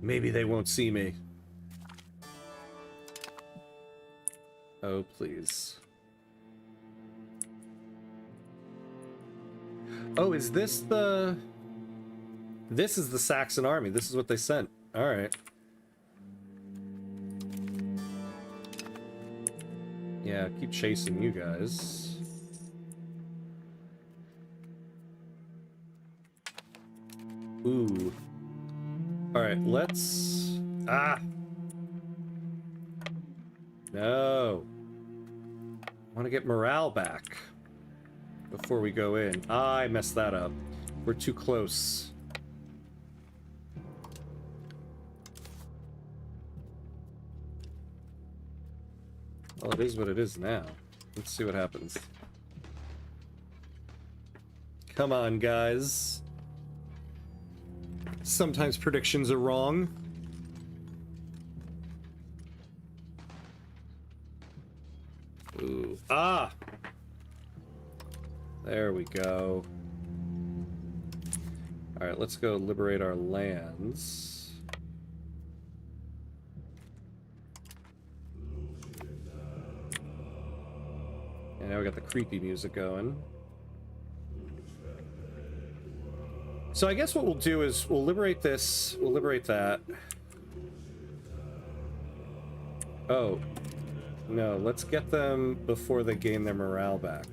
Maybe they won't see me. Oh, please. Oh, is this the... This is the Saxon army. This is what they sent. Alright. Yeah, keep chasing you guys. Ooh. Alright, let's... Ah! No. I want to get morale back before we go in. Ah, I messed that up. We're too close. Well, it is what it is now. Let's see what happens. Come on, guys. Sometimes predictions are wrong. Ooh. Ah! There we go. Alright, let's go liberate our lands. And now we got the creepy music going. So I guess what we'll do is we'll liberate this, we'll liberate that. Oh. No, let's get them before they gain their morale back.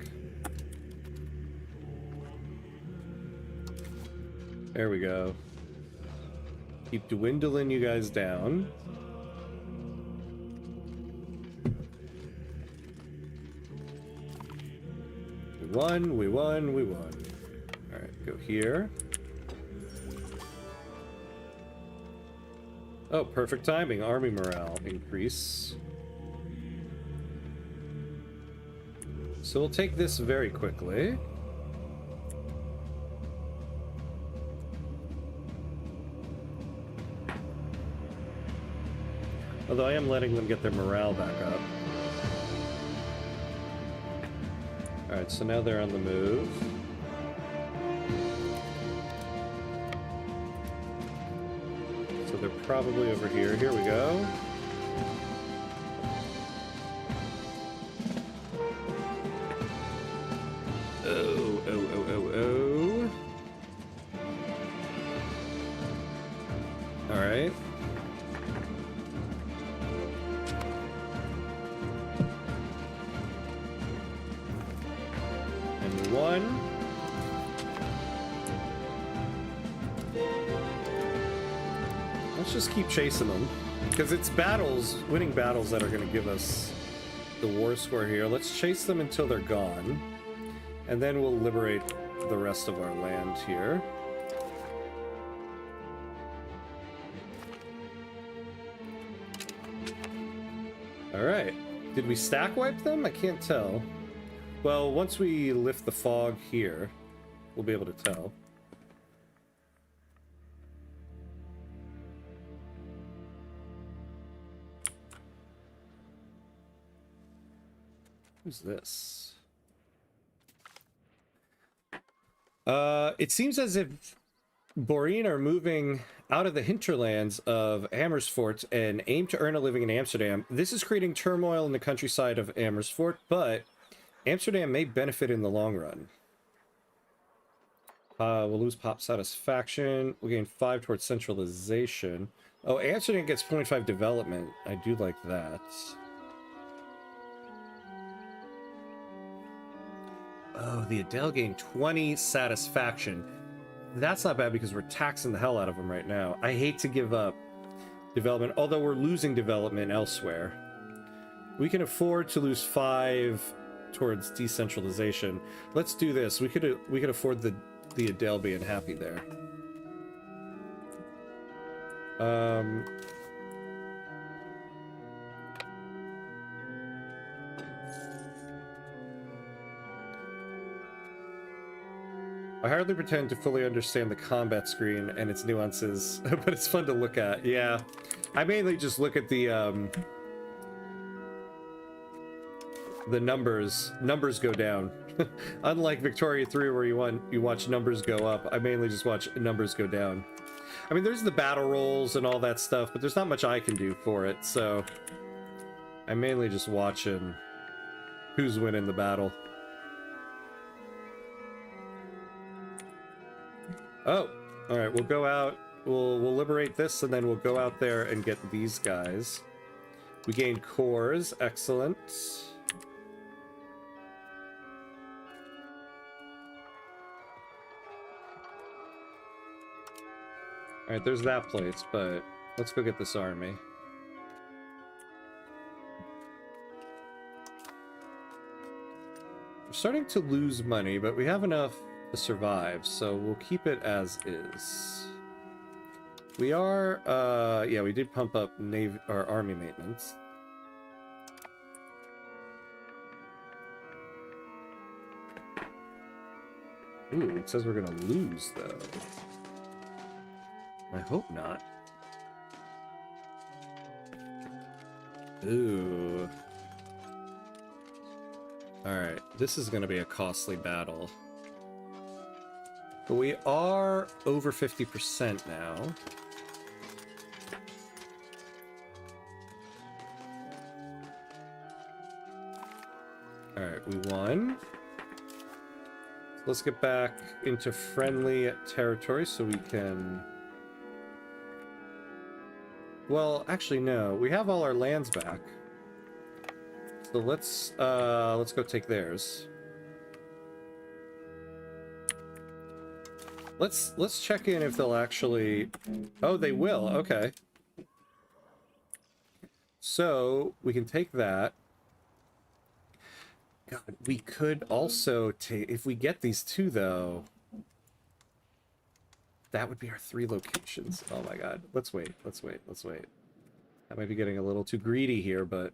There we go. Keep dwindling you guys down. We won, we won, we won. Alright, go here. Oh, perfect timing. Army morale increase. So we'll take this very quickly. Although I am letting them get their morale back up. Alright, so now they're on the move. So they're probably over here. Here we go. Oh, oh, oh, oh, oh. Alright. And one. Let's just keep chasing them. Because it's battles, winning battles that are going to give us the war score here. Let's chase them until they're gone. And then we'll liberate the rest of our land here. Alright. Did we stack wipe them? I can't tell. Well, once we lift the fog here, we'll be able to tell. Who's this? It seems as if Boreen are moving out of the hinterlands of Amersfoort and aim to earn a living in Amsterdam. This is creating turmoil in the countryside of Amersfoort, but Amsterdam may benefit in the long run. We'll lose pop satisfaction. We'll gain 5 towards centralization. Oh, Amsterdam gets 0.5 development. I do like that. Oh, the Adele gained 20 satisfaction. That's not bad because we're taxing the hell out of them right now. I hate to give up development, although we're losing development elsewhere. We can afford to lose 5 towards decentralization. Let's do this. We could afford the Adele being happy there. I hardly pretend to fully understand the combat screen and its nuances, but it's fun to look at. Yeah, I mainly just look at the numbers. Numbers go down. Unlike Victoria 3, where you watch numbers go up, I mainly just watch numbers go down. I mean, there's the battle rolls and all that stuff, but there's not much I can do for it, so I'm mainly just watching who's winning the battle. Oh, all right, we'll go out, we'll liberate this, and then we'll go out there and get these guys. We gain cores, excellent. All right, there's that place, but let's go get this army. We're starting to lose money, but we have enough to survive, so we'll keep it as is. We are, yeah, we did pump up Navy or army maintenance. Ooh, it says we're gonna lose, though. I hope not. Ooh. Alright, this is gonna be a costly battle. But we are over 50% now. Alright, we won. Let's get back into friendly territory so we can... Well, actually, no. We have all our lands back. So let's go take theirs. Let's check in if they'll actually... Oh, they will. Okay. So we can take that. God, we could also take... If we get these two, though... That would be our 3 locations. Oh my god. Let's wait. Let's wait. Let's wait. I might be getting a little too greedy here, but...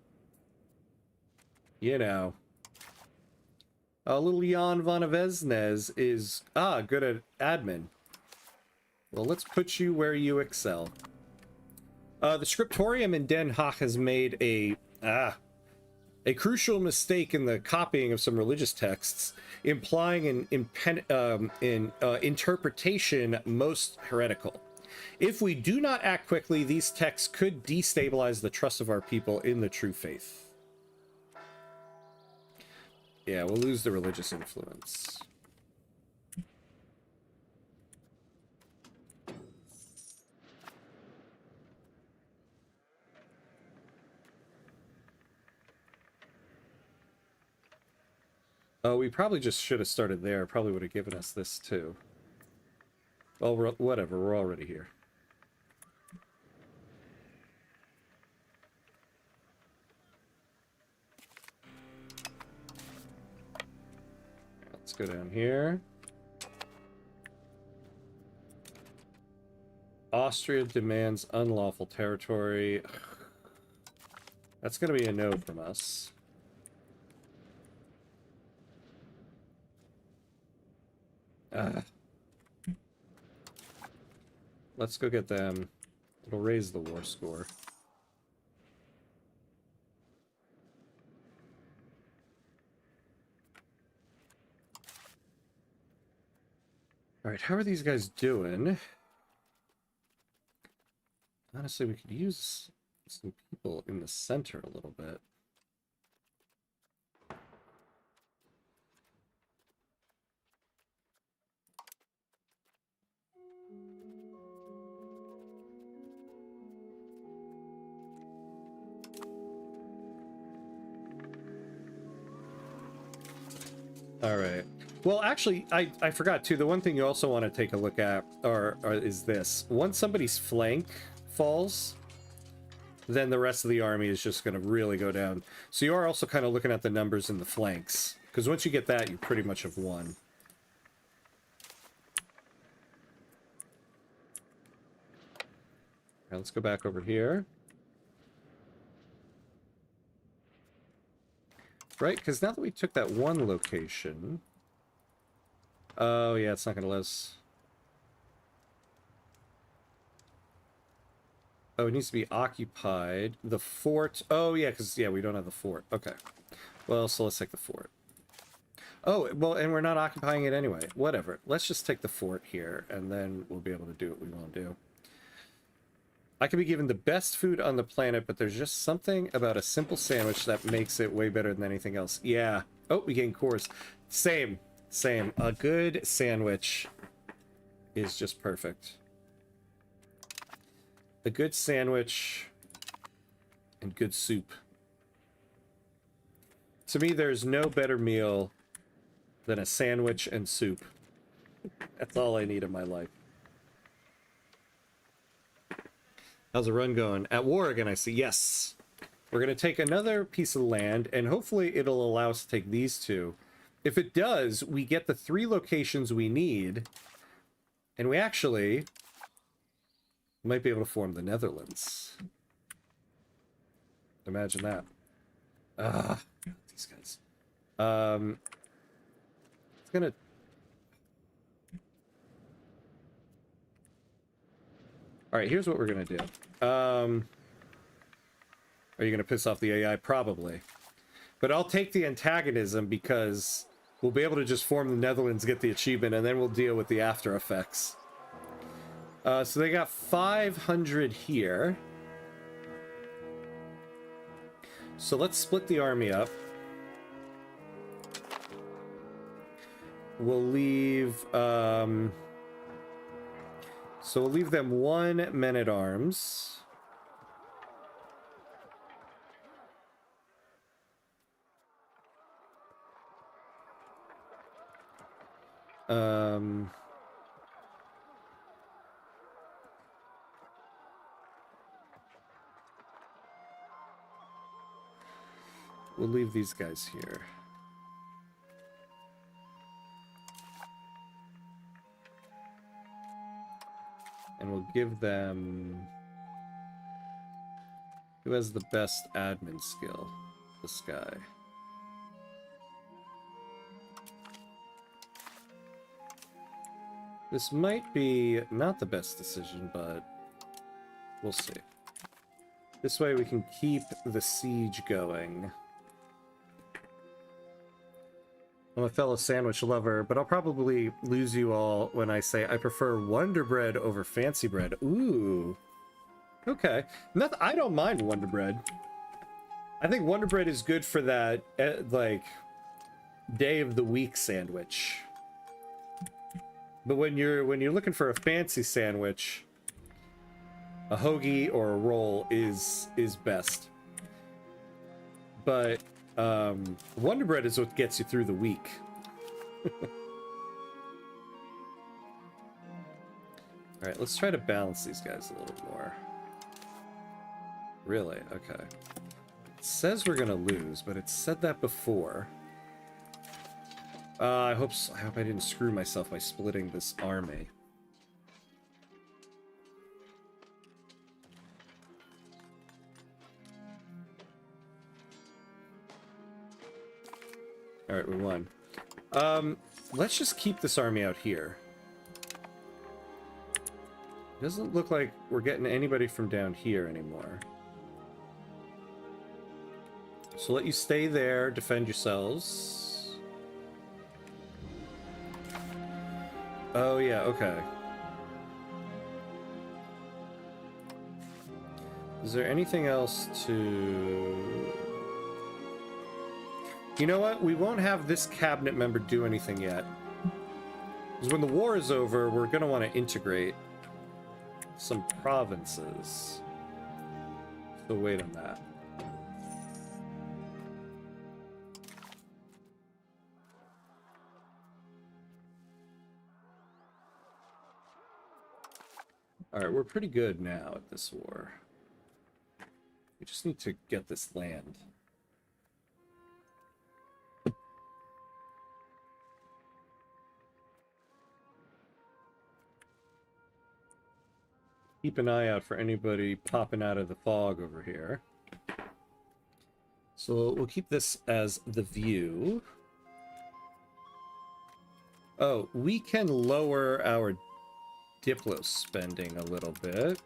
You know. A little Jan van Vesnes is... good at admin. Well, let's put you where you excel. The scriptorium in Den Haag has made a crucial mistake in the copying of some religious texts, implying an interpretation most heretical. If we do not act quickly, these texts could destabilize the trust of our people in the true faith. Yeah, we'll lose the religious influence. Oh, we probably just should have started there. Probably would have given us this too. Well, whatever. We're already here. Let's go down here. Austria demands unlawful territory. That's going to be a no from us. Let's go get them. It'll raise the war score. Alright, how are these guys doing? Honestly, we could use some people in the center a little bit. All right. Well, actually, I forgot too. The one thing you also want to take a look at is this. Once somebody's flank falls, then the rest of the army is just going to really go down. So you are also kind of looking at the numbers in the flanks. Because once you get that, you pretty much have won. All right, let's go back over here. Right, because now that we took that one location... Oh, yeah, it's not going to let us... Oh, it needs to be occupied. The fort... Oh, yeah, because, yeah, we don't have the fort. Okay. Well, so let's take the fort. Oh, well, and we're not occupying it anyway. Whatever. Let's just take the fort here, and then we'll be able to do what we want to do. I could be given the best food on the planet, but there's just something about a simple sandwich that makes it way better than anything else. Yeah. Oh, we gain cores. Same. Same. A good sandwich is just perfect. A good sandwich and good soup. To me, there's no better meal than a sandwich and soup. That's all I need in my life. How's the run going? At war again, I see. Yes. We're going to take another piece of land, and hopefully it'll allow us to take these two. If it does, we get the 3 locations we need, and we actually might be able to form the Netherlands. Imagine that. Ah, these guys. It's going to... All right, here's what we're going to do. Are you going to piss off the AI? Probably. But I'll take the antagonism because we'll be able to just form the Netherlands, get the achievement, and then we'll deal with the after effects. So they got 500 here. So let's split the army up. We'll leave... So we'll leave them 1 men-at-arms. We'll leave these guys here. And we'll give them... Who has the best admin skill? This guy. This might be not the best decision, but we'll see. This way we can keep the siege going. I'm a fellow sandwich lover, but I'll probably lose you all when I say I prefer Wonder Bread over Fancy Bread. Ooh. Okay. I don't mind Wonder Bread. I think Wonder Bread is good for that, like, day of the week sandwich. But when you're looking for a fancy sandwich, a hoagie or a roll is best. But Wonder Bread is what gets you through the week. All right, let's try to balance these guys a little more. Really? Okay. It says we're gonna lose, but it said that before. I hope I didn't screw myself by splitting this army. All right, we won. Let's just keep this army out here. Doesn't look like we're getting anybody from down here anymore. So let you stay there, defend yourselves. Oh yeah, okay. Is there anything else to... You know what? We won't have this cabinet member do anything yet. Because when the war is over, we're going to want to integrate some provinces. So wait on that. Alright, we're pretty good now at this war. We just need to get this land. Keep an eye out for anybody popping out of the fog over here. So we'll keep this as the view. Oh, we can lower our Diplo spending a little bit.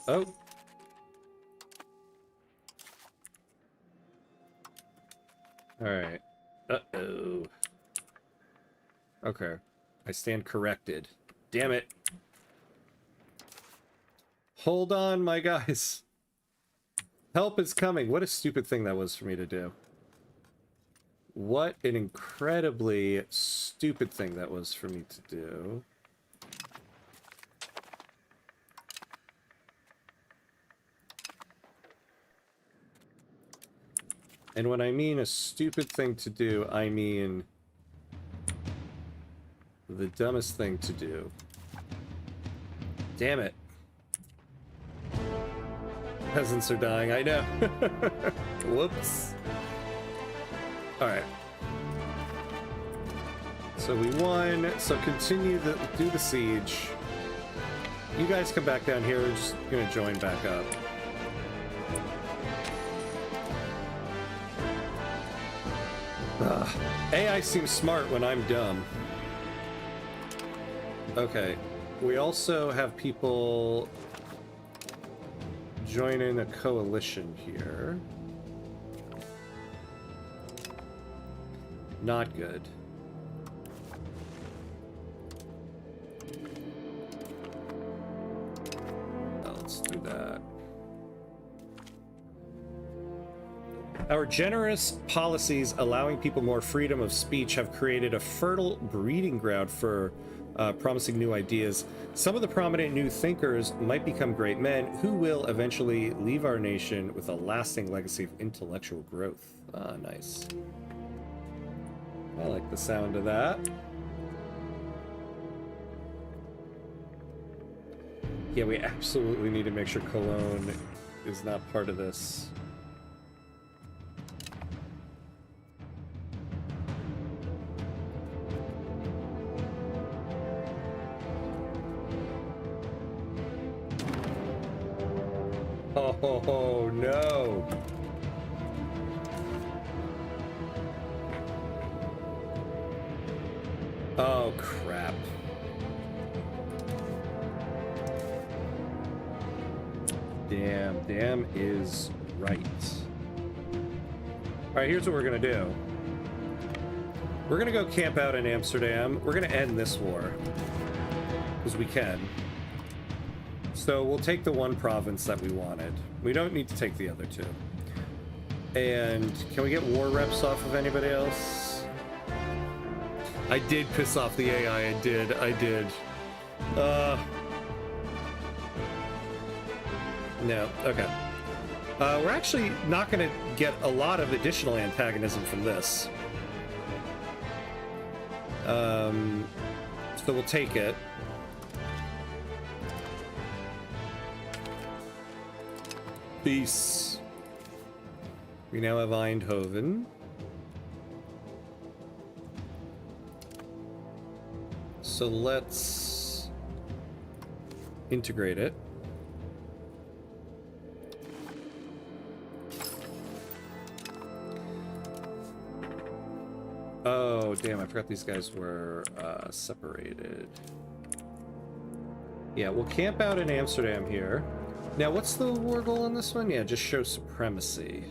Oh. Alright. Uh-oh. Okay. I stand corrected. Damn it. Hold on, my guys. Help is coming. What a stupid thing that was for me to do. What an incredibly stupid thing that was for me to do. And when I mean a stupid thing to do, I mean the dumbest thing to do. Damn it. Peasants are dying, I know. Whoops. Alright. So we won. So continue to do the siege. You guys come back down here. We're just gonna join back up. AI seems smart when I'm dumb. Okay. We also have people join in a coalition here. Not good. Let's do that. Our generous policies allowing people more freedom of speech have created a fertile breeding ground for promising new ideas. Some of the prominent new thinkers might become great men who will eventually leave our nation with a lasting legacy of intellectual growth. Ah, nice. I like the sound of that. Yeah, we absolutely need to make sure Cologne is not part of this. Oh, no. Oh, crap. Damn is right. Alright, here's what we're gonna do. We're gonna go camp out in Amsterdam. We're gonna end this war. Because we can. So we'll take the one province that we wanted. We don't need to take the other two. And can we get war reps off of anybody else? I did piss off the AI. I did. No, okay. We're actually not going to get a lot of additional antagonism from this. So we'll take it. Peace. We now have Eindhoven. So let's integrate it. Oh, damn, I forgot these guys were separated. Yeah, we'll camp out in Amsterdam here. Now, what's the war goal on this one? Yeah, just show supremacy.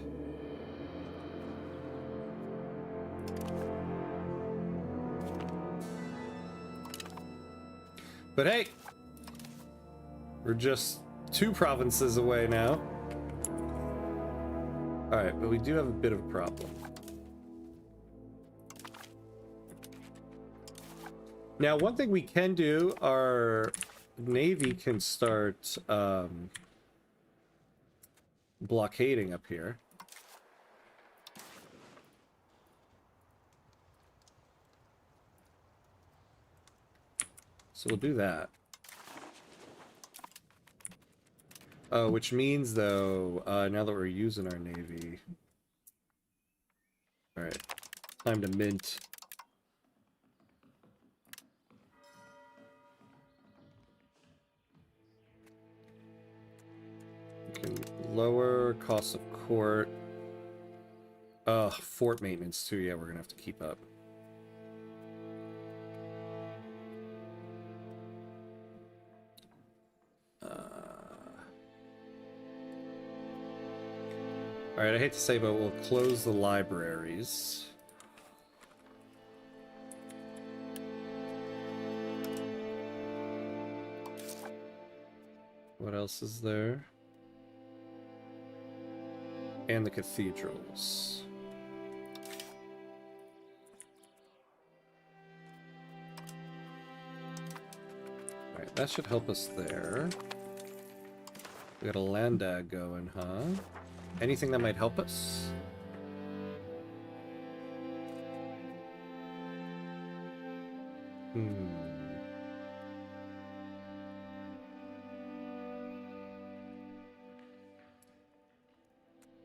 But hey, we're just 2 provinces away now. Alright, but we do have a bit of a problem. Now, one thing we can do, our Navy can start blockading up here. So we'll do that. Which means, though, now that we're using our navy... Alright, time to mint. We can lower cost of court. Fort maintenance, too. Yeah, we're gonna have to keep up. Alright, I hate to say, but we'll close the libraries. What else is there? And the cathedrals. Alright, that should help us there. We got a Landag going, huh? Anything that might help us?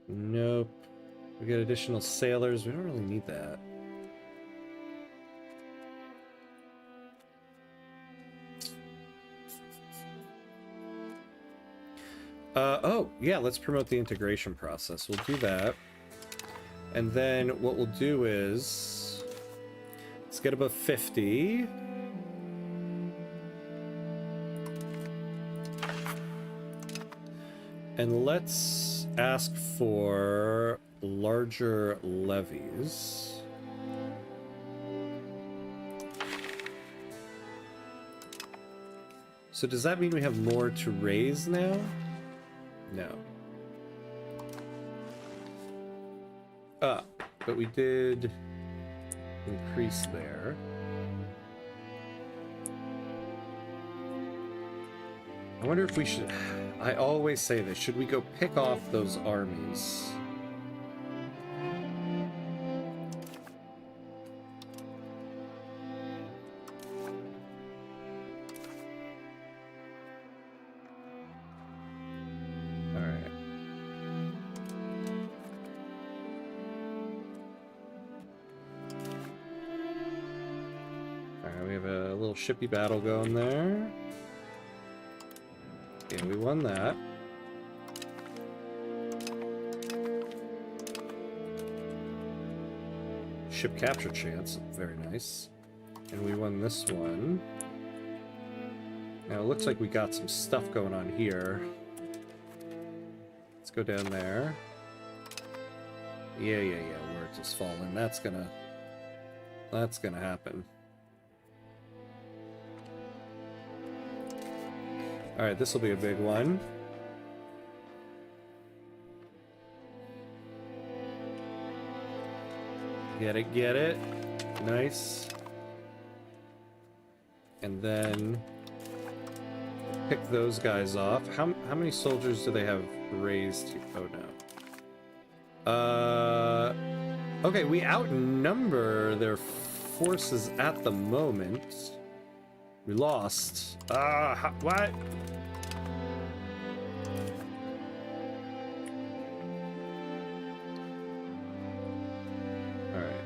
Nope. We got additional sailors. We don't really need that. Oh, yeah, let's promote the integration process. We'll do that. And then what we'll do is... Let's get above 50. And let's ask for larger levies. So does that mean we have more to raise now? No. But we did increase there. I wonder if we should... I always say this. Should we go pick off those armies? Shippy battle going there. Okay, we won that. Ship capture chance, very nice. And we won this one. Now it looks like we got some stuff going on here. Let's go down there. Yeah, Words has fallen. That's gonna happen. Alright, this will be a big one. Get it. Nice. And then pick those guys off. How many soldiers do they have raised here? Oh no. Okay, we outnumber their forces at the moment. We lost. What? Alright.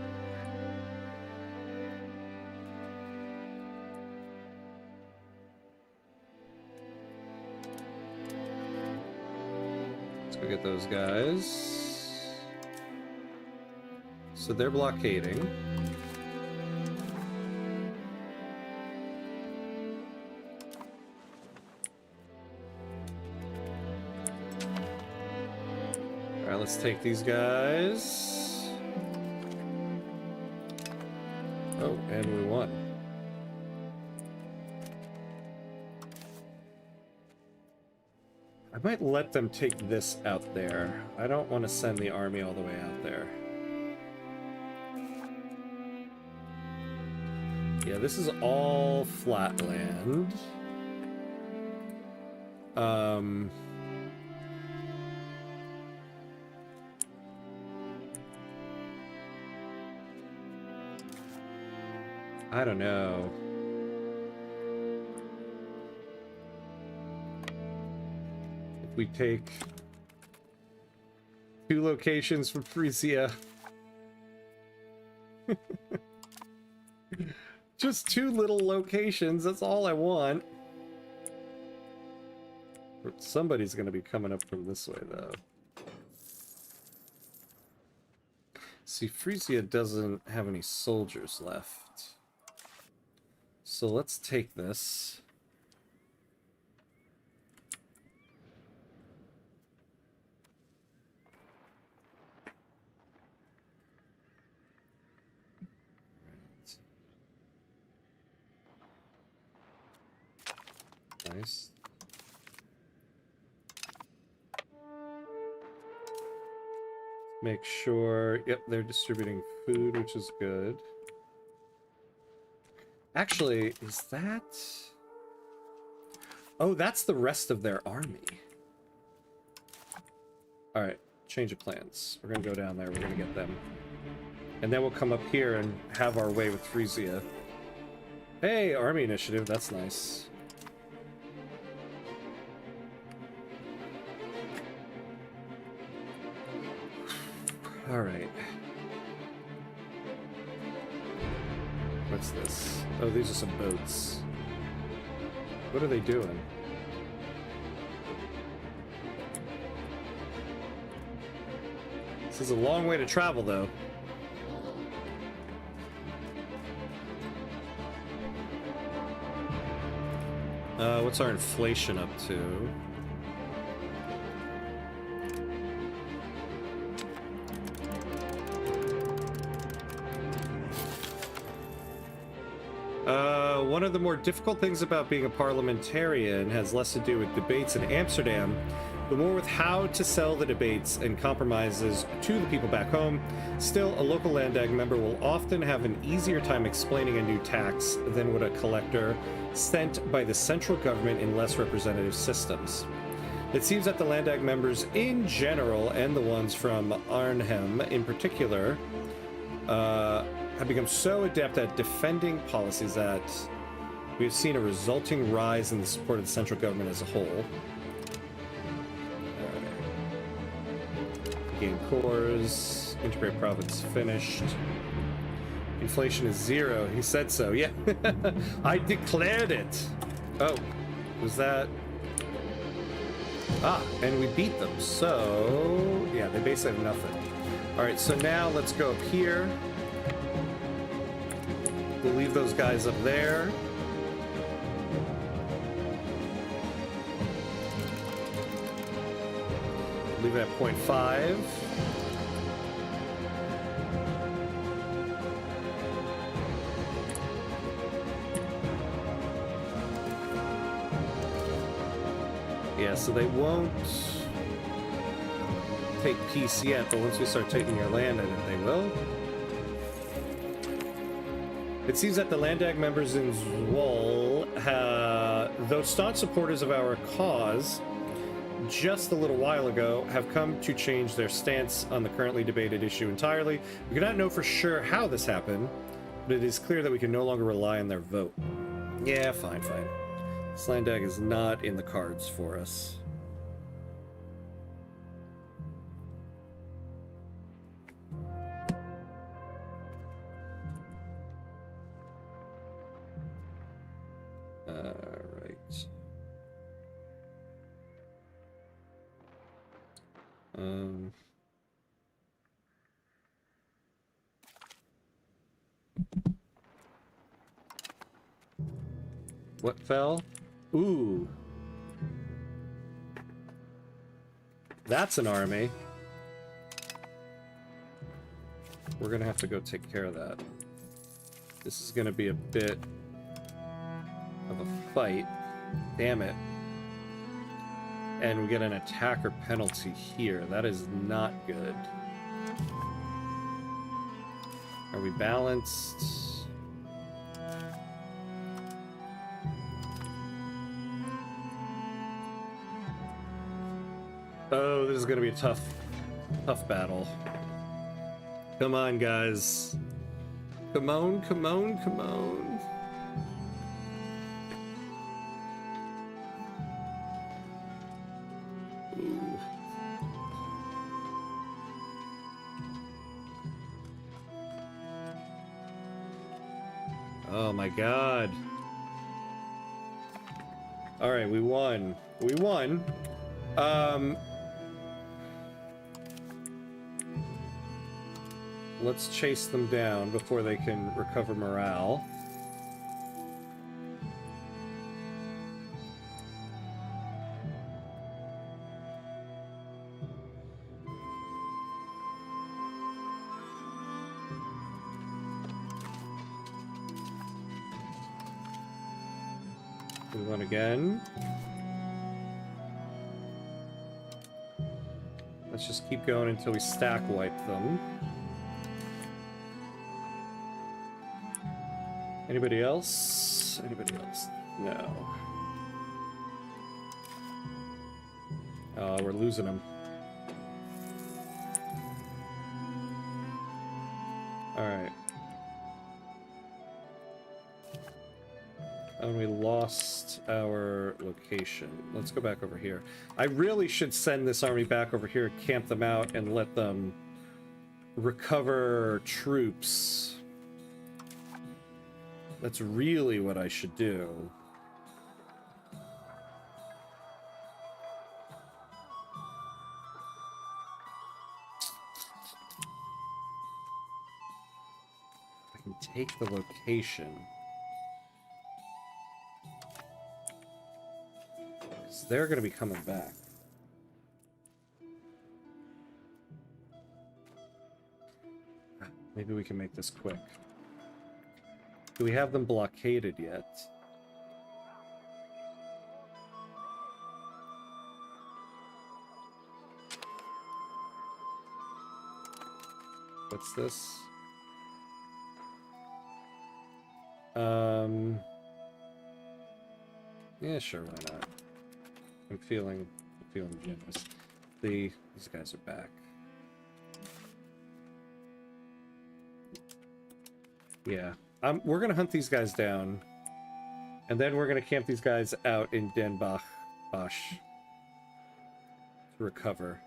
Let's go get those guys. So they're blockading. Let's take these guys. Oh, and we won. I might let them take this out there. I don't want to send the army all the way out there. Yeah, this is all flat land. I don't know. We take 2 locations from Frisia. Just 2 little locations, that's all I want. Somebody's gonna be coming up from this way, though. See, Frisia doesn't have any soldiers left. So let's take this. Nice. Make sure, yep, they're distributing food, which is good. Actually, is that... Oh, that's the rest of their army. Alright, change of plans. We're gonna go down there, we're gonna get them. And then we'll come up here and have our way with Frisia. Hey, army initiative, that's nice. Alright. What's this? Oh, these are some boats. What are they doing? This is a long way to travel, though. What's our inflation up to? One of the more difficult things about being a parliamentarian has less to do with debates in Amsterdam, but more with how to sell the debates and compromises to the people back home. Still, a local Landtag member will often have an easier time explaining a new tax than would a collector sent by the central government in less representative systems. It seems that the Landtag members in general, and the ones from Arnhem in particular, have become so adept at defending policies that we have seen a resulting rise in the support of the central government as a whole. Gain cores, integrate province finished. Inflation is 0. He said so. Yeah, I declared it. Oh, was that? Ah, and we beat them. So yeah, they basically have nothing. All right, so now let's go up here. We'll leave those guys up there. Leave it at 0.5. Yeah, so they won't take peace yet, but once we start taking your land, I think they will. It seems that the Landtag members in Zwolle, though staunch supporters of our cause, just a little while ago, have come to change their stance on the currently debated issue entirely. We cannot know for sure how this happened, but it is clear that we can no longer rely on their vote. Yeah, fine. This Landtag is not in the cards for us. What fell? Ooh. That's an army. We're gonna have to go take care of that. This is gonna be a bit of a fight. Damn it. And we get an attacker penalty here. That is not good. Are we balanced? Oh, this is gonna be a tough battle. Come on, guys. Come on. my god. Alright, we won. We won. Let's chase them down before they can recover morale. We won again. Let's just keep going until we stack wipe them. Anybody else? Anybody else? No. Oh, we're losing them. Alright. And we lost our location. Let's go back over here. I really should send this army back over here, camp them out, and let them recover troops. That's really what I should do. I can take the location. They're going to be coming back. Maybe we can make this quick. Do we have them blockaded yet? What's this? Yeah, sure, why not? I'm feeling generous. These guys are back. Yeah. We're gonna hunt these guys down, and then we're gonna camp these guys out in Den Bosch to recover.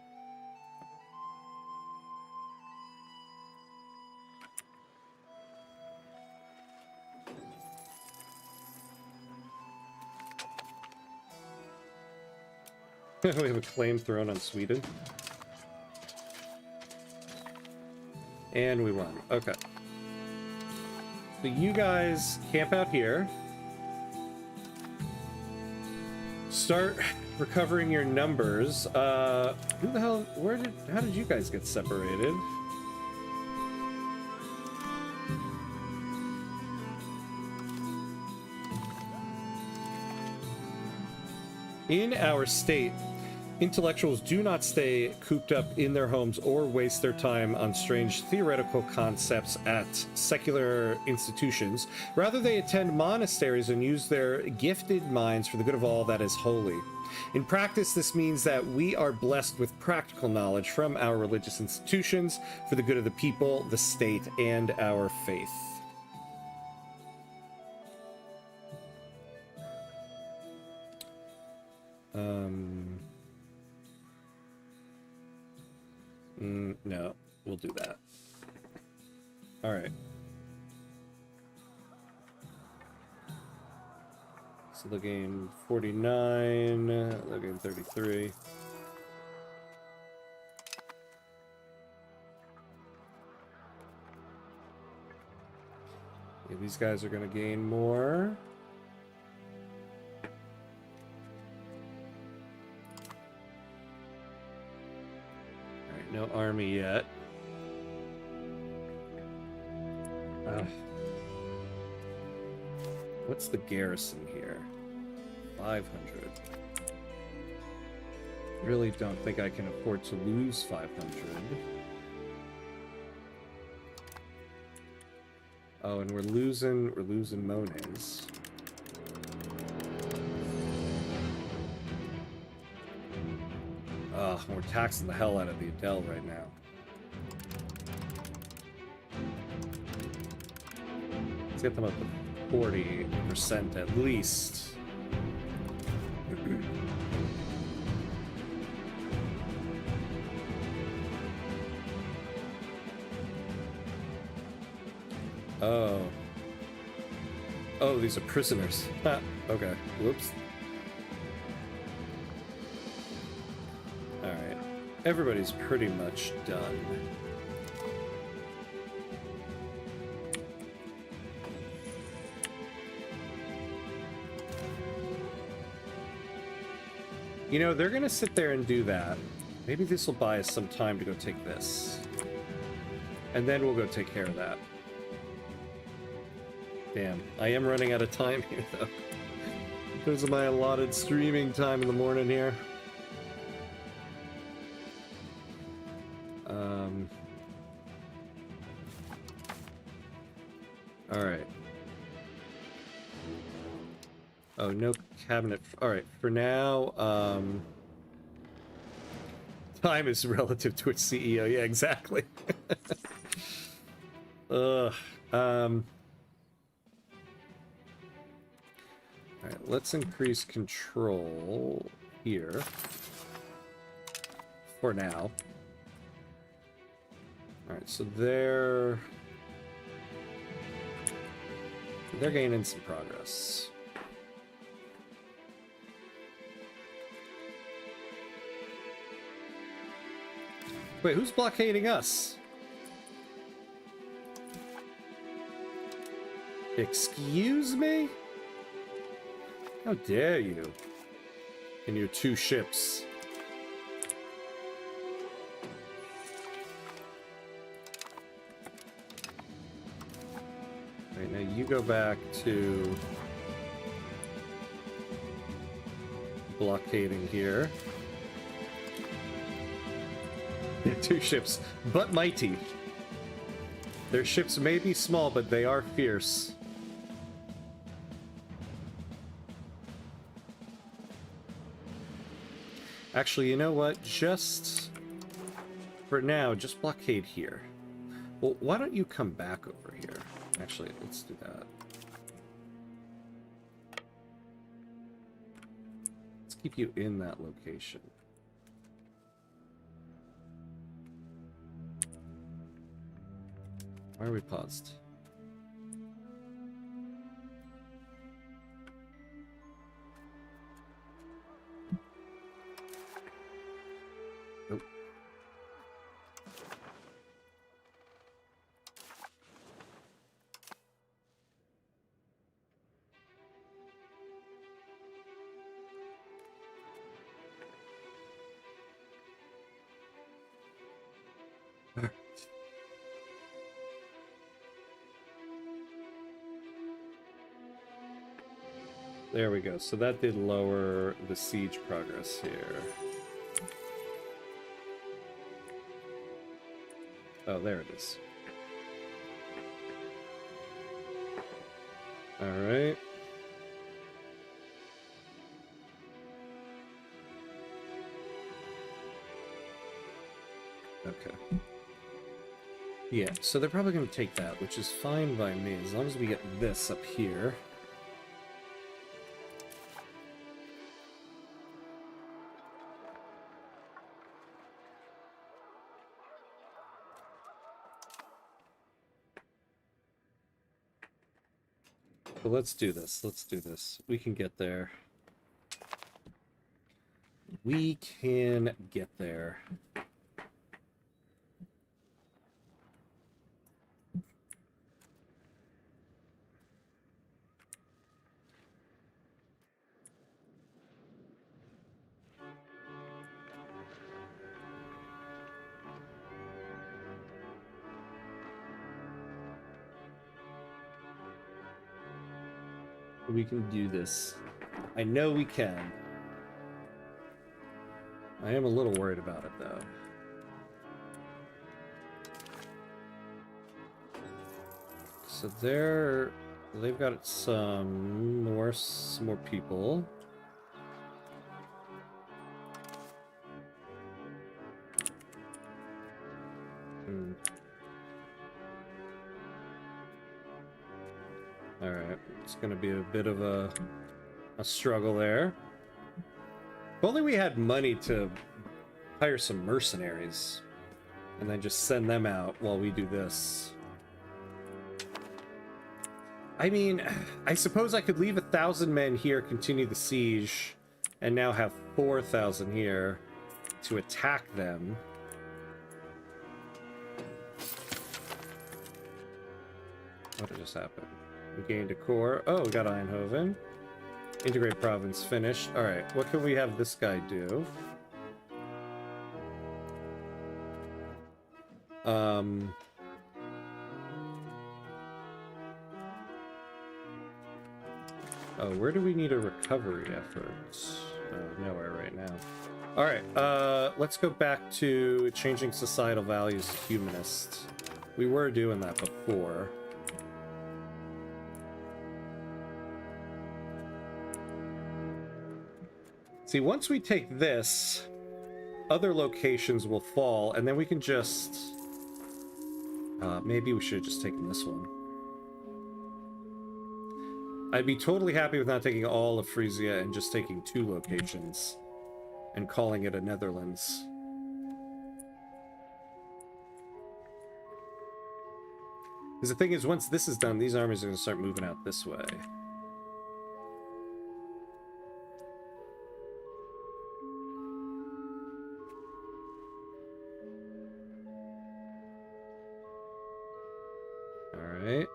We have a claim thrown on Sweden. And we won. Okay. So you guys camp out here. Start recovering your numbers. Who the hell, how did you guys get separated? In our state, intellectuals do not stay cooped up in their homes or waste their time on strange theoretical concepts at secular institutions. Rather, they attend monasteries and use their gifted minds for the good of all that is holy. In practice, this means that we are blessed with practical knowledge from our religious institutions for the good of the people, the state, and our faith. No, we'll do that. All right. So the game 49, the game 33. Yeah, these guys are going to gain more. No army yet. What's the garrison here? 500. Really don't think I can afford to lose 500. Oh, and we're losing Mones. We're taxing the hell out of the Adele right now. Let's get them up to 40% at least. Oh. Oh, these are prisoners. Ah, okay. Whoops. Alright. Everybody's pretty much done. You know, they're gonna sit there and do that. Maybe this will buy us some time to go take this. And then we'll go take care of that. Damn, I am running out of time here, though. Because of my allotted streaming time in the morning here. Alright. Oh, no cabinet. Alright, for now, time is relative to its CEO. Yeah, exactly. Ugh. Alright, let's increase control here. For now. Alright, so they're gaining some progress. Wait, who's blockading us? Excuse me? How dare you? And your 2 ships. Right, now you go back to blockading here. 2 ships, but mighty. Their ships may be small, but they are fierce. Actually, you know what? Just for now, just blockade here. Well, why don't you come back over here? Actually, let's do that. Let's keep you in that location. Why are we paused? Nope. There we go. So that did lower the siege progress here. Oh, there it is. All right. Okay. Yeah, so they're probably going to take that, which is fine by me, as long as we get this up here. But let's do this. Let's do this. We can get there. We can get there. We can do this. I know we can. I am a little worried about it, though. So they've got some more people. Alright, it's gonna be a bit of a struggle there. If only we had money to hire some mercenaries and then just send them out while we do this. I mean, I suppose I could leave 1,000 men here, continue the siege, and now have 4,000 here to attack them. What just happened? We gained a core. Oh, we got Eindhoven. Integrate province finished. Alright, what can we have this guy do? Oh, where do we need a recovery effort? Nowhere right now. Alright, let's go back to changing societal values to humanist. We were doing that before. See, once we take this, other locations will fall, and then we can just... maybe we should have just taken this one. I'd be totally happy with not taking all of Frisia and just taking 2 locations and calling it a Netherlands. Because the thing is, once this is done, these armies are going to start moving out this way. Alright.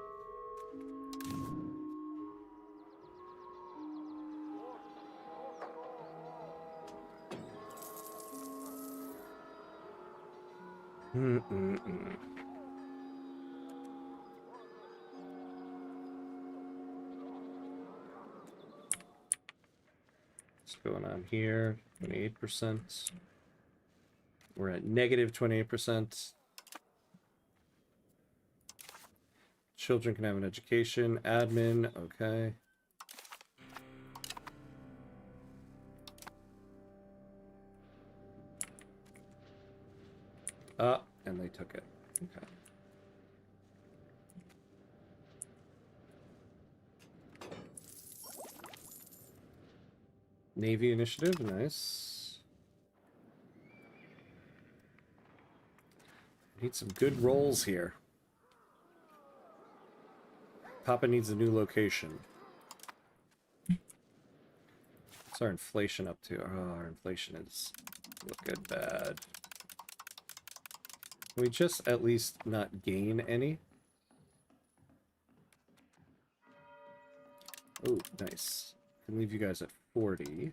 What's going on here? 28%. We're at negative 28%. Children can have an education. Admin, okay. And they took it. Okay. Navy initiative, nice. Need some good rolls here. Papa needs a new location. What's our inflation up to? Oh, our inflation is looking bad. Can we just at least not gain any? Oh, nice. Can leave you guys at 40.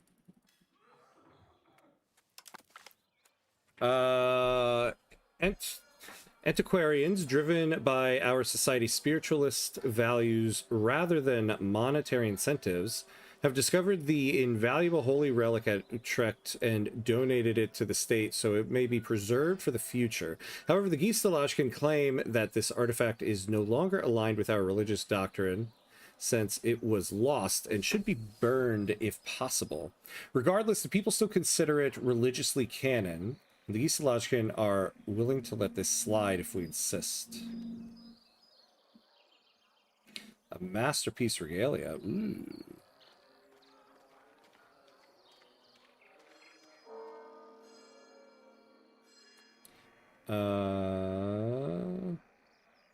Antiquarians, driven by our society's spiritualist values rather than monetary incentives, have discovered the invaluable holy relic at Utrecht and donated it to the state so it may be preserved for the future. However, the Gistelage can claim that this artifact is no longer aligned with our religious doctrine, since it was lost and should be burned if possible. Regardless, the people still consider it religiously canon. The Gistelage are willing to let this slide if we insist. A masterpiece regalia. Ooh.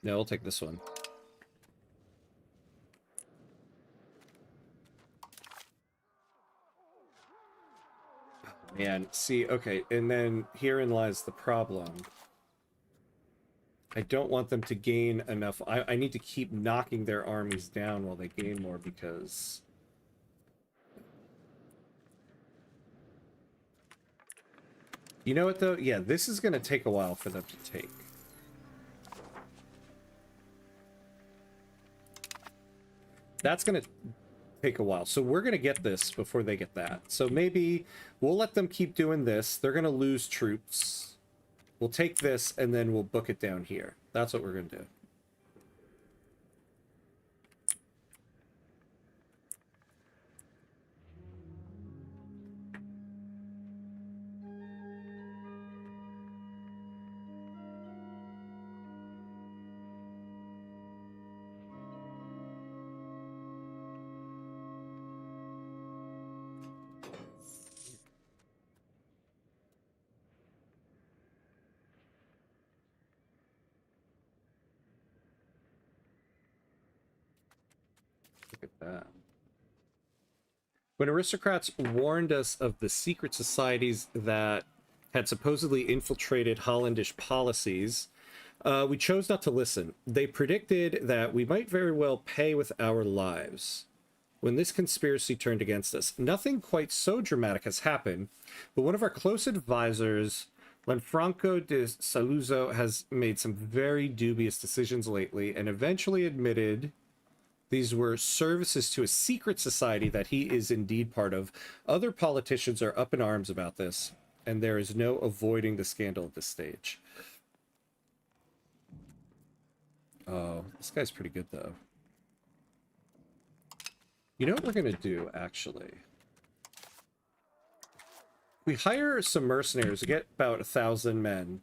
No, I'll take this one. Man, see, okay, and then herein lies the problem. I don't want them to gain enough. I need to keep knocking their armies down while they gain more, because... You know what, though? Yeah, this is going to take a while for them to take. That's going to take a while. So we're going to get this before they get that. So maybe we'll let them keep doing this. They're going to lose troops. We'll take this, and then we'll book it down here. That's what we're going to do. that. When aristocrats warned us of the secret societies that had supposedly infiltrated Hollandish policies, we chose not to listen. They predicted that we might very well pay with our lives when this conspiracy turned against us. Nothing quite so dramatic has happened, but one of our close advisors, Lanfranco de Saluzzo, has made some very dubious decisions lately and eventually admitted these were services to a secret society that he is indeed part of. Other politicians are up in arms about this, and there is no avoiding the scandal at this stage. Oh, this guy's pretty good, though. You know what we're going to do, actually? We hire some mercenaries to get about 1,000 men.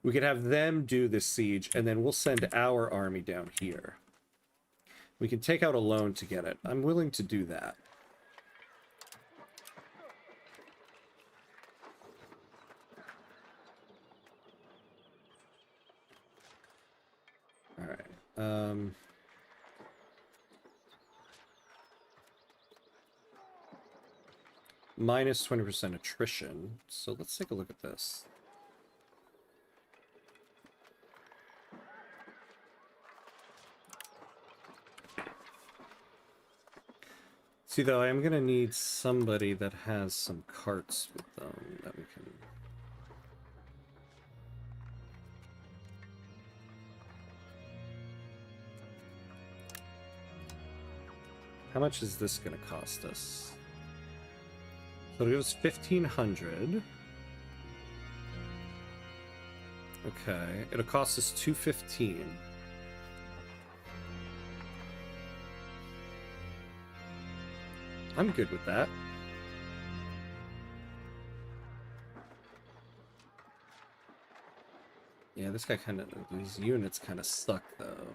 We could have them do this siege, and then we'll send our army down here. We can take out a loan to get it. I'm willing to do that. All right. Minus 20% attrition. So let's take a look at this. See, though, I am going to need somebody that has some carts with them that we can... How much is this going to cost us? So it was 1,500. Okay, it'll cost us 215. I'm good with that. Yeah, this guy kind of... These units kind of suck, though.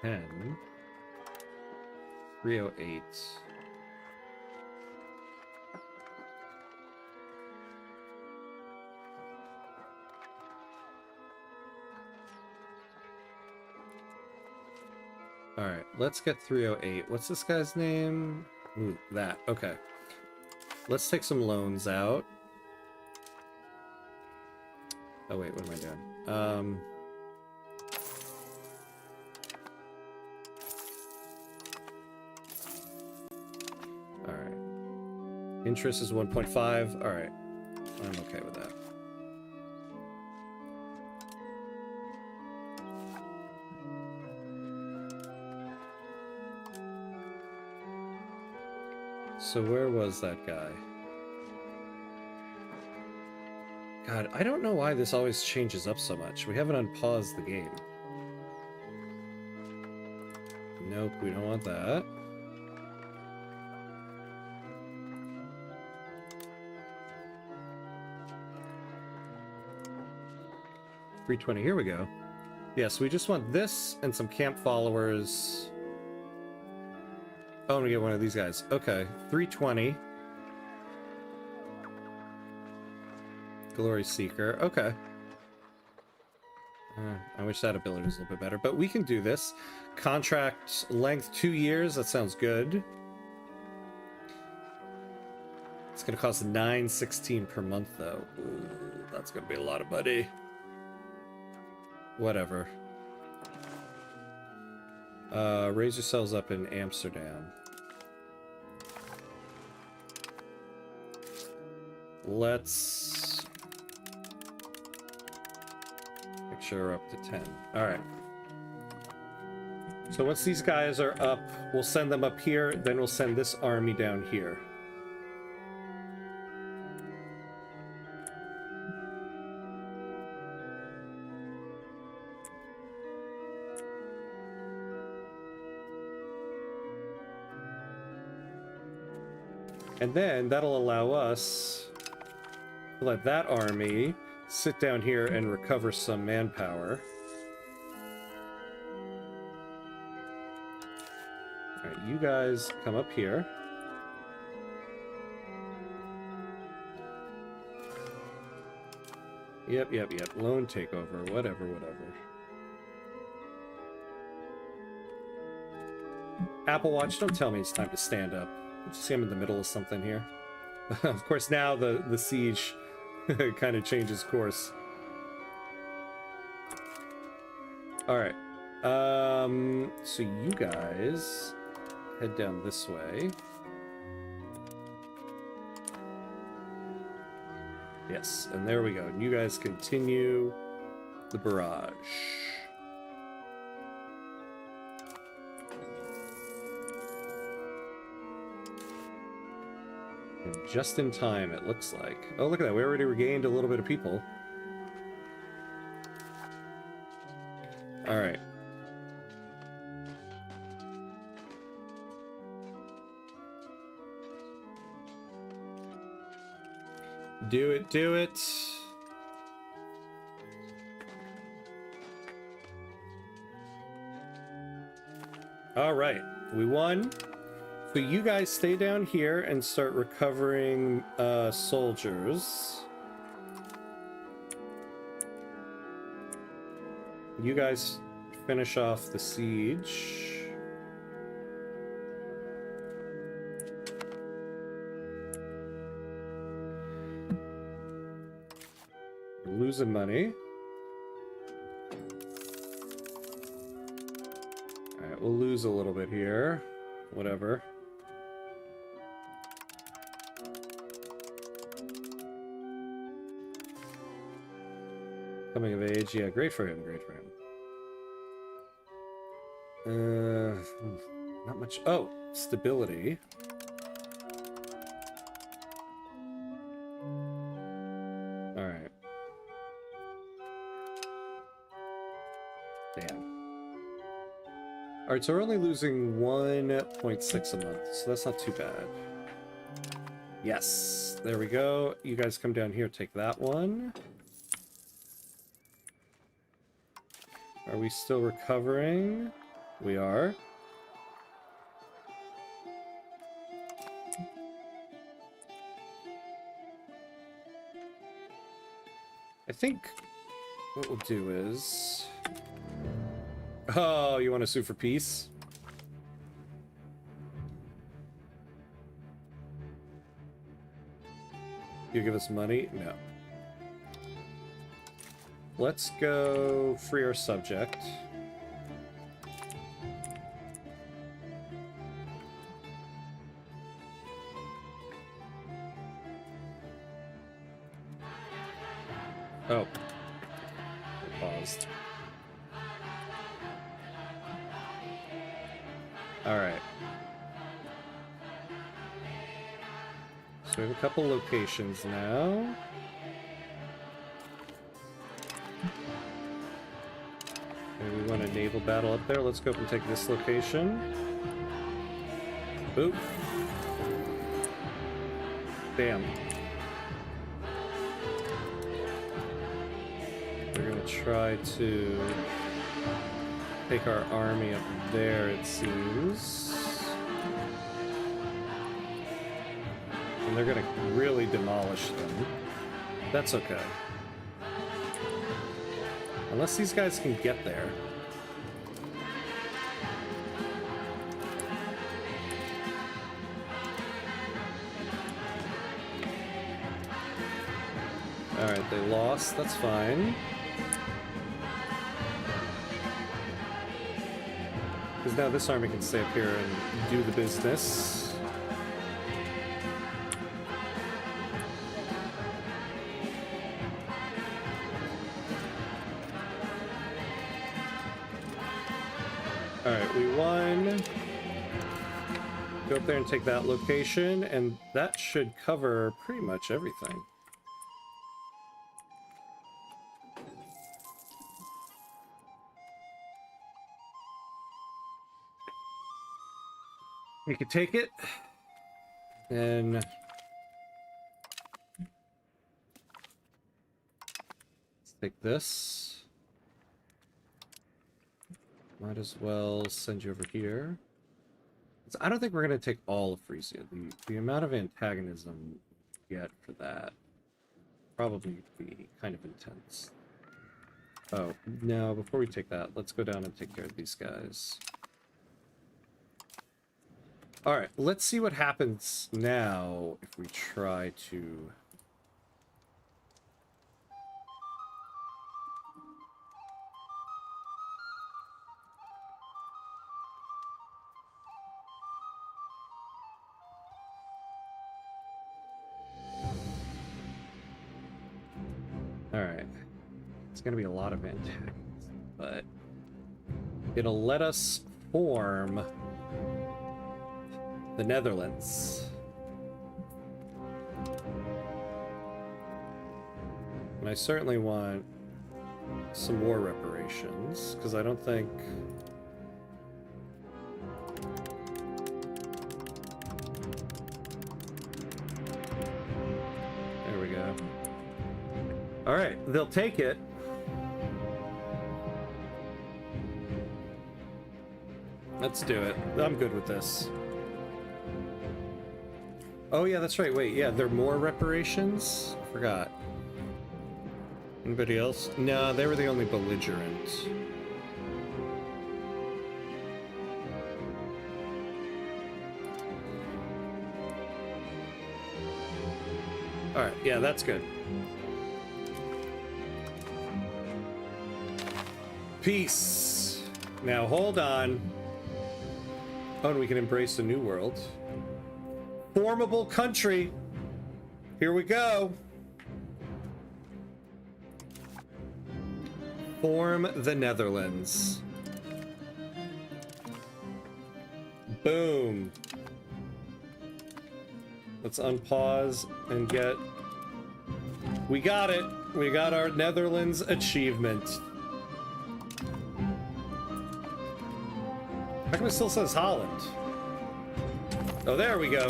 $210. 308. All right, let's get 308. What's this guy's name? Ooh, that. Okay. Let's take some loans out. Oh, wait, what am I doing? All right. Interest is 1.5. All right. I'm okay with that. So where was that guy? God, I don't know why this always changes up so much. We haven't unpaused the game. Nope, we don't want that. $320, here we go. Yes, we just want this and some camp followers. Oh, I'm gonna get one of these guys. Okay, 320. Glory Seeker. Okay. I wish that ability was a little bit better, but we can do this. Contract length 2 years. That sounds good. It's gonna cost $9.16 per month, though. Ooh, that's gonna be a lot of money. Whatever. Raise yourselves up in Amsterdam. Let's make sure we're up to 10. All right. So once these guys are up, we'll send them up here, then we'll send this army down here. And then that'll allow us to let that army sit down here and recover some manpower. you guys come up here. Yep. Loan takeover. Whatever. Apple Watch, don't tell me it's time to stand up. See, I'm in the middle of something here. Of course, now the siege kind of changes course. Alright. So you guys head down this way. Yes, and there we go. And you guys continue the barrage. And just in time, it looks like. Oh, look at that. We already regained a little bit of people. All right. Do it, do it. All right, we won. So you guys stay down here and start recovering soldiers. You guys finish off the siege. We're losing money. Alright, we'll lose a little bit here. Whatever. Coming of age, yeah, great for him, great for him. Not much. Oh, stability. All right. Damn. All right, so we're only losing 1.6 a month, so that's not too bad. Yes, there we go. You guys come down here, take that one. Are we still recovering? We are. I think what we'll do is... Oh, you want to sue for peace? You give us money? No. Let's go free our subject. Oh. Paused. Alright. So we have a couple locations now. Okay, we want a naval battle up there. Let's go up and take this location. Boop. Bam. We're gonna try to take our army up there, it seems. And they're gonna really demolish them. That's okay. Unless these guys can get there. Alright, they lost. That's fine. Because now this army can stay up here and do the business. Alright, we won. Go up there and take that location, and that should cover pretty much everything. You could take it, and let's take this. Might as well send you over here. So I don't think we're going to take all of Frisia. The amount of antagonism we get for that probably be kind of intense. Oh, no, before we take that, let's go down and take care of these guys. Alright, let's see what happens now if we try to... Alright. It's going to be a lot of antagonists, but it'll let us form the Netherlands. And I certainly want some war reparations, because I don't think... There we go. Alright, they'll take it. Let's do it. I'm good with this. Oh yeah, that's right. Wait, yeah, there are more reparations? Forgot. Anybody else? No, they were the only belligerent. Alright, yeah, that's good. Peace. Now hold on. Oh, and we can embrace a new world. Formable country. Here we go. Form the Netherlands. Boom. Let's unpause and get... We got it. We got our Netherlands achievement. How come it still says Holland? Oh, there we go.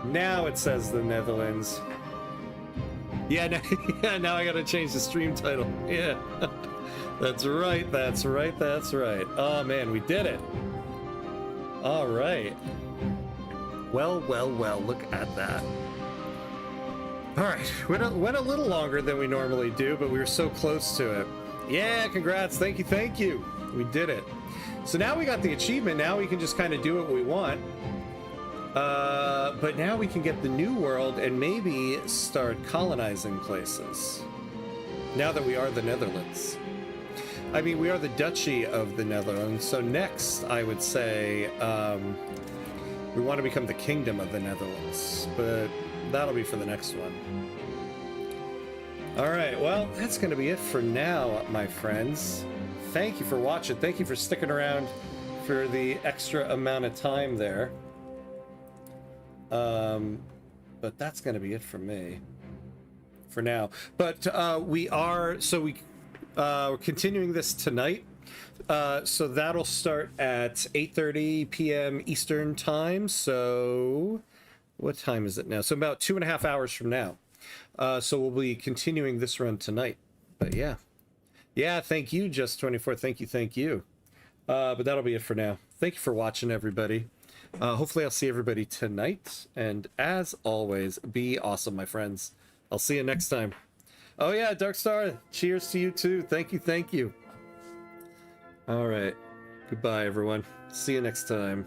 Now it says the Netherlands. Yeah, now, yeah, now I gotta change the stream title. Yeah. That's right, that's right, that's right. Oh man, we did it. All right. Well, well, well, look at that. All right, went a little longer than we normally do, but we were so close to it. Yeah, congrats, thank you, thank you. We did it. So now we got the achievement, now we can just kind of do what we want. But now we can get the new world and maybe start colonizing places. Now that we are the Netherlands. I mean, we are the Duchy of the Netherlands, so next, I would say, we want to become the Kingdom of the Netherlands, but that'll be for the next one. Alright, well, that's going to be it for now, my friends. Thank you for watching. Thank you for sticking around for the extra amount of time there. But that's going to be it for me for now. But we're continuing this tonight. So that'll start at 8:30 p.m. Eastern time. So what time is it now? So about 2.5 hours from now. So we'll be continuing this run tonight. But yeah. Yeah, thank you, Just24. Thank you, thank you. But that'll be it for now. Thank you for watching, everybody. Hopefully I'll see everybody tonight. And as always, be awesome, my friends. I'll see you next time. Oh yeah, Darkstar, cheers to you too. Thank you, thank you. All right. Goodbye, everyone. See you next time.